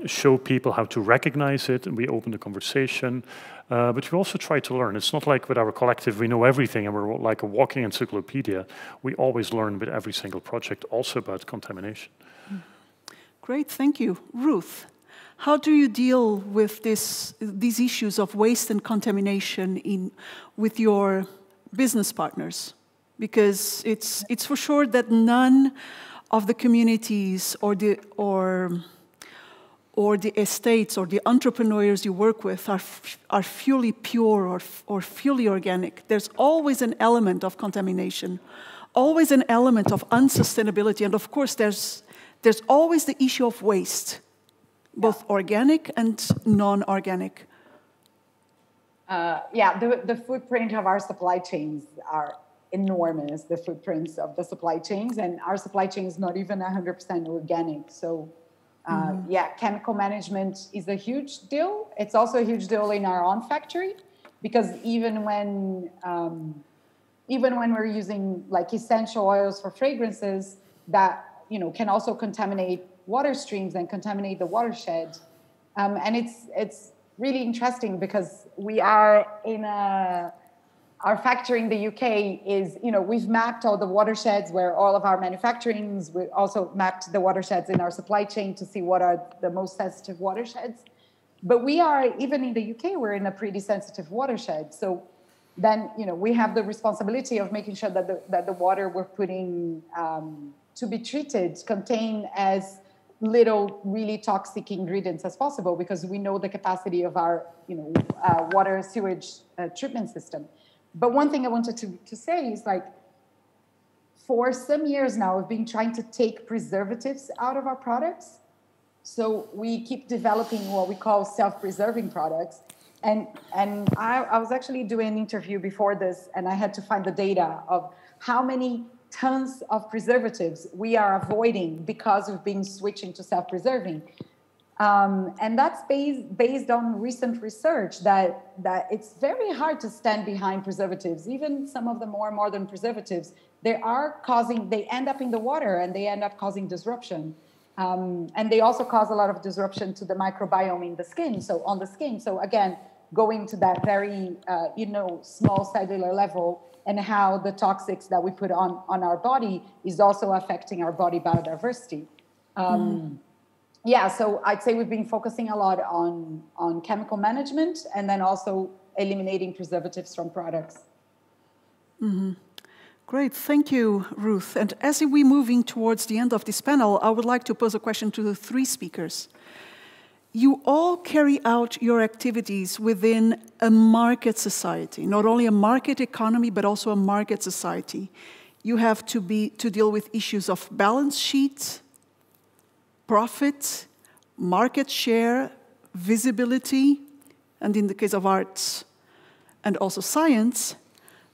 show people how to recognize it, and we open the conversation. But we also try to learn. It's not like with our collective, we know everything and we're like a walking encyclopedia. We always learn with every single project, also about contamination. Great, thank you. Ruth, how do you deal with these issues of waste and contamination with your business partners? Because it's for sure that none of the communities or the estates or the entrepreneurs you work with are fully pure or fully organic. There's always an element of contamination, always an element of unsustainability, and of course there's always the issue of waste, both organic and non-organic. The footprint of our supply chains are enormous, the footprints of the supply chains, and our supply chain is not even 100% organic. So chemical management is a huge deal. It's also a huge deal in our own factory, because even when we're using like essential oils for fragrances that can also contaminate water streams and contaminate the watershed, and it's really interesting because we are in our factory in the UK is, we've mapped all the watersheds where all of our manufacturings. We also mapped the watersheds in our supply chain to see what are the most sensitive watersheds. But we are, even in the UK, we're in a pretty sensitive watershed. So then, we have the responsibility of making sure that the water we're putting to be treated contain as little really toxic ingredients as possible, because we know the capacity of our, water sewage treatment system. But one thing I wanted to say is, like, for some years now, we've been trying to take preservatives out of our products. So we keep developing what we call self-preserving products. And I was actually doing an interview before this, and I had to find the data of how many tons of preservatives we are avoiding because we've been switching to self-preserving. And that's based on recent research that it's very hard to stand behind preservatives. Even some of the more modern preservatives, they end up in the water and they end up causing disruption. And they also cause a lot of disruption to the microbiome in the skin. So again, going to that very, small cellular level, and how the toxics that we put on our body is also affecting our body biodiversity. So I'd say we've been focusing a lot on chemical management, and then also eliminating preservatives from products. Great, thank you, Ruth. And as we're moving towards the end of this panel, I would like to pose a question to the three speakers. You all carry out your activities within a market society, not only a market economy, but also a market society. You have to deal with issues of balance sheets, profit, market share, visibility, and in the case of arts and also science,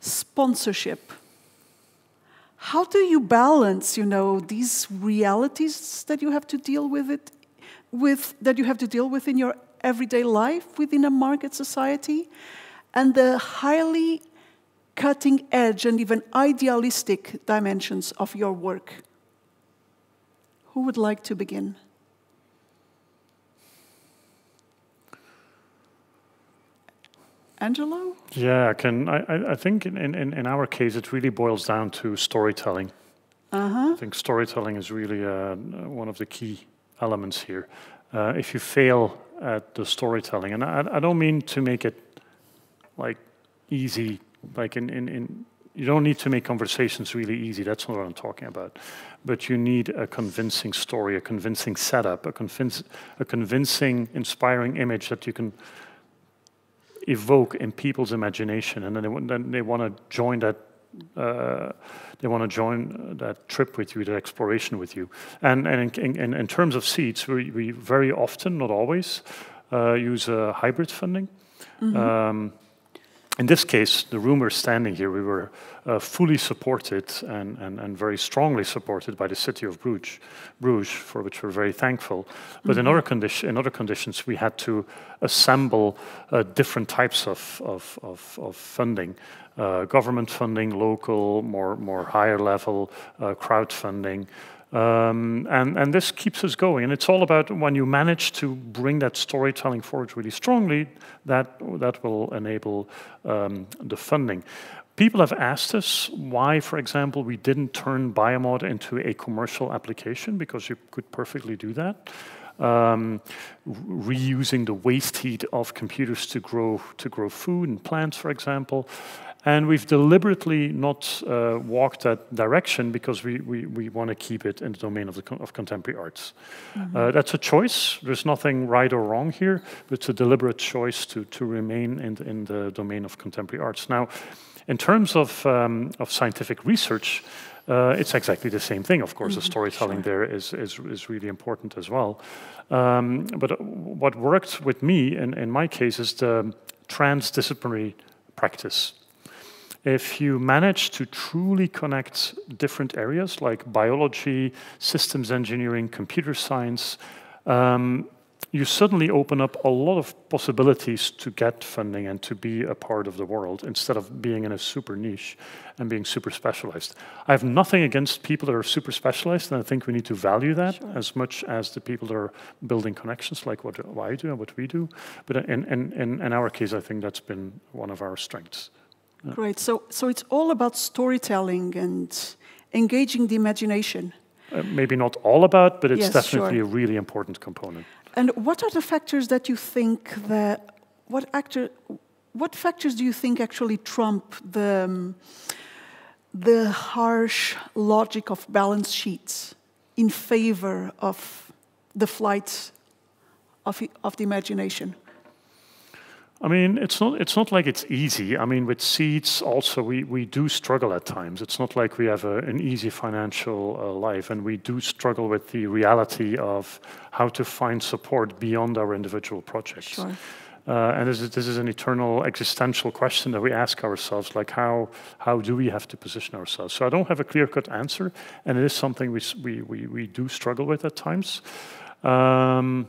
sponsorship. How do you balance, these realities that you have to deal with in your everyday life within a market society, and the highly cutting edge and even idealistic dimensions of your work? Who would like to begin? Angelo? Yeah, I think in our case it really boils down to storytelling. I think storytelling is really one of the key elements here. If you fail at the storytelling, and I don't mean to make it like easy, like you don't need to make conversations really easy. That's not what I'm talking about. But you need a convincing story, a convincing setup, a convincing, inspiring image that you can evoke in people's imagination, and then they want to join that. They want to join that trip with you, that exploration with you. And in terms of SEADS, we very often, not always, use hybrid funding. In this case, the room we're standing here, we were fully supported and very strongly supported by the city of Bruges, for which we're very thankful. But in other conditions, we had to assemble different types of funding. Government funding, local, more higher level, crowdfunding. And this keeps us going. And it's all about when you manage to bring that storytelling forward really strongly, that will enable the funding. People have asked us why, for example, we didn't turn Biomodd into a commercial application, because you could perfectly do that. Reusing the waste heat of computers to grow food and plants, for example. And we've deliberately not walked that direction because we want to keep it in the domain of contemporary arts. That's a choice. There's nothing right or wrong here, but it's a deliberate choice to remain in the domain of contemporary arts. Now, in terms of scientific research, it's exactly the same thing. Of course, the storytelling there is really important as well. But what worked with me, in my case, is the transdisciplinary practice. If you manage to truly connect different areas like biology, systems engineering, computer science, you suddenly open up a lot of possibilities to get funding and to be a part of the world instead of being in a super niche and being super specialized. I have nothing against people that are super specialized, and I think we need to value that as much as the people that are building connections like what I do and what we do. But in our case, I think that's been one of our strengths. Great. So it's all about storytelling and engaging the imagination. Maybe not all about, but it's definitely a really important component. And what are the factors that you think that what factors do you think actually trump the harsh logic of balance sheets in favor of the flight of the imagination? I mean, it's not like it's easy. I mean, with SEADS also, we do struggle at times. It's not like we have an easy financial life, and we do struggle with the reality of how to find support beyond our individual projects. Sure. And this is an eternal existential question that we ask ourselves, like how do we have to position ourselves? So I don't have a clear-cut answer, and it is something we do struggle with at times. But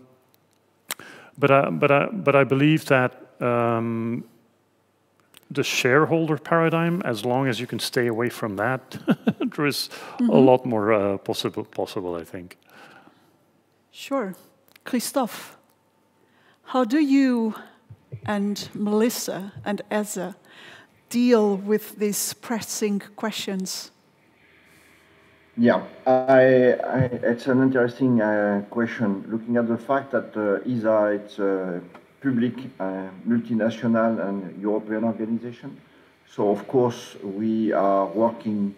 I believe that the shareholder paradigm, as long as you can stay away from that, there is a lot more possible, I think. Sure. Christophe, how do you and Melissa and Eze deal with these pressing questions? Yeah, it's an interesting question, looking at the fact that ESA, it's a public, multinational and European organization. So of course we are working,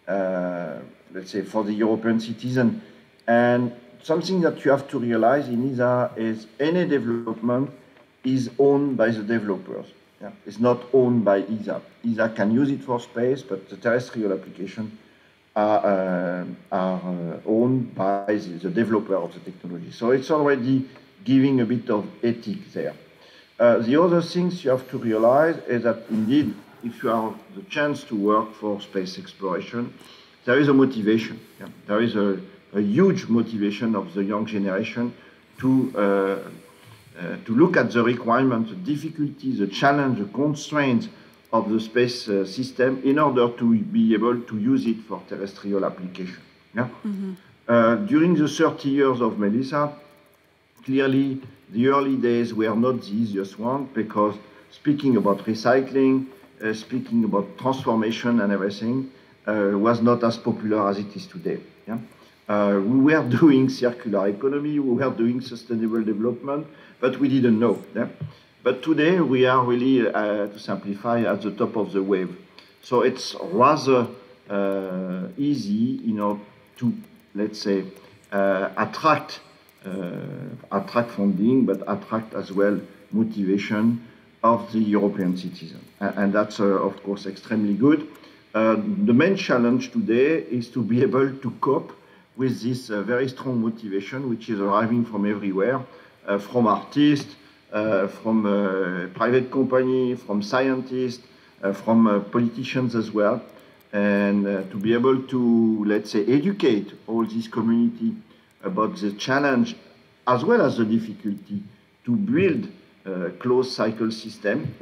let's say, for the European citizen. And something that you have to realize in ESA is any development is owned by the developers. It's not owned by ESA. ESA can use it for space, but the terrestrial application are owned by the developer of the technology. So it's already giving a bit of ethic there. The other things you have to realize is that indeed, if you have the chance to work for space exploration, there is a motivation. Yeah? There is a huge motivation of the young generation to look at the requirements, the difficulties, the challenge, the constraints of the space system in order to be able to use it for terrestrial application. Yeah? During the 30 years of Melissa, clearly the early days were not the easiest one, because speaking about recycling, speaking about transformation and everything was not as popular as it is today. Yeah? We were doing circular economy, we were doing sustainable development, but we didn't know. Yeah? But today we are really, to simplify, at the top of the wave. So it's rather easy, you know, to, let's say, attract funding, but attract as well motivation of the European citizen. And that's, of course, extremely good. The main challenge today is to be able to cope with this very strong motivation, which is arriving from everywhere, from artists, from private companies, from scientists, from politicians as well, and to be able to, let's say, educate all this community about the challenge as well as the difficulty to build a closed cycle system.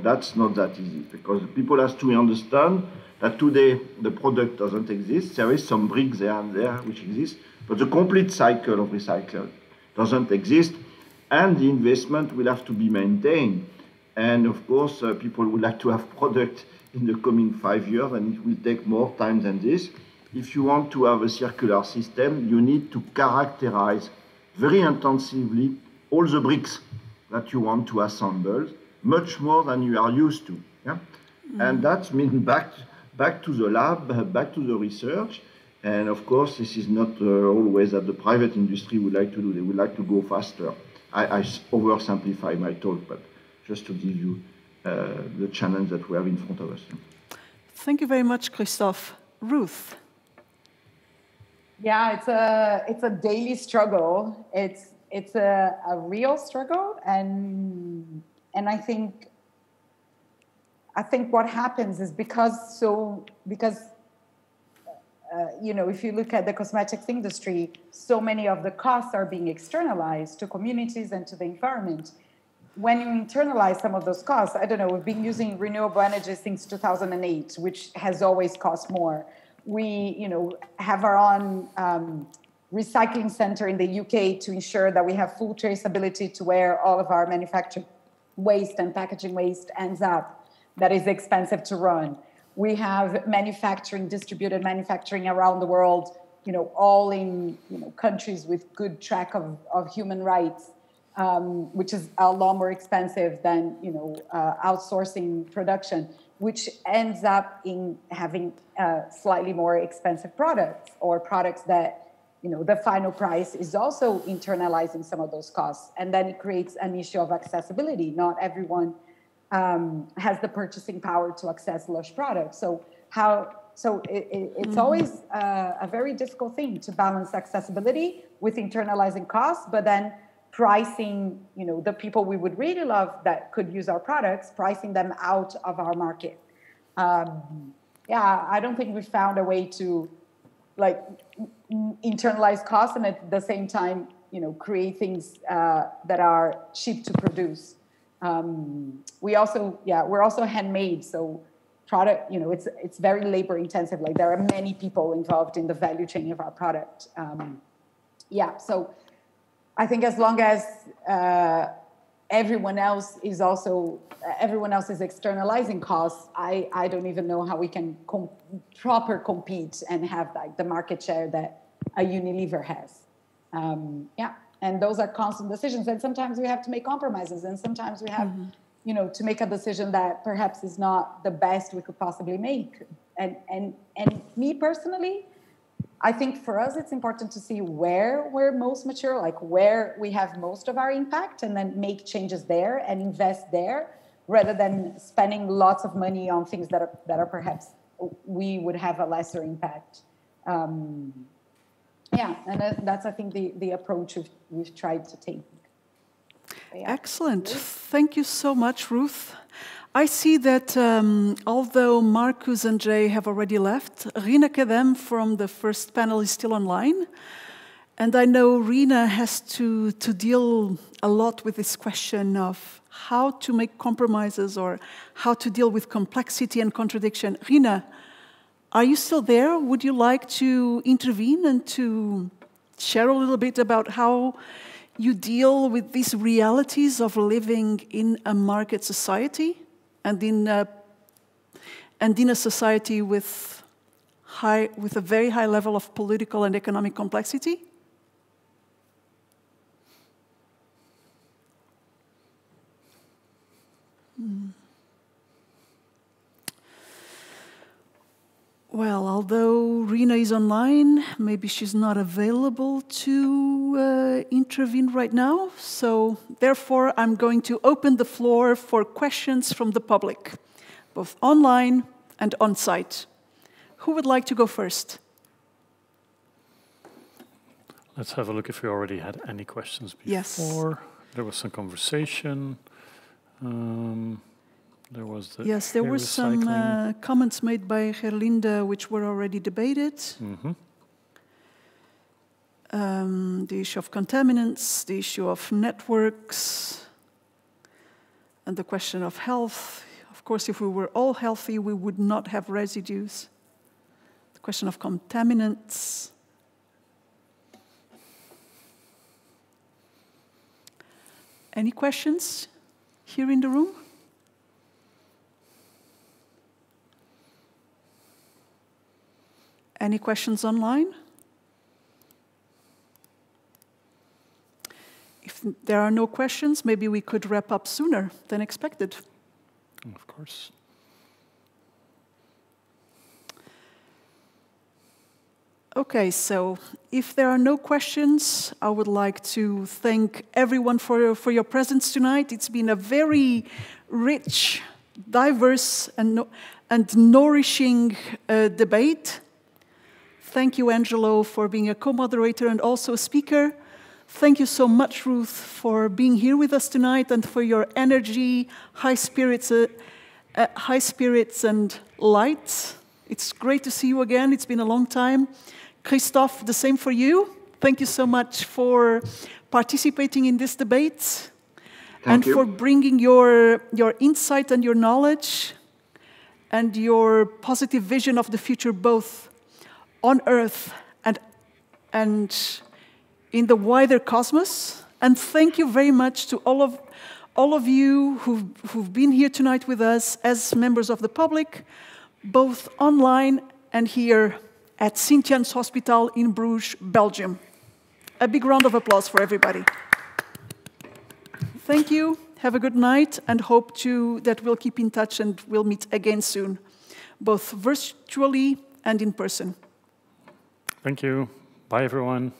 That's not that easy, because people have to understand that today the product doesn't exist. There is some bricks there and there which exist, but the complete cycle of recycling doesn't exist, and the investment will have to be maintained. And of course, people would like to have product in the coming 5 years, and it will take more time than this. If you want to have a circular system, you need to characterize very intensively all the bricks that you want to assemble, much more than you are used to. Yeah? And that means back to the lab, back to the research. And of course, this is not always that the private industry would like to do. They would like to go faster. I oversimplify my talk, but just to give you the challenge that we have in front of us. Thank you very much, Christophe. Ruth. Yeah, it's a daily struggle. It's a real struggle, and I think what happens is because you know, if you look at the cosmetics industry, so many of the costs are being externalized to communities and to the environment. When you internalize some of those costs, I don't know, we've been using renewable energy since 2008, which has always cost more. We, you know, have our own recycling center in the UK to ensure that we have full traceability to where all of our manufacturing waste and packaging waste ends up. That is expensive to run. We have manufacturing, distributed manufacturing around the world, you know, all in, you know, countries with good track of human rights, which is a lot more expensive than, you know, outsourcing production, which ends up in having slightly more expensive products, or products that, you know, the final price is also internalizing some of those costs. And then it creates an issue of accessibility. Not everyone has the purchasing power to access lush products. So it's always a very difficult thing to balance accessibility with internalizing costs, but then pricing, you know, the people we would really love that could use our products, pricing them out of our market. Yeah, I don't think we found a way to like internalize costs and at the same time, you know, create things that are cheap to produce. We're also handmade, so product, you know, it's very labor intensive. Like there are many people involved in the value chain of our product. So I think as long as everyone else is externalizing costs, I don't even know how we can proper compete and have like the market share that a Unilever has. And those are constant decisions. And sometimes we have to make compromises. And sometimes we have, you know, to make a decision that perhaps is not the best we could possibly make. And me personally, I think for us, it's important to see where we're most mature, like where we have most of our impact, and then make changes there and invest there, rather than spending lots of money on things that are perhaps we would have a lesser impact. Yeah, and that's, I think, the approach we've tried to take. Yeah. Excellent. Thank you so much, Ruth. I see that although Marcus and Jay have already left, Rina Kedem from the first panel is still online. And I know Rina has to deal a lot with this question of how to make compromises or how to deal with complexity and contradiction. Rina, are you still there? Would you like to intervene and to share a little bit about how you deal with these realities of living in a market society and in a society with a very high level of political and economic complexity? Well, although Rina is online, maybe she's not available to intervene right now. So therefore, I'm going to open the floor for questions from the public, both online and on-site. Who would like to go first? Let's have a look if we already had any questions before. Yes. There was some conversation. There was the yes, there were some comments made by Gerlinde which were already debated. Mm-hmm. The issue of contaminants, the issue of networks, and the question of health. Of course, if we were all healthy, we would not have residues. The question of contaminants. Any questions here in the room? Any questions online? If there are no questions, maybe we could wrap up sooner than expected. Of course. Okay, so if there are no questions, I would like to thank everyone for your presence tonight. It's been a very rich, diverse, and nourishing debate. Thank you, Angelo, for being a co-moderator and also a speaker. Thank you so much, Ruth, for being here with us tonight and for your energy, high spirits and light. It's great to see you again. It's been a long time. Christophe, the same for you. Thank you so much for participating in this debate and for bringing your insight and your knowledge and your positive vision of the future, both on Earth and in the wider cosmos. And thank you very much to all of you who've been here tonight with us as members of the public, both online and here at Sint-Janshospitaal in Bruges, Belgium. A big round of applause for everybody. Thank you, have a good night, and hope that we'll keep in touch and we'll meet again soon, both virtually and in person. Thank you. Bye, everyone.